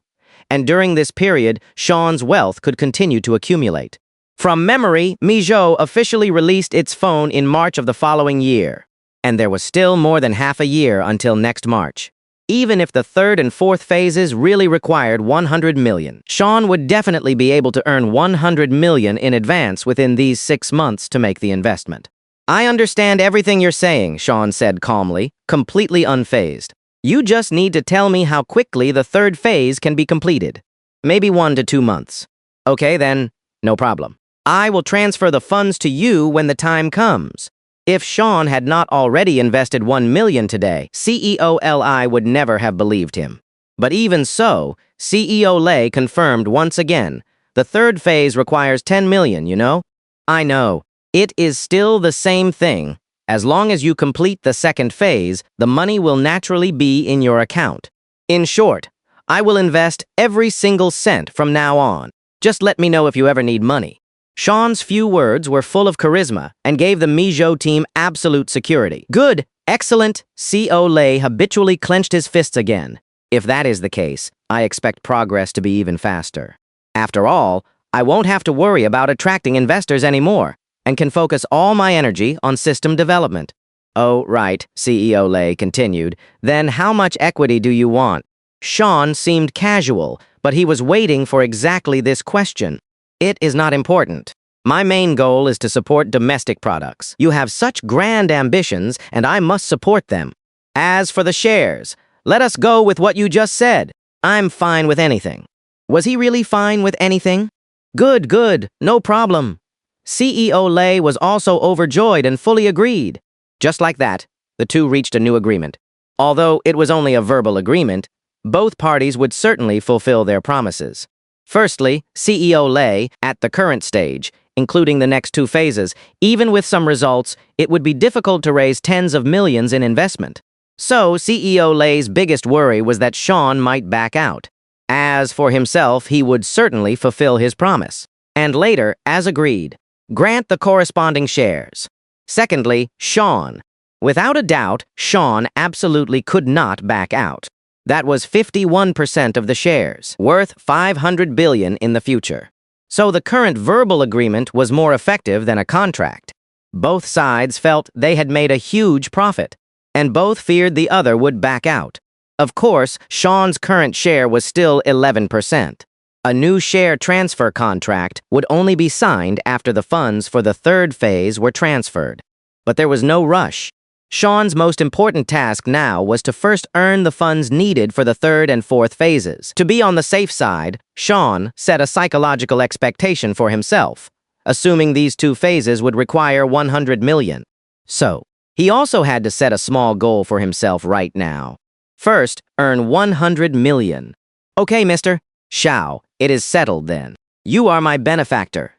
and during this period, Sean's wealth could continue to accumulate. From memory, Mijo officially released its phone in March of the following year, and there was still more than half a year until next March. Even if the 3rd and 4th phases really required 100 million, Sean would definitely be able to earn 100 million in advance within these 6 months to make the investment. I understand everything you're saying, Sean said calmly, completely unfazed. You just need to tell me how quickly the 3rd phase can be completed. Maybe 1 to 2 months. Okay, then, no problem. I will transfer the funds to you when the time comes. If Sean had not already invested 1 million today, CEO Li would never have believed him. But even so, CEO Lei confirmed once again, the 3rd phase requires 10 million, you know? I know. It is still the same thing. As long as you complete the 2nd phase, the money will naturally be in your account. In short, I will invest every single cent from now on. Just let me know if you ever need money. Sean's few words were full of charisma and gave the Mijo team absolute security. Good, excellent. CEO Lei habitually clenched his fists again. If that is the case, I expect progress to be even faster. After all, I won't have to worry about attracting investors anymore and can focus all my energy on system development. Oh, right, CEO Lei continued. Then how much equity do you want? Sean seemed casual, but he was waiting for exactly this question. It is not important. My main goal is to support domestic products. You have such grand ambitions, and I must support them. As for the shares, let us go with what you just said. I'm fine with anything. Was he really fine with anything? Good, good, no problem. CEO Lei was also overjoyed and fully agreed. Just like that, the two reached a new agreement. Although it was only a verbal agreement, both parties would certainly fulfill their promises. Firstly, CEO Lei, at the current stage, including the next two phases, even with some results, it would be difficult to raise tens of millions in investment. So, CEO Lei's biggest worry was that Sean might back out. As for himself, he would certainly fulfill his promise. And later, as agreed, grant the corresponding shares. Secondly, Sean. Without a doubt, Sean absolutely could not back out. That was 51% of the shares, worth $500 billion in the future. So the current verbal agreement was more effective than a contract. Both sides felt they had made a huge profit, and both feared the other would back out. Of course, Sean's current share was still 11%. A new share transfer contract would only be signed after the funds for the third phase were transferred. But there was no rush. Sean's most important task now was to first earn the funds needed for the third and fourth phases. To be on the safe side, Sean set a psychological expectation for himself, assuming these two phases would require 100 million. So, he also had to set a small goal for himself right now. First, earn 100 million. Okay, mister. Xiao, it is settled then. You are my benefactor.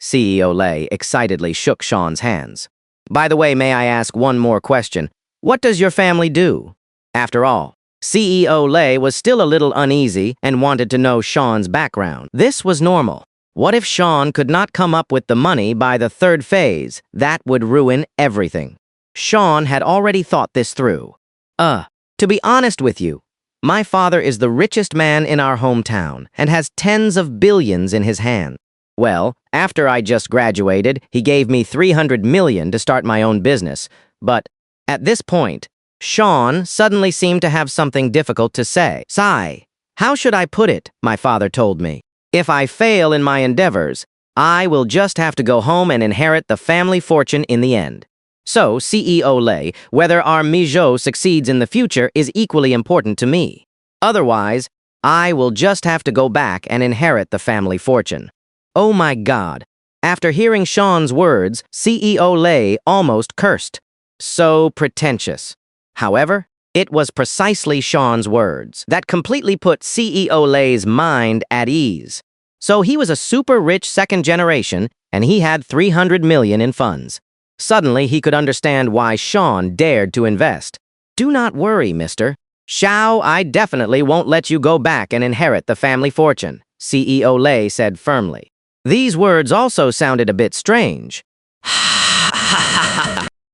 CEO Lei excitedly shook Sean's hands. By the way, may I ask one more question? What does your family do? After all, CEO Lei was still a little uneasy and wanted to know Sean's background. This was normal. What if Sean could not come up with the money by the third phase? That would ruin everything. Sean had already thought this through. To be honest with you, my father is the richest man in our hometown and has tens of billions in his hand. Well, after I just graduated, he gave me 300 million to start my own business. But at this point, Sean suddenly seemed to have something difficult to say. Sigh. How should I put it? My father told me. If I fail in my endeavors, I will just have to go home and inherit the family fortune in the end. So, CEO Lei, whether our Mijo succeeds in the future is equally important to me. Otherwise, I will just have to go back and inherit the family fortune. Oh my God. After hearing Sean's words, CEO Lei almost cursed. So pretentious. However, it was precisely Sean's words that completely put CEO Lei's mind at ease. So he was a super rich second generation, and he had 300 million in funds. Suddenly, he could understand why Sean dared to invest. Do not worry, mister. Xiao, I definitely won't let you go back and inherit the family fortune, CEO Lei said firmly. These words also sounded a bit strange.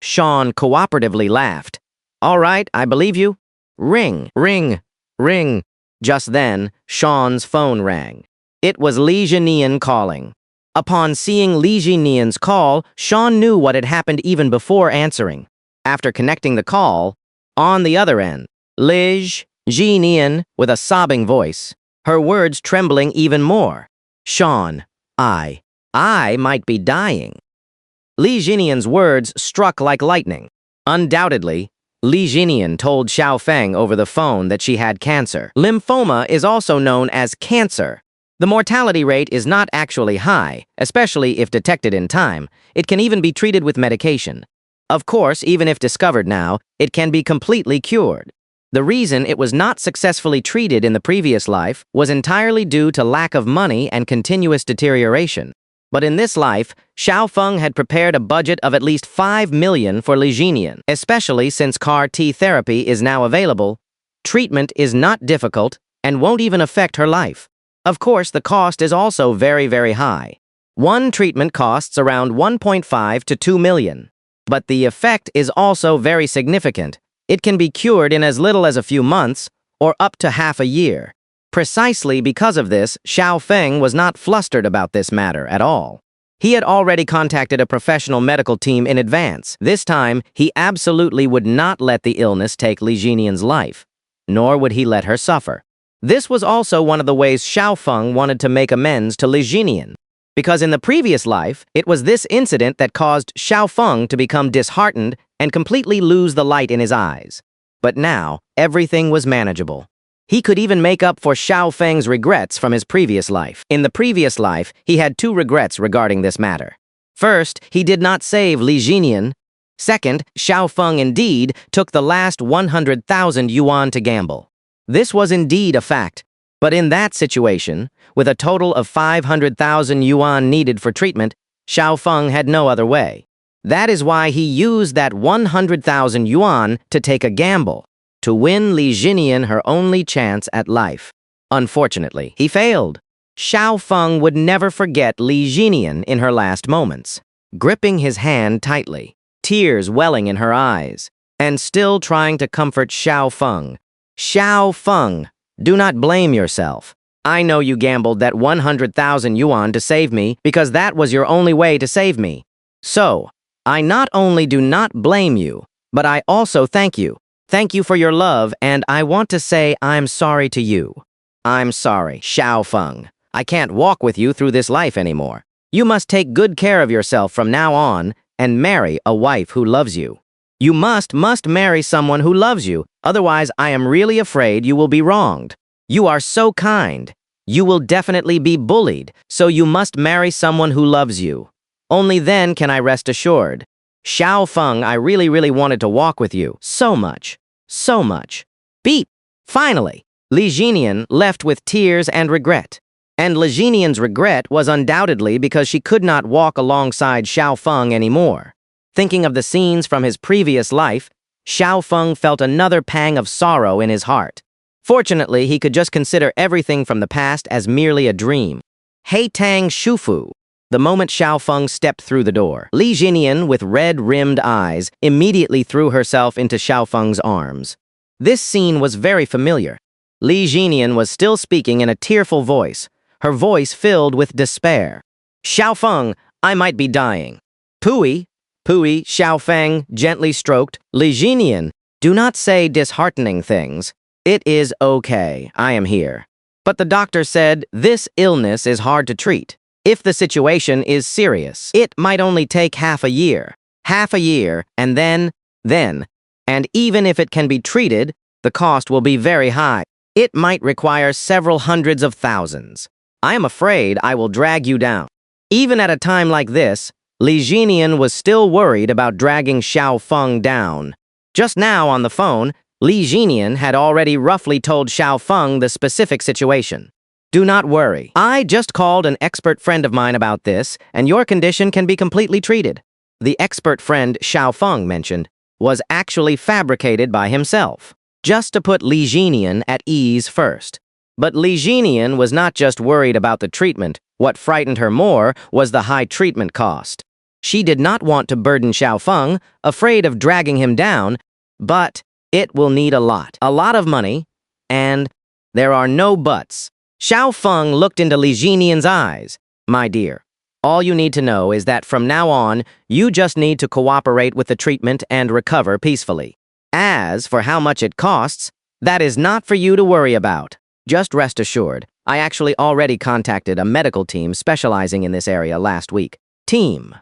Sean cooperatively laughed. All right, I believe you. Ring, ring, ring. Just then, Sean's phone rang. It was Li Jinian calling. Upon seeing Li Jinian's call, Sean knew what had happened even before answering. After connecting the call, on the other end, Li Jinian with a sobbing voice, her words trembling even more. Sean, I might be dying. Li Jinian's words struck like lightning. Undoubtedly, Li Jinian told Xiao Feng over the phone that she had cancer. Lymphoma is also known as cancer. The mortality rate is not actually high, especially if detected in time. It can even be treated with medication. Of course, even if discovered now, it can be completely cured. The reason it was not successfully treated in the previous life was entirely due to lack of money and continuous deterioration. But in this life, Xiao Feng had prepared a budget of at least 5 million for Li Jinian, especially since CAR-T therapy is now available. Treatment is not difficult and won't even affect her life. Of course, the cost is also very, very high. One treatment costs around 1.5 to 2 million. But the effect is also very significant. It can be cured in as little as a few months or up to half a year. Precisely because of this, Xiao Feng was not flustered about this matter at all. He had already contacted a professional medical team in advance. This time, he absolutely would not let the illness take Li Jinian's life, nor would he let her suffer. This was also one of the ways Xiao Feng wanted to make amends to Li Jinian. Because in the previous life, it was this incident that caused Xiao Feng to become disheartened and completely lose the light in his eyes. But now, everything was manageable. He could even make up for Xiao Feng's regrets from his previous life. In the previous life, he had 2 regrets regarding this matter. First, he did not save Li Jinian. Second, Xiao Feng indeed took the last 100,000 yuan to gamble. This was indeed a fact. But in that situation, with a total of 500,000 yuan needed for treatment, Xiao Feng had no other way. That is why he used that 100,000 yuan to take a gamble, to win Li Jinian her only chance at life. Unfortunately, he failed. Xiao Feng would never forget Li Jinian in her last moments, gripping his hand tightly, tears welling in her eyes, and still trying to comfort Xiao Feng. Xiao Feng, do not blame yourself. I know you gambled that 100,000 yuan to save me because that was your only way to save me. So, I not only do not blame you, but I also thank you. Thank you for your love, and I want to say I'm sorry to you. I'm sorry, Xiao Feng. I can't walk with you through this life anymore. You must take good care of yourself from now on and marry a wife who loves you. You must marry someone who loves you, otherwise I am really afraid you will be wronged. You are so kind. You will definitely be bullied, so you must marry someone who loves you. Only then can I rest assured. Xiao Feng, I really wanted to walk with you. So much. So much. Beep! Finally, Li Jinian left with tears and regret. And Li Jinian's regret was undoubtedly because she could not walk alongside Xiao Feng anymore. Thinking of the scenes from his previous life, Xiao Feng felt another pang of sorrow in his heart. Fortunately, he could just consider everything from the past as merely a dream. Hei Tang Shufu. The moment Xiao Feng stepped through the door, Li Jinian, with red-rimmed eyes, immediately threw herself into Xiao Feng's arms. This scene was very familiar. Li Jinian was still speaking in a tearful voice, her voice filled with despair. Xiao Feng, I might be dying. Pui, Xiao Feng gently stroked. Li Jinian, do not say disheartening things. It is okay, I am here. But the doctor said this illness is hard to treat. If the situation is serious, it might only take half a year. Half a year, and then, and even if it can be treated, the cost will be very high. It might require several hundreds of thousands. I am afraid I will drag you down. Even at a time like this, Li Jinian was still worried about dragging Xiao Feng down. Just now on the phone, Li Jinian had already roughly told Xiao Feng the specific situation. Do not worry. I just called an expert friend of mine about this, and your condition can be completely treated. The expert friend Xiao Feng mentioned was actually fabricated by himself, just to put Li Jinian at ease first. But Li Jinian was not just worried about the treatment. What frightened her more was the high treatment cost. She did not want to burden Xiao Feng, afraid of dragging him down, but it will need a lot of money, and there are no buts. Xiao Feng looked into Li Jinian's eyes. My dear, all you need to know is that from now on, you just need to cooperate with the treatment and recover peacefully. As for how much it costs, that is not for you to worry about. Just rest assured, I actually already contacted a medical team specializing in this area last week. Team.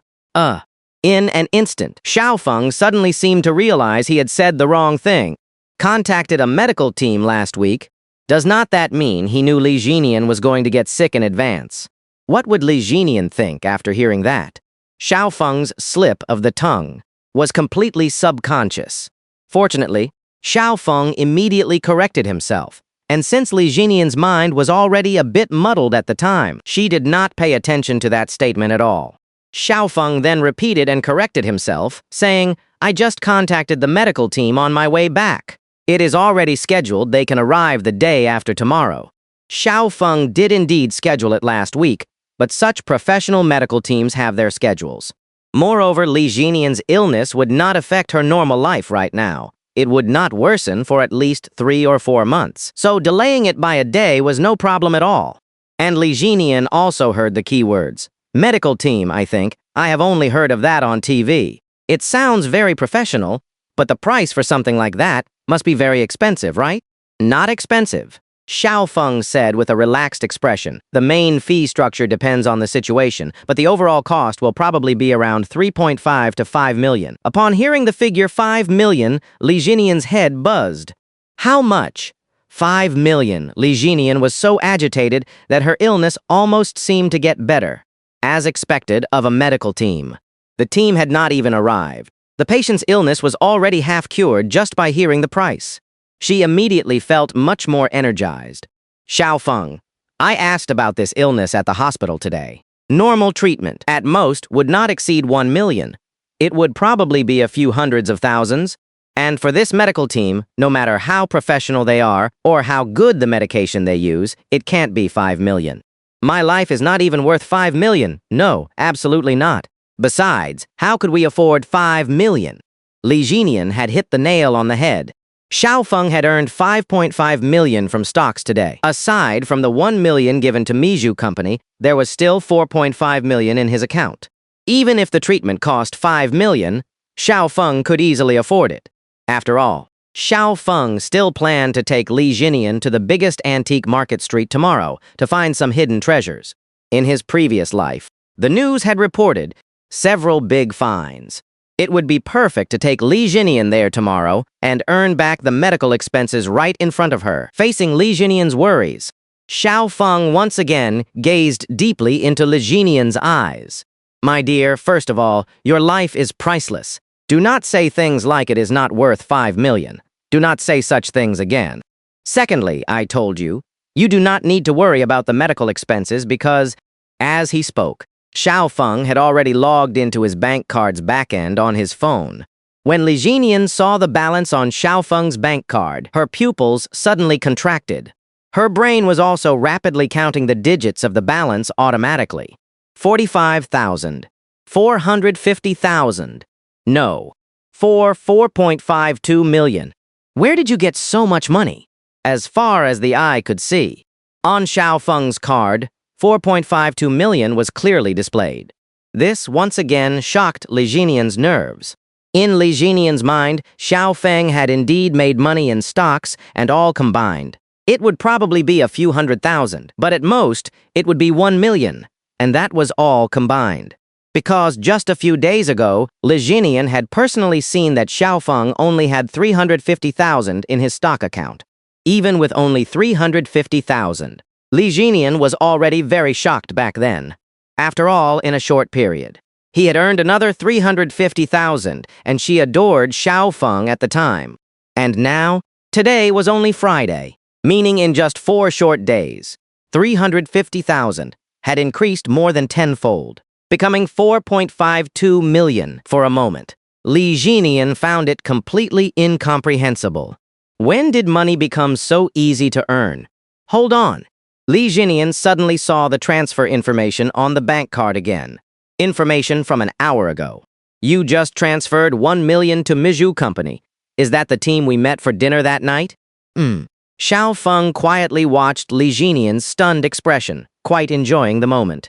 In an instant, Xiao Feng suddenly seemed to realize he had said the wrong thing. Contacted a medical team last week? Does not that mean he knew Li Jinian was going to get sick in advance? What would Li Jinian think after hearing that? Xiao Feng's slip of the tongue was completely subconscious. Fortunately, Xiao Feng immediately corrected himself, and since Li Jinian's mind was already a bit muddled at the time, she did not pay attention to that statement at all. Xiao Feng then repeated and corrected himself, saying, I just contacted the medical team on my way back. It is already scheduled, they can arrive the day after tomorrow. Xiao Feng did indeed schedule it last week, but such professional medical teams have their schedules. Moreover, Li Jinian's illness would not affect her normal life right now. It would not worsen for at least 3 or 4 months, so delaying it by a day was no problem at all. And Li Jinian also heard the keywords. Medical team, I think. I have only heard of that on TV. It sounds very professional, but the price for something like that must be very expensive, right? Not expensive. Xiao Feng said with a relaxed expression. The main fee structure depends on the situation, but the overall cost will probably be around 3.5 to 5 million. Upon hearing the figure 5 million, Li Jinian's head buzzed. How much? 5 million. Li Jinian was so agitated that her illness almost seemed to get better. As expected of a medical team. The team had not even arrived. The patient's illness was already half cured just by hearing the price. She immediately felt much more energized. Xiao Feng, I asked about this illness at the hospital today. Normal treatment, at most, would not exceed 1 million. It would probably be a few hundreds of thousands. And for this medical team, no matter how professional they are or how good the medication they use, it can't be 5 million. My life is not even worth 5 million. No, absolutely not. Besides, how could we afford 5 million? Li Jinian had hit the nail on the head. Xiao Feng had earned 5.5 million from stocks today. Aside from the 1 million given to Miju Company, there was still 4.5 million in his account. Even if the treatment cost 5 million, Xiao Feng could easily afford it. After all, Xiao Feng still planned to take Li Jinian to the biggest antique market street tomorrow to find some hidden treasures. In his previous life, the news had reported several big finds. It would be perfect to take Li Jinian there tomorrow and earn back the medical expenses right in front of her. Facing Li Jinian's worries, Xiao Feng once again gazed deeply into Li Jinian's eyes. My dear, first of all, your life is priceless. Do not say things like it is not worth 5 million. Do not say such things again. Secondly, I told you, you do not need to worry about the medical expenses because, as he spoke, Xiao Feng had already logged into his bank card's backend on his phone. When Li Jinian saw the balance on Xiao Feng's bank card, her pupils suddenly contracted. Her brain was also rapidly counting the digits of the balance automatically. 45,000. 450,000. No. 4.52 million. Where did you get so much money? As far as the eye could see. On Xiao Feng's card, 4.52 million was clearly displayed. This once again shocked Li Jinian's nerves. In Li Jinian's mind, Xiao Feng had indeed made money in stocks and all combined. It would probably be a few 100,000, but at most, it would be 1 million, and that was all combined. Because just a few days ago, Li Jinian had personally seen that Xiao Feng only had 350,000 in his stock account. Even with only 350,000. Li Jinian was already very shocked back then. After all, in a short period. He had earned another 350,000, and she adored Xiao Feng at the time. And now, today was only Friday, meaning in just 4 short days, 350,000 had increased more than tenfold, becoming 4.52 million for a moment. Li Jinian found it completely incomprehensible. When did money become so easy to earn? Hold on. Li Jinian suddenly saw the transfer information on the bank card again. Information from an hour ago. You just transferred 1 million to Miju Company. Is that the team we met for dinner that night? Xiao Feng quietly watched Li Jinian's stunned expression, quite enjoying the moment.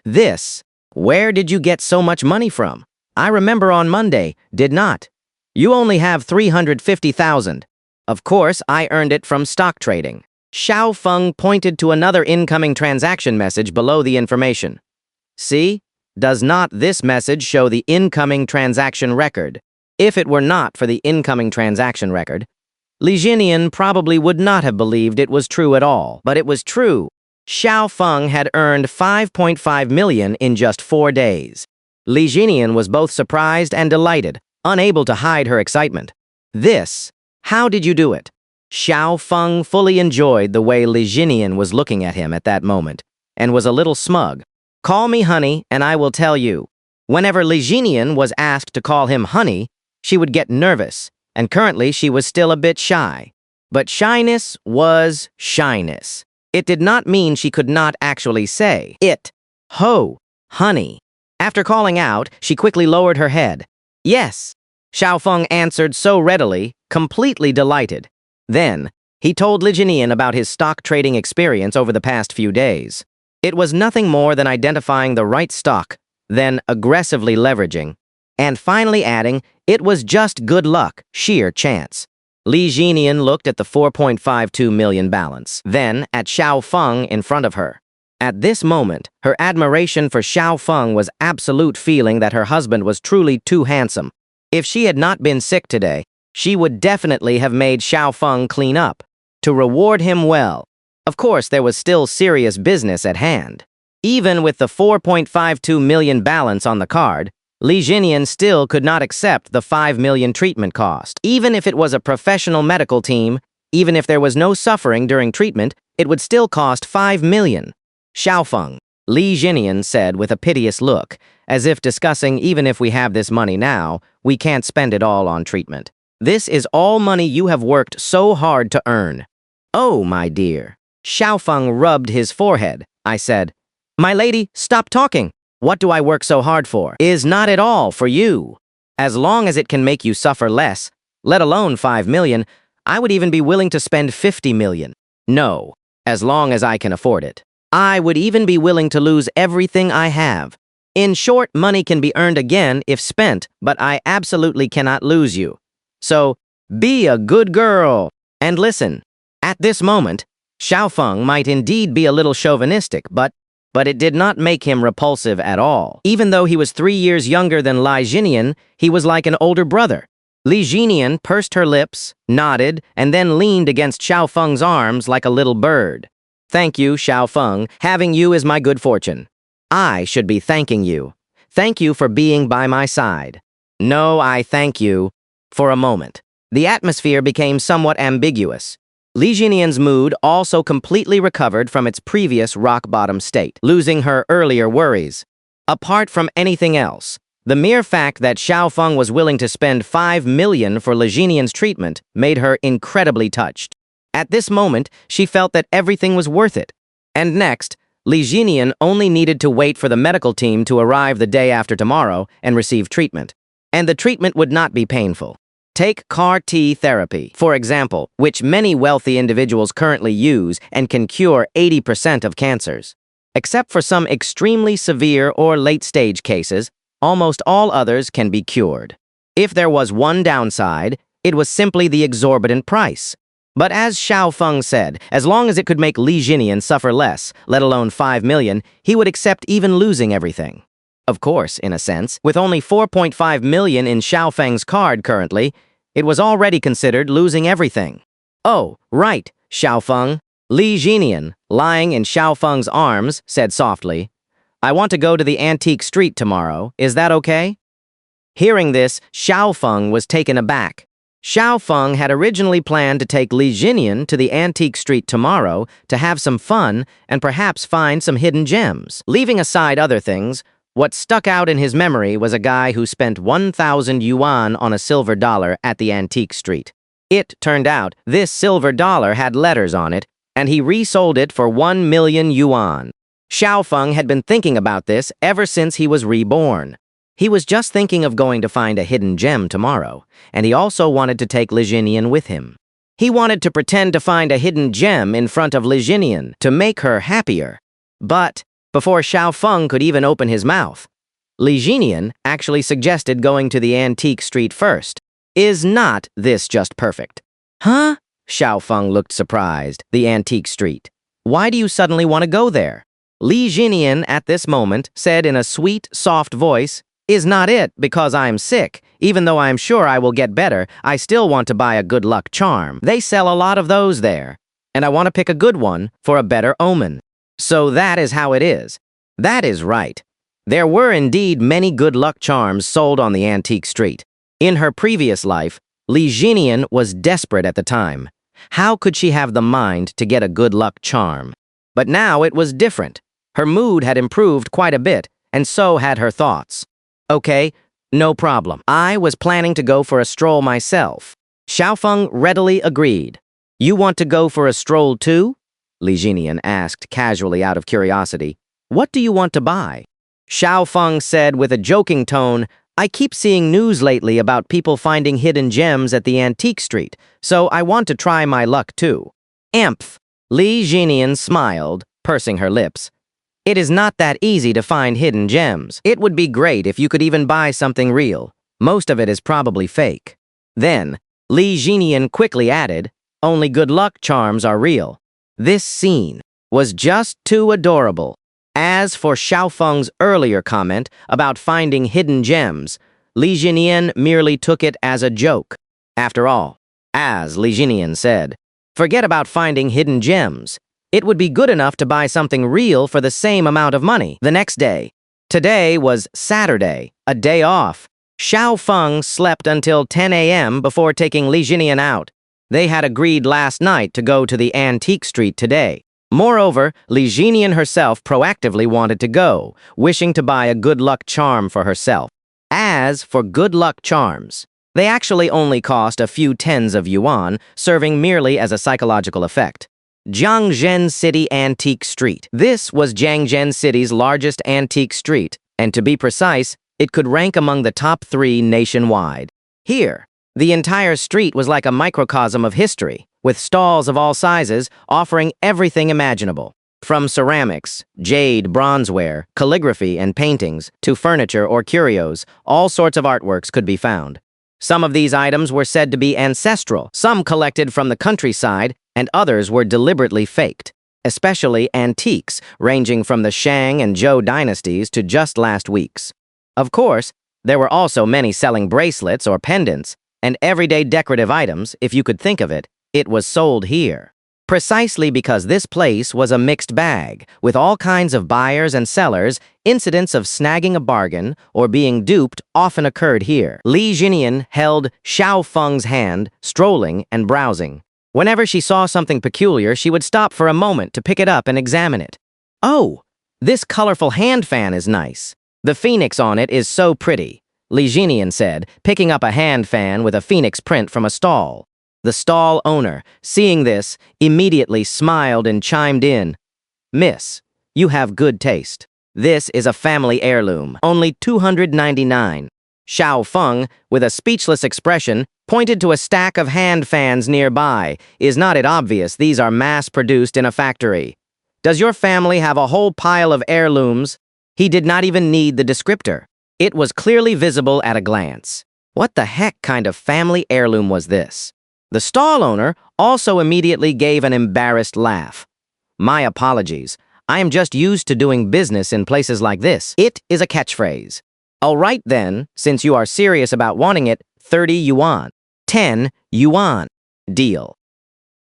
Where did you get so much money from? I remember on Monday, did not. You only have 350,000. Of course, I earned it from stock trading. Xiao Feng pointed to another incoming transaction message below the information. See? Does not this message show the incoming transaction record? If it were not for the incoming transaction record, Li Jinian probably would not have believed it was true at all. But it was true. Xiao Feng had earned 5.5 million in just 4 days. Li Jinian was both surprised and delighted, unable to hide her excitement. How did you do it? Xiao Feng fully enjoyed the way Li Jinian was looking at him at that moment, and was a little smug. Call me honey, and I will tell you. Whenever Li Jinian was asked to call him honey, she would get nervous, and currently she was still a bit shy. But shyness was shyness. It did not mean she could not actually say it. Ho, honey. After calling out, she quickly lowered her head. Yes. Xiao Feng answered so readily, completely delighted. Then, he told Li Jinian about his stock trading experience over the past few days. It was nothing more than identifying the right stock, then aggressively leveraging, and finally adding, it was just good luck, sheer chance. Li Jinian looked at the 4.52 million balance, then at Xiao Feng in front of her. At this moment, her admiration for Xiao Feng was absolute, feeling that her husband was truly too handsome. If she had not been sick today, she would definitely have made Xiao Feng clean up, to reward him well. Of course, there was still serious business at hand. Even with the 4.52 million balance on the card, Li Jinian still could not accept the 5 million treatment cost. Even if it was a professional medical team, even if there was no suffering during treatment, it would still cost 5 million. Xiaofeng, Li Jinian said with a piteous look, as if discussing, even if we have this money now, we can't spend it all on treatment. This is all money you have worked so hard to earn. Oh, my dear. Xiaofeng rubbed his forehead. I said, "My lady, stop talking. What do I work so hard for? Is not at all for you. As long as it can make you suffer less, let alone 5 million, I would even be willing to spend 50 million. No, as long as I can afford it. I would even be willing to lose everything I have. In short, money can be earned again if spent, but I absolutely cannot lose you. So, be a good girl. And listen." At this moment, Xiaofeng might indeed be a little chauvinistic, but it did not make him repulsive at all. Even though he was 3 years younger than Li Jinian, he was like an older brother. Li Jinian pursed her lips, nodded, and then leaned against Xiaofeng's arms like a little bird. "Thank you, Xiaofeng. Having you is my good fortune. I should be thanking you. Thank you for being by my side." "No, I thank you." For a moment, the atmosphere became somewhat ambiguous. Li Jinian's mood also completely recovered from its previous rock-bottom state, losing her earlier worries. Apart from anything else, the mere fact that Xiaofeng was willing to spend 5 million for Li Jinian's treatment made her incredibly touched. At this moment, she felt that everything was worth it. And next, Li Jinian only needed to wait for the medical team to arrive the day after tomorrow and receive treatment. And the treatment would not be painful. Take CAR-T therapy, for example, which many wealthy individuals currently use and can cure 80% of cancers. Except for some extremely severe or late-stage cases, almost all others can be cured. If there was one downside, it was simply the exorbitant price. But as Xiaofeng said, as long as it could make Li Jinian suffer less, let alone 5 million, he would accept even losing everything. Of course, in a sense, with only 4.5 million in Xiaofeng's card currently, it was already considered losing everything. "Oh, right, Xiaofeng." Li Jinian, lying in Xiaofeng's arms, said softly, "I want to go to the antique street tomorrow. Is that okay?" Hearing this, Xiaofeng was taken aback. Xiaofeng had originally planned to take Li Jinian to the antique street tomorrow to have some fun and perhaps find some hidden gems. Leaving aside other things, what stuck out in his memory was a guy who spent 1,000 yuan on a silver dollar at the antique street. It turned out this silver dollar had letters on it, and he resold it for 1 million yuan. Xiaofeng had been thinking about this ever since he was reborn. He was just thinking of going to find a hidden gem tomorrow, and he also wanted to take Li Jinian with him. He wanted to pretend to find a hidden gem in front of Li Jinian to make her happier. But before Xiaofeng could even open his mouth, Li Jinian actually suggested going to the antique street first. Is not this just perfect? Huh? Xiaofeng looked surprised. The antique street. Why do you suddenly want to go there? Li Jinian at this moment said in a sweet, soft voice, "Is not it because I am sick. Even though I am sure I will get better, I still want to buy a good luck charm. They sell a lot of those there. And I want to pick a good one for a better omen. So that is how it is." That is right. There were indeed many good luck charms sold on the antique street. In her previous life, Li Jinian was desperate at the time. How could she have the mind to get a good luck charm? But now it was different. Her mood had improved quite a bit, and so had her thoughts. "Okay, no problem. I was planning to go for a stroll myself." Xiaofeng readily agreed. "You want to go for a stroll too?" Li Jinian asked casually out of curiosity. "What do you want to buy?" Xiaofeng said with a joking tone, "I keep seeing news lately about people finding hidden gems at the antique street, so I want to try my luck too." "Emph!" Li Jinian smiled, pursing her lips. "It is not that easy to find hidden gems. It would be great if you could even buy something real. Most of it is probably fake." Then, Li Jinian quickly added, "Only good luck charms are real." This scene was just too adorable. As for Xiaofeng's earlier comment about finding hidden gems, Li Jinian merely took it as a joke. After all, as Li Jinian said, forget about finding hidden gems. It would be good enough to buy something real for the same amount of money the next day. Today was Saturday, a day off. Xiaofeng slept until 10 a.m. before taking Li Jinian out. They had agreed last night to go to the antique street today. Moreover, Li Jinian herself proactively wanted to go, wishing to buy a good luck charm for herself. As for good luck charms, they actually only cost a few tens of yuan, serving merely as a psychological effect. Jiangzhen City Antique Street. This was Jiangzhen City's largest antique street, and to be precise, it could rank among the top 3 nationwide. Here, the entire street was like a microcosm of history, with stalls of all sizes offering everything imaginable. From ceramics, jade, bronzeware, calligraphy, and paintings, to furniture or curios, all sorts of artworks could be found. Some of these items were said to be ancestral, some collected from the countryside, and others were deliberately faked, especially antiques ranging from the Shang and Zhou dynasties to just last week's. Of course, there were also many selling bracelets or pendants, and everyday decorative items, if you could think of it. It was sold here. Precisely because this place was a mixed bag, with all kinds of buyers and sellers, incidents of snagging a bargain or being duped often occurred here. Li Jinian held Xiaofeng's hand, strolling and browsing. Whenever she saw something peculiar, she would stop for a moment to pick it up and examine it. "Oh, this colorful hand fan is nice. The phoenix on it is so pretty," Li Jinian said, picking up a hand fan with a phoenix print from a stall. The stall owner, seeing this, immediately smiled and chimed in. "Miss, you have good taste. This is a family heirloom, only 299. Xiaofeng, with a speechless expression, pointed to a stack of hand fans nearby. "Is not it obvious these are mass-produced in a factory? Does your family have a whole pile of heirlooms?" He did not even need the descriptor. It was clearly visible at a glance. What the heck kind of family heirloom was this? The stall owner also immediately gave an embarrassed laugh. "My apologies. I am just used to doing business in places like this. It is a catchphrase." "All right then, since you are serious about wanting it, 30 yuan. 10 yuan. Deal."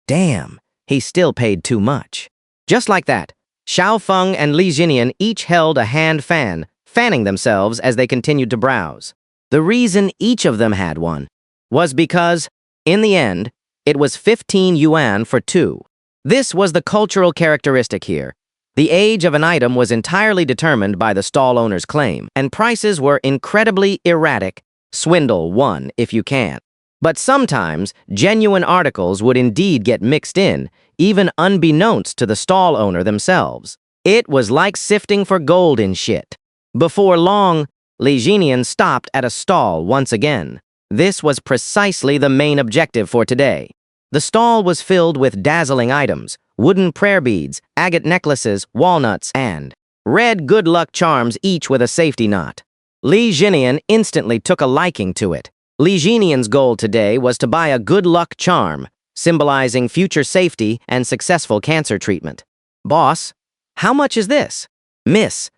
Damn, he still paid too much. Just like that, Xiaofeng and Li Jinian each held a hand fan, fanning themselves as they continued to browse. The reason each of them had one was because, in the end, it was 15 yuan for 2. This was the cultural characteristic here. The age of an item was entirely determined by the stall owner's claim, and prices were incredibly erratic. Swindle one if you can. But sometimes, genuine articles would indeed get mixed in, even unbeknownst to the stall owner themselves. It was like sifting for gold in shit. Before long, Li Jinian stopped at a stall once again. This was precisely the main objective for today. The stall was filled with dazzling items, wooden prayer beads, agate necklaces, walnuts, and red good luck charms, each with a safety knot. Li Jinian instantly took a liking to it. Li Jinian's goal today was to buy a good luck charm, symbolizing future safety and successful cancer treatment. "Boss, how much is this?" "Miss,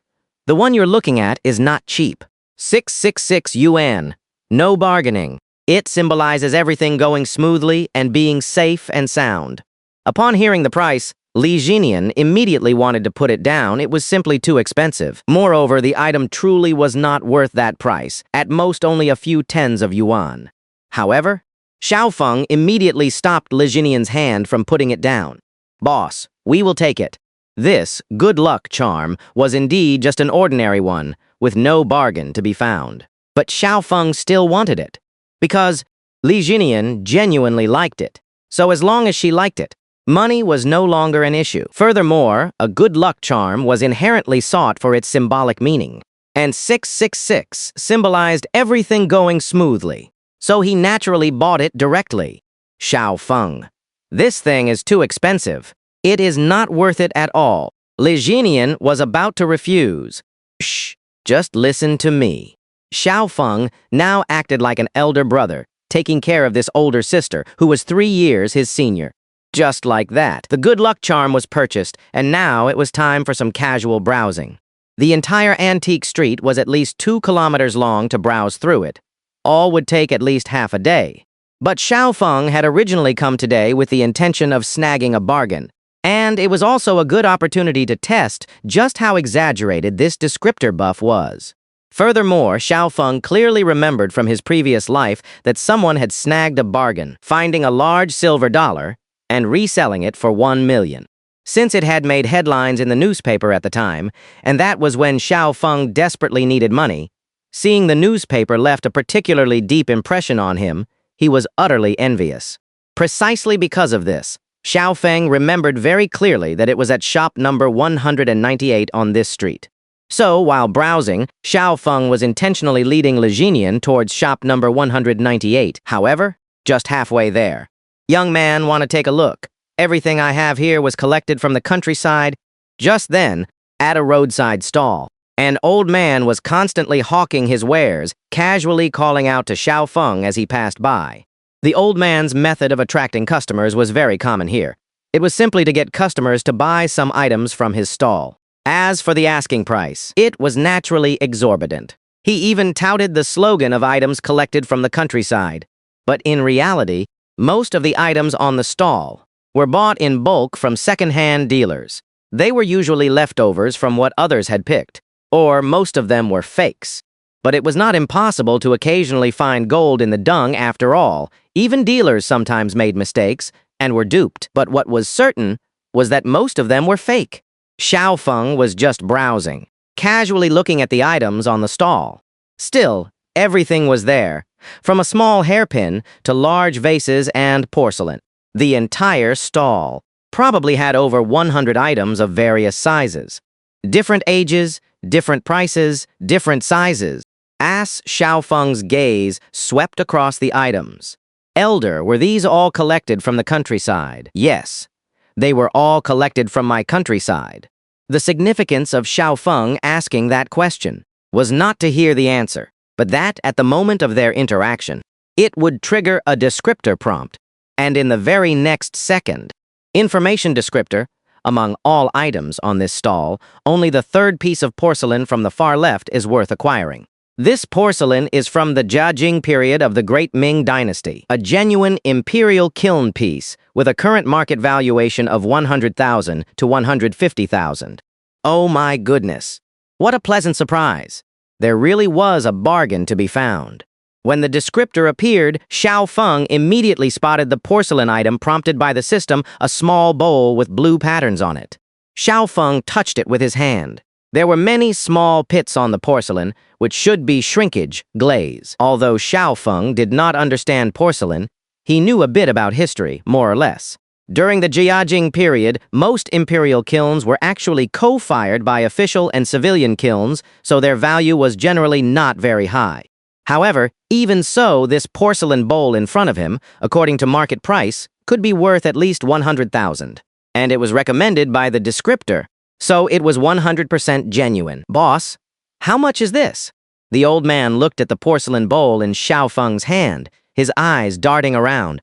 the one you're looking at is not cheap. 666 yuan. No bargaining. It symbolizes everything going smoothly and being safe and sound." Upon hearing the price, Li Jinian immediately wanted to put it down. It was simply too expensive. Moreover, the item truly was not worth that price, at most only a few tens of yuan. However, Xiaofeng immediately stopped Li Jinian's hand from putting it down. "Boss, we will take it." This good luck charm was indeed just an ordinary one, with no bargain to be found. But Xiaofeng still wanted it, because Li Jinian genuinely liked it. So as long as she liked it, money was no longer an issue. Furthermore, a good luck charm was inherently sought for its symbolic meaning, and 666 symbolized everything going smoothly. So he naturally bought it directly. "Xiaofeng, this thing is too expensive. It is not worth it at all." Li Jinian was about to refuse. "Shh, just listen to me." Xiaofeng now acted like an elder brother, taking care of this older sister, who was 3 years his senior. Just like that, the good luck charm was purchased, and now it was time for some casual browsing. The entire antique street was at least 2 kilometers long to browse through it. All would take at least half a day. But Xiao Feng had originally come today with the intention of snagging a bargain, and it was also a good opportunity to test just how exaggerated this descriptor buff was. Furthermore, Xiao Feng clearly remembered from his previous life that someone had snagged a bargain, finding a large silver dollar, and reselling it for 1 million. Since it had made headlines in the newspaper at the time, and that was when Xiao Feng desperately needed money, seeing the newspaper left a particularly deep impression on him, he was utterly envious. Precisely because of this, Xiao Feng remembered very clearly that it was at shop number 198 on this street. So, while browsing, Xiao Feng was intentionally leading Legenian towards shop number 198. However, just halfway there. "Young man, want to take a look? Everything I have here was collected from the countryside." Just then, at a roadside stall, an old man was constantly hawking his wares, casually calling out to Xiao Feng as he passed by. The old man's method of attracting customers was very common here. It was simply to get customers to buy some items from his stall. As for the asking price, it was naturally exorbitant. He even touted the slogan of items collected from the countryside. But in reality, most of the items on the stall were bought in bulk from second-hand dealers. They were usually leftovers from what others had picked, or most of them were fakes. But it was not impossible to occasionally find gold in the dung after all. Even dealers sometimes made mistakes and were duped. But what was certain was that most of them were fake. Xiao Feng was just browsing, casually looking at the items on the stall. Still, everything was there, from a small hairpin to large vases and porcelain. The entire stall probably had over 100 items of various sizes. Different ages, different prices, different sizes. As Xiao Feng's gaze swept across the items. Elder, were these all collected from the countryside? Yes, they were all collected from my countryside. The significance of Xiao Feng asking that question was not to hear the answer, but that at the moment of their interaction, it would trigger a descriptor prompt, and in the very next second, information descriptor, among all items on this stall, only the third piece of porcelain from the far left is worth acquiring. This porcelain is from the Jiajing period of the Great Ming Dynasty, a genuine imperial kiln piece with a current market valuation of 100,000 to 150,000. Oh my goodness! What a pleasant surprise! There really was a bargain to be found. When the descriptor appeared, Xiao Feng immediately spotted the porcelain item prompted by the system, a small bowl with blue patterns on it. Xiao Feng touched it with his hand. There were many small pits on the porcelain, which should be shrinkage, glaze. Although Xiao Feng did not understand porcelain, he knew a bit about history, more or less. During the Jiajing period, most imperial kilns were actually co-fired by official and civilian kilns, so their value was generally not very high. However, even so, this porcelain bowl in front of him, according to market price, could be worth at least 100,000. And it was recommended by the descriptor, so it was 100% genuine. "Boss, how much is this?" The old man looked at the porcelain bowl in Xiao Feng's hand, his eyes darting around.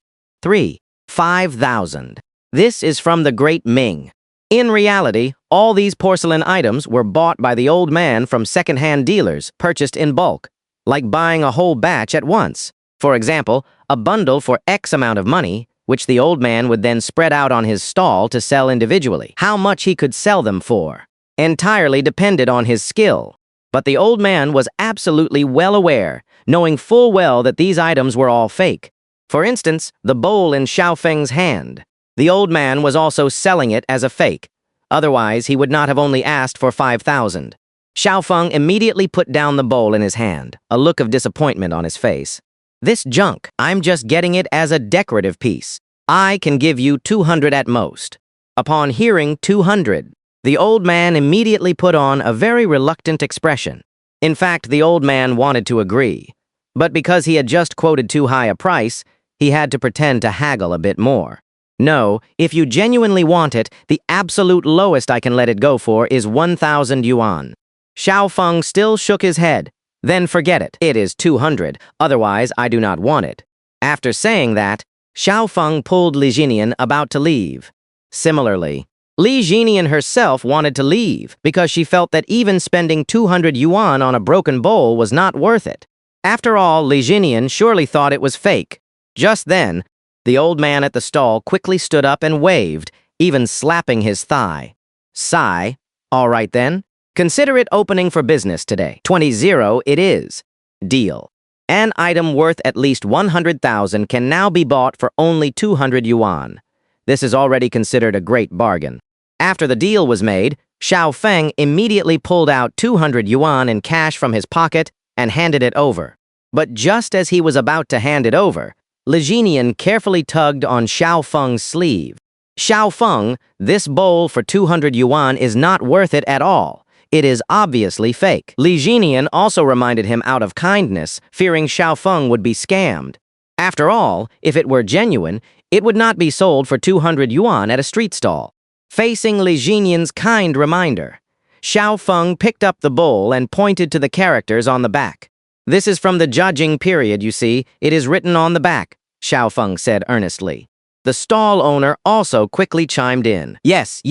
5,000. This is from the Great Ming. In reality, all these porcelain items were bought by the old man from second-hand dealers, purchased in bulk, like buying a whole batch at once. For example, a bundle for X amount of money, which the old man would then spread out on his stall to sell individually. How much he could sell them for entirely depended on his skill. But the old man was absolutely well aware, knowing full well that these items were all fake. For instance, the bowl in Xiao Feng's hand. The old man was also selling it as a fake. Otherwise, he would not have only asked for 5,000. Xiao Feng immediately put down the bowl in his hand, a look of disappointment on his face. "This junk, I'm just getting it as a decorative piece. I can give you 200 at most." Upon hearing 200, the old man immediately put on a very reluctant expression. In fact, the old man wanted to agree. But because he had just quoted too high a price, he had to pretend to haggle a bit more. "No, if you genuinely want it, the absolute lowest I can let it go for is 1,000 yuan. Xiao Feng still shook his head. "Then forget it. It is 200. Otherwise, I do not want it." After saying that, Xiao Feng pulled Li Jinian about to leave. Similarly, Li Jinian herself wanted to leave because she felt that even spending 200 yuan on a broken bowl was not worth it. After all, Li Jinian surely thought it was fake. Just then, the old man at the stall quickly stood up and waved, even slapping his thigh. Sigh. All right then. Consider it opening for business today. 20-0 it is. Deal. An item worth at least 100,000 can now be bought for only 200 yuan. This is already considered a great bargain. After the deal was made, Xiao Feng immediately pulled out 200 yuan in cash from his pocket and handed it over. But just as he was about to hand it over, Li Jinian carefully tugged on Xiao Feng's sleeve. Xiao Feng, this bowl for 200 yuan is not worth it at all. It is obviously fake. Li Jinian also reminded him out of kindness, fearing Xiao Feng would be scammed. After all, if it were genuine, it would not be sold for 200 yuan at a street stall. Facing Li Jinian's kind reminder, Xiao Feng picked up the bowl and pointed to the characters on the back. This is from the judging period, you see. It is written on the back, Xiao Feng said earnestly. The stall owner also quickly chimed in. Yes,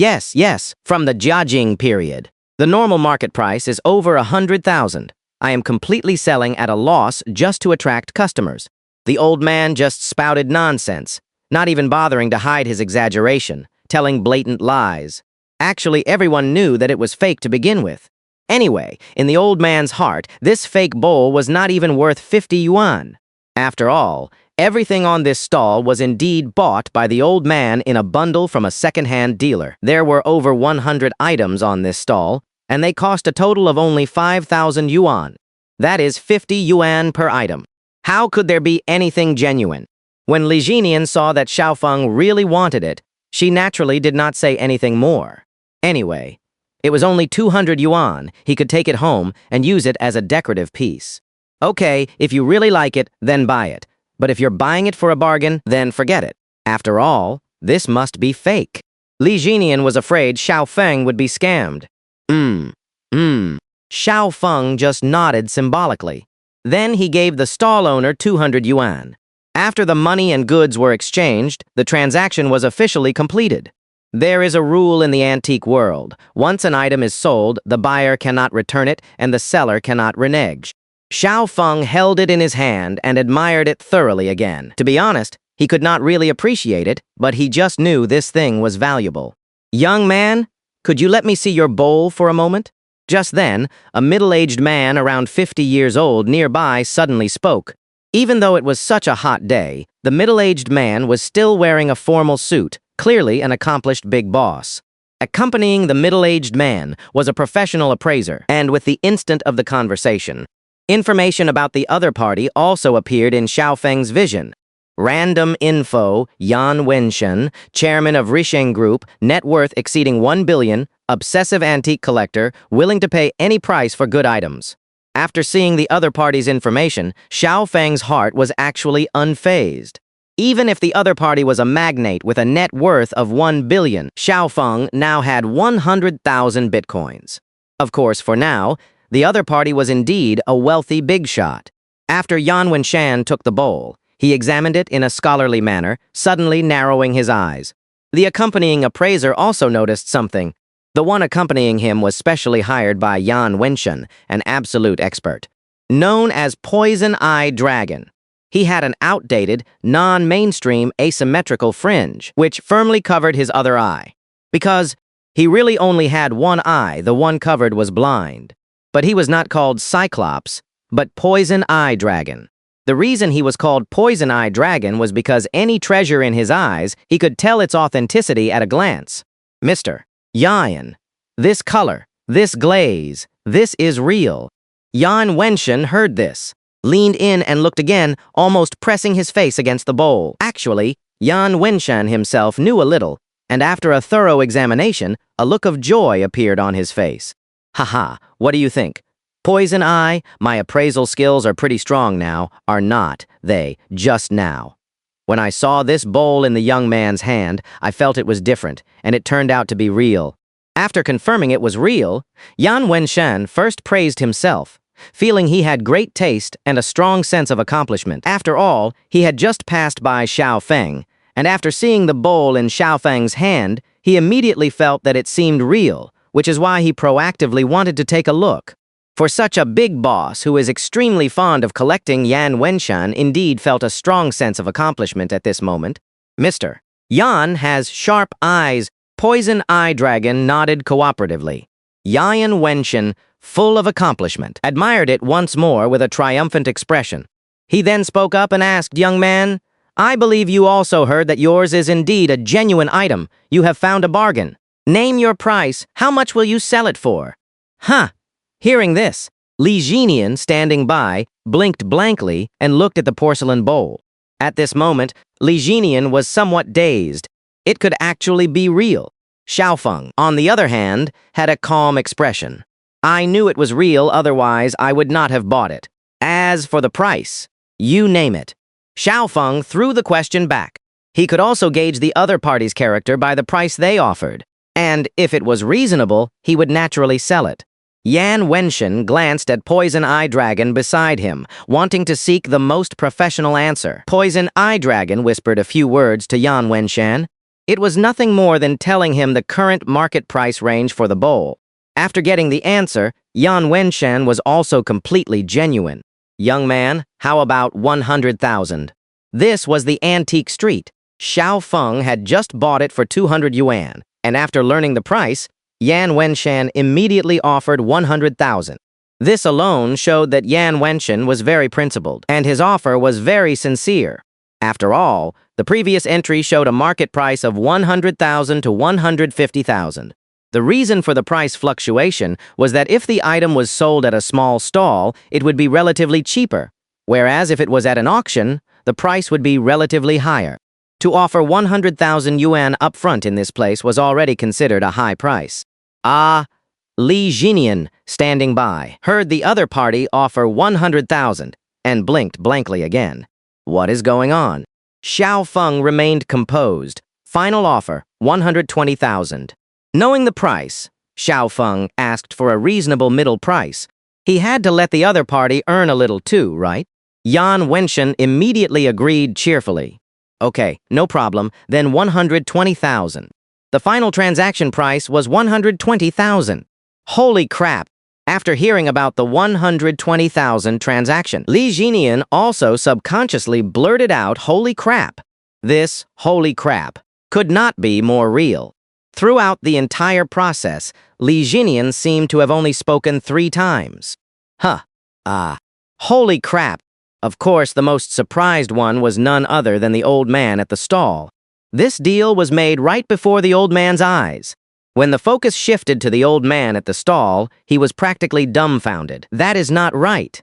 from the judging period. The normal market price is over 100,000. I am completely selling at a loss just to attract customers. The old man just spouted nonsense, not even bothering to hide his exaggeration, telling blatant lies. Actually, everyone knew that it was fake to begin with. Anyway, in the old man's heart, this fake bowl was not even worth 50 yuan. After all, everything on this stall was indeed bought by the old man in a bundle from a second-hand dealer. There were over 100 items on this stall, and they cost a total of only 5,000 yuan. That is 50 yuan per item. How could there be anything genuine? When Li Jinian saw that Xiao Feng really wanted it, she naturally did not say anything more. Anyway, it was only 200 yuan. He could take it home and use it as a decorative piece. Okay, if you really like it, then buy it. But if you're buying it for a bargain, then forget it. After all, this must be fake. Li Jinian was afraid Xiao Feng would be scammed. Xiao Feng just nodded symbolically. Then he gave the stall owner 200 yuan. After the money and goods were exchanged, the transaction was officially completed. There is a rule in the antique world. Once an item is sold, the buyer cannot return it and the seller cannot renege. Xiao Feng held it in his hand and admired it thoroughly again. To be honest, he could not really appreciate it, but he just knew this thing was valuable. Young man, could you let me see your bowl for a moment? Just then, a middle-aged man around 50 years old nearby suddenly spoke. Even though it was such a hot day, the middle-aged man was still wearing a formal suit, clearly an accomplished big boss. Accompanying the middle-aged man was a professional appraiser, and with the instant of the conversation, information about the other party also appeared in Xiao Feng's vision. Random info, Yan Wenshen, chairman of Risheng Group, net worth exceeding 1 billion, obsessive antique collector, willing to pay any price for good items. After seeing the other party's information, Xiao Feng's heart was actually unfazed. Even if the other party was a magnate with a net worth of 1 billion, Xiao Feng now had 100,000 bitcoins. Of course, for now, the other party was indeed a wealthy big shot. After Yan Wenshan took the bowl, he examined it in a scholarly manner, suddenly narrowing his eyes. The accompanying appraiser also noticed something. The one accompanying him was specially hired by Yan Wenshan, an absolute expert. Known as Poison Eye Dragon, he had an outdated, non-mainstream asymmetrical fringe, which firmly covered his other eye. Because he really only had one eye, the one covered was blind. But he was not called Cyclops, but Poison Eye Dragon. The reason he was called Poison Eye Dragon was because any treasure in his eyes, he could tell its authenticity at a glance. Mr. Yan, this color, this glaze, this is real. Yan Wenshan heard this, leaned in and looked again, almost pressing his face against the bowl. Actually, Yan Wenshan himself knew a little, and after a thorough examination, a look of joy appeared on his face. Haha, what do you think? Poison Eye, my appraisal skills are pretty strong now, are not they, just now. When I saw this bowl in the young man's hand, I felt it was different, and it turned out to be real. After confirming it was real, Yan Wenshan first praised himself, feeling he had great taste and a strong sense of accomplishment. After all, he had just passed by Xiao Feng, and after seeing the bowl in Xiao Feng's hand, he immediately felt that it seemed real, which is why he proactively wanted to take a look. For such a big boss who is extremely fond of collecting, Yan Wenshan indeed felt a strong sense of accomplishment at this moment. Mr. Yan has sharp eyes. Poison Eye Dragon nodded cooperatively. Yan Wenshan, full of accomplishment, admired it once more with a triumphant expression. He then spoke up and asked, "Young man, I believe you also heard that yours is indeed a genuine item. You have found a bargain. Name your price. How much will you sell it for?" Huh. Hearing this, Li Jinian, standing by, blinked blankly and looked at the porcelain bowl. At this moment, Li Jinian was somewhat dazed. It could actually be real. Xiaofeng, on the other hand, had a calm expression. "I knew it was real, otherwise I would not have bought it. As for the price, you name it." Xiaofeng threw the question back. He could also gauge the other party's character by the price they offered, and if it was reasonable, he would naturally sell it. Yan Wenshan glanced at Poison Eye Dragon beside him, wanting to seek the most professional answer. Poison Eye Dragon whispered a few words to Yan Wenshan. It was nothing more than telling him the current market price range for the bowl. After getting the answer, Yan Wenshan was also completely genuine. "Young man, how about 100,000? This was the antique street. Xiao Feng had just bought it for 200 yuan, and after learning the price, Yan Wenshan immediately offered 100,000. This alone showed that Yan Wenshan was very principled, and his offer was very sincere. After all, the previous entry showed a market price of 100,000 to 150,000. The reason for the price fluctuation was that if the item was sold at a small stall, it would be relatively cheaper, whereas if it was at an auction, the price would be relatively higher. To offer 100,000 yuan upfront in this place was already considered a high price. Li Jinian, standing by, heard the other party offer 100,000 and blinked blankly again. What is going on? Xiao Feng remained composed. Final offer, 120,000. Knowing the price, Xiao Feng asked for a reasonable middle price. He had to let the other party earn a little too, right? Yan Wenshan immediately agreed cheerfully. "Okay, no problem, then 120,000. The final transaction price was 120,000. Holy crap! After hearing about the 120,000 transaction, Li Jinian also subconsciously blurted out, "Holy crap!" This "holy crap" could not be more real. Throughout the entire process, Li Jinian seemed to have only spoken 3 times. Holy crap! Of course, the most surprised one was none other than the old man at the stall. This deal was made right before the old man's eyes. When the focus shifted to the old man at the stall, he was practically dumbfounded. That is not right.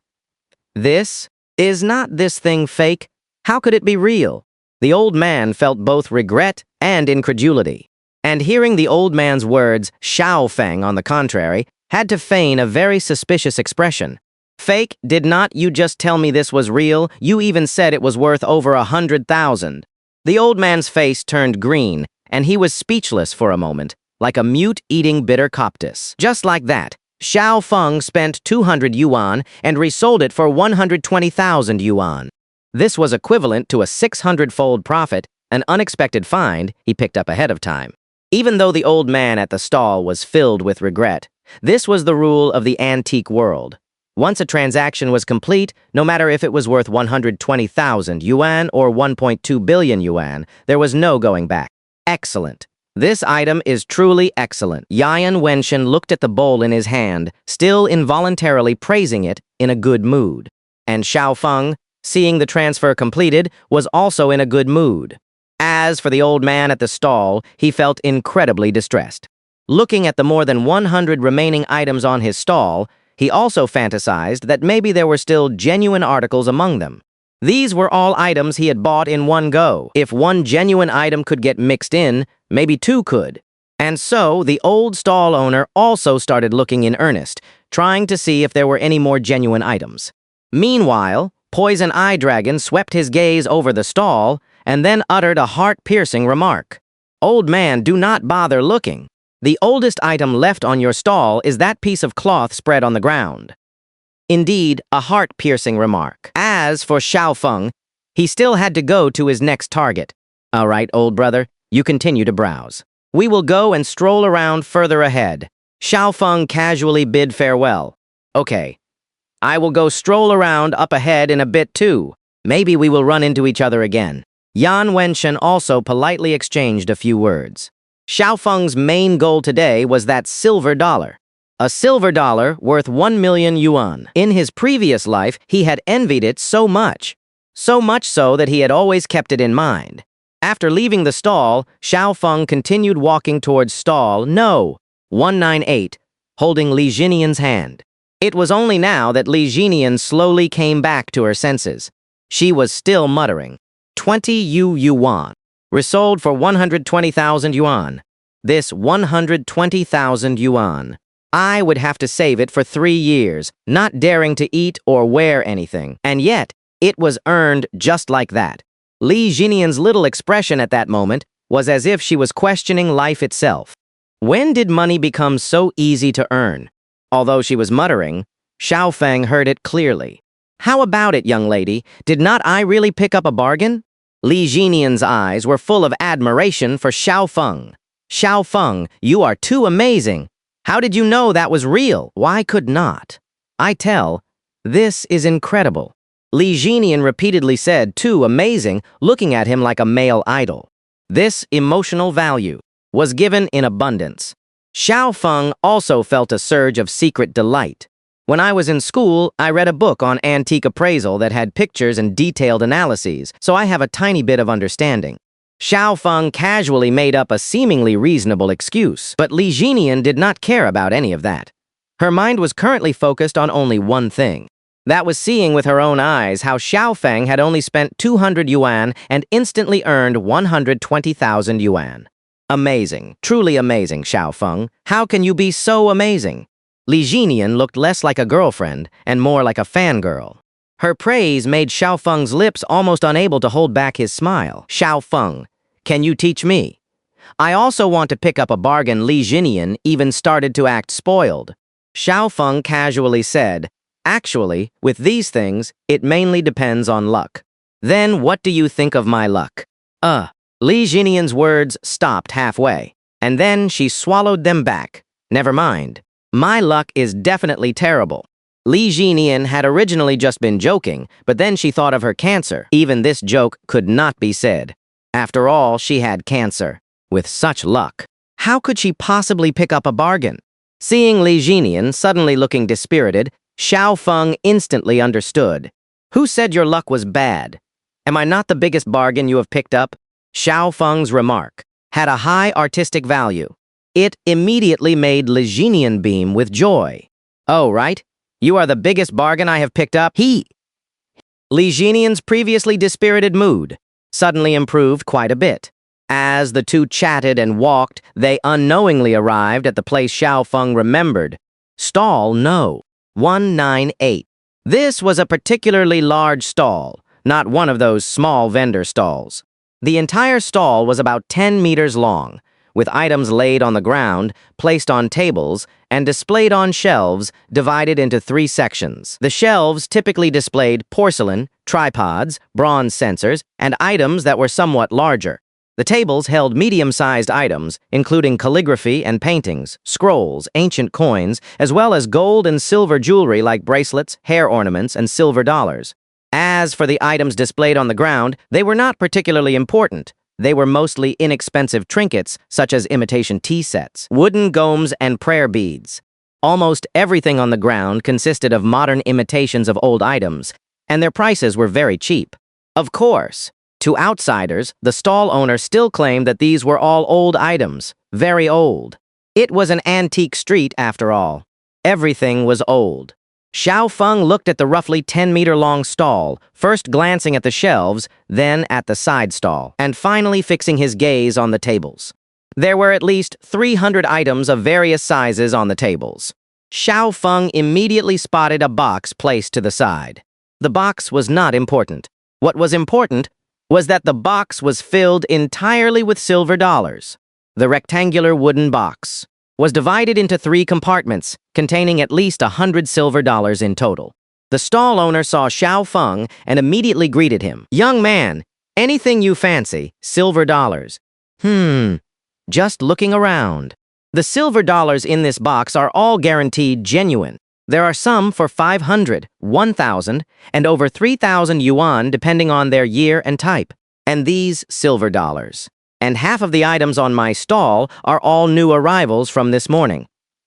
Is not this thing fake? How could it be real? The old man felt both regret and incredulity. And hearing the old man's words, Xiao Feng, on the contrary, had to feign a very suspicious expression. "Fake? Did not you just tell me this was real? You even said it was worth over 100,000. The old man's face turned green, and he was speechless for a moment, like a mute eating bitter coptis. Just like that, Xiao Feng spent 200 yuan and resold it for 120,000 yuan. This was equivalent to a 600-fold profit, an unexpected find he picked up ahead of time. Even though the old man at the stall was filled with regret, this was the rule of the antique world. Once a transaction was complete, no matter if it was worth 120,000 yuan or 1.2 billion yuan, there was no going back. Excellent. This item is truly excellent. Yan Wenshan looked at the bowl in his hand, still involuntarily praising it, in a good mood. And Xiao Feng, seeing the transfer completed, was also in a good mood. As for the old man at the stall, he felt incredibly distressed. Looking at the more than 100 remaining items on his stall, he also fantasized that maybe there were still genuine articles among them. These were all items he had bought in one go. If one genuine item could get mixed in, maybe 2 could. And so, the old stall owner also started looking in earnest, trying to see if there were any more genuine items. Meanwhile, Poison Eye Dragon swept his gaze over the stall and then uttered a heart-piercing remark. "Old man, do not bother looking. The oldest item left on your stall is that piece of cloth spread on the ground." Indeed, a heart-piercing remark. As for Xiaofeng, he still had to go to his next target. All right, old brother, you continue to browse. We will go and stroll around further ahead. Xiaofeng casually bid farewell. Okay, I will go stroll around up ahead in a bit too. Maybe we will run into each other again. Yan Wenshen also politely exchanged a few words. Xiaofeng's main goal today was that silver dollar. A silver dollar worth 1 million yuan. In his previous life, he had envied it so much. So much so that he had always kept it in mind. After leaving the stall, Xiaofeng continued walking towards stall No. 198, holding Li Jinian's hand. It was only now that Li Jinian slowly came back to her senses. She was still muttering. 20 yuan. Resold for 120,000 yuan. This 120,000 yuan. I would have to save it for 3 years, not daring to eat or wear anything. And yet, it was earned just like that. Li Jinian's little expression at that moment was as if she was questioning life itself. When did money become so easy to earn? Although she was muttering, Xiaofeng heard it clearly. How about it, young lady? Did not I really pick up a bargain? Li Jinian's eyes were full of admiration for Xiaofeng. Xiaofeng, you are too amazing. How did you know that was real? Why could not? I tell, this is incredible. Li Jinian repeatedly said, too amazing, looking at him like a male idol. This emotional value was given in abundance. Xiaofeng also felt a surge of secret delight. When I was in school, I read a book on antique appraisal that had pictures and detailed analyses, so I have a tiny bit of understanding. Xiaofeng casually made up a seemingly reasonable excuse, but Li Jinian did not care about any of that. Her mind was currently focused on only one thing. That was seeing with her own eyes how Xiaofeng had only spent 200 yuan and instantly earned 120,000 yuan. Amazing, truly amazing, Xiaofeng. How can you be so amazing? Li Jinian looked less like a girlfriend and more like a fangirl. Her praise made Xiaofeng's lips almost unable to hold back his smile. Xiaofeng, can you teach me? I also want to pick up a bargain. Li Jinian even started to act spoiled. Xiaofeng casually said, actually, with these things, it mainly depends on luck. Then what do you think of my luck? Li Jinian's words stopped halfway, and then she swallowed them back. Never mind. My luck is definitely terrible. Li Jinian had originally just been joking, but then she thought of her cancer. Even this joke could not be said. After all, she had cancer. With such luck, how could she possibly pick up a bargain? Seeing Li Jinian suddenly looking dispirited, Xiaofeng instantly understood. Who said your luck was bad? Am I not the biggest bargain you have picked up? Xiaofeng's remark had a high artistic value. It immediately made Li Jinian beam with joy. Oh, right? You are the biggest bargain I have picked up? Li Jinian's previously dispirited mood suddenly improved quite a bit. As the two chatted and walked, they unknowingly arrived at the place Xiaofeng remembered. Stall No. 198. This was a particularly large stall, not one of those small vendor stalls. The entire stall was about 10 meters long, with items laid on the ground, placed on tables, and displayed on shelves divided into 3 sections. The shelves typically displayed porcelain, tripods, bronze sensors, and items that were somewhat larger. The tables held medium-sized items, including calligraphy and paintings, scrolls, ancient coins, as well as gold and silver jewelry like bracelets, hair ornaments, and silver dollars. As for the items displayed on the ground, they were not particularly important. They were mostly inexpensive trinkets, such as imitation tea sets, wooden gomes, and prayer beads. Almost everything on the ground consisted of modern imitations of old items, and their prices were very cheap. Of course, to outsiders, the stall owner still claimed that these were all old items, very old. It was an antique street, after all. Everything was old. Xiaofeng looked at the roughly 10-meter-long stall, first glancing at the shelves, then at the side stall, and finally fixing his gaze on the tables. There were at least 300 items of various sizes on the tables. Xiaofeng immediately spotted a box placed to the side. The box was not important. What was important was that the box was filled entirely with silver dollars. The rectangular wooden box was divided into 3 compartments, containing at least 100 silver dollars in total. The stall owner saw Xiao Feng and immediately greeted him. "Young man, anything you fancy, silver dollars." Just looking around. The silver dollars in this box are all guaranteed genuine. There are some for 500, 1,000, and over 3,000 yuan depending on their year and type. And these silver dollars. And half of the items on my stall are all new arrivals from this morning.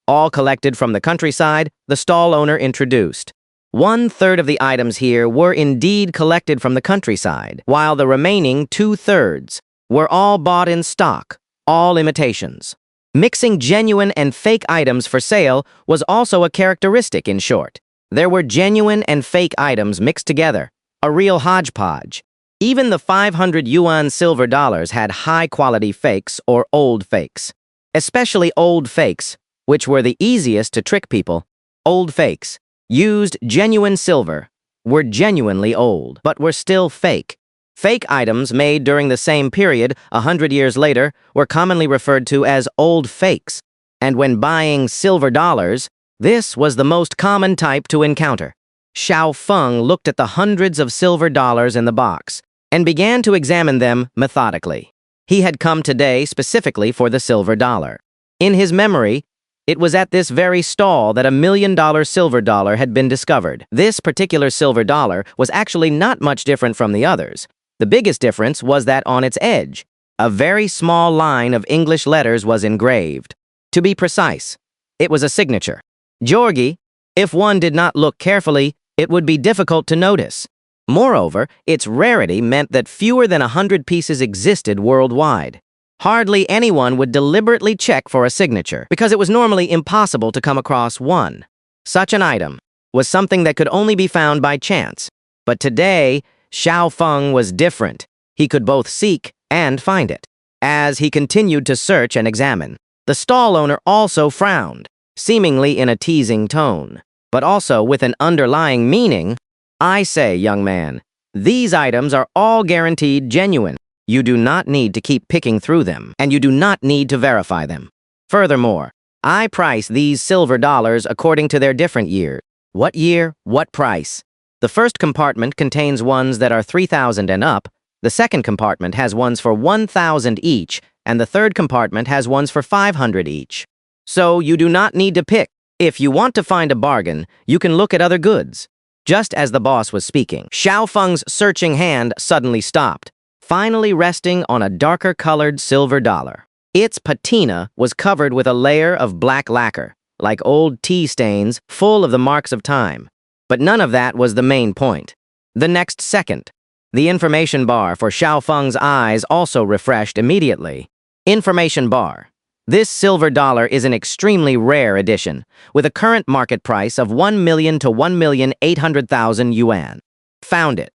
All collected from the countryside, the stall owner introduced. 1/3 of the items here were indeed collected from the countryside, while the remaining 2/3 were all bought in stock, all imitations. Mixing genuine and fake items for sale was also a characteristic, in short. There were genuine and fake items mixed together, a real hodgepodge. Even the 500 yuan silver dollars had high-quality fakes or old fakes. Especially old fakes, which were the easiest to trick people. Old fakes, used genuine silver, were genuinely old, but were still fake. Fake items made during the same period, 100 years later, were commonly referred to as old fakes. And when buying silver dollars, this was the most common type to encounter. Xiao Feng looked at the hundreds of silver dollars in the box and began to examine them methodically. He had come today specifically for the silver dollar. In his memory, it was at this very stall that $1 million silver dollar had been discovered. This particular silver dollar was actually not much different from the others. The biggest difference was that on its edge, a very small line of English letters was engraved. To be precise, it was a signature. Georgi, if one did not look carefully, it would be difficult to notice. Moreover, its rarity meant that fewer than 100 pieces existed worldwide. Hardly anyone would deliberately check for a signature, because it was normally impossible to come across one. Such an item was something that could only be found by chance. But today, Xiao Feng was different. He could both seek and find it. As he continued to search and examine, the stall owner also frowned, seemingly in a teasing tone, but also with an underlying meaning. "I say, young man, these items are all guaranteed genuine. You do not need to keep picking through them, and you do not need to verify them. Furthermore, I price these silver dollars according to their different years. What year, what price? The first compartment contains ones that are 3,000 and up, the second compartment has ones for 1,000 each, and the third compartment has ones for 500 each. So you do not need to pick. If you want to find a bargain, you can look at other goods." Just as the boss was speaking, Xiao Feng's searching hand suddenly stopped, finally resting on a darker-colored silver dollar. Its patina was covered with a layer of black lacquer, like old tea stains full of the marks of time. But none of that was the main point. The next second, the information bar for Xiao Feng's eyes also refreshed immediately. Information bar. This silver dollar is an extremely rare edition, with a current market price of 1 million to 1,800,000 yuan. Found it.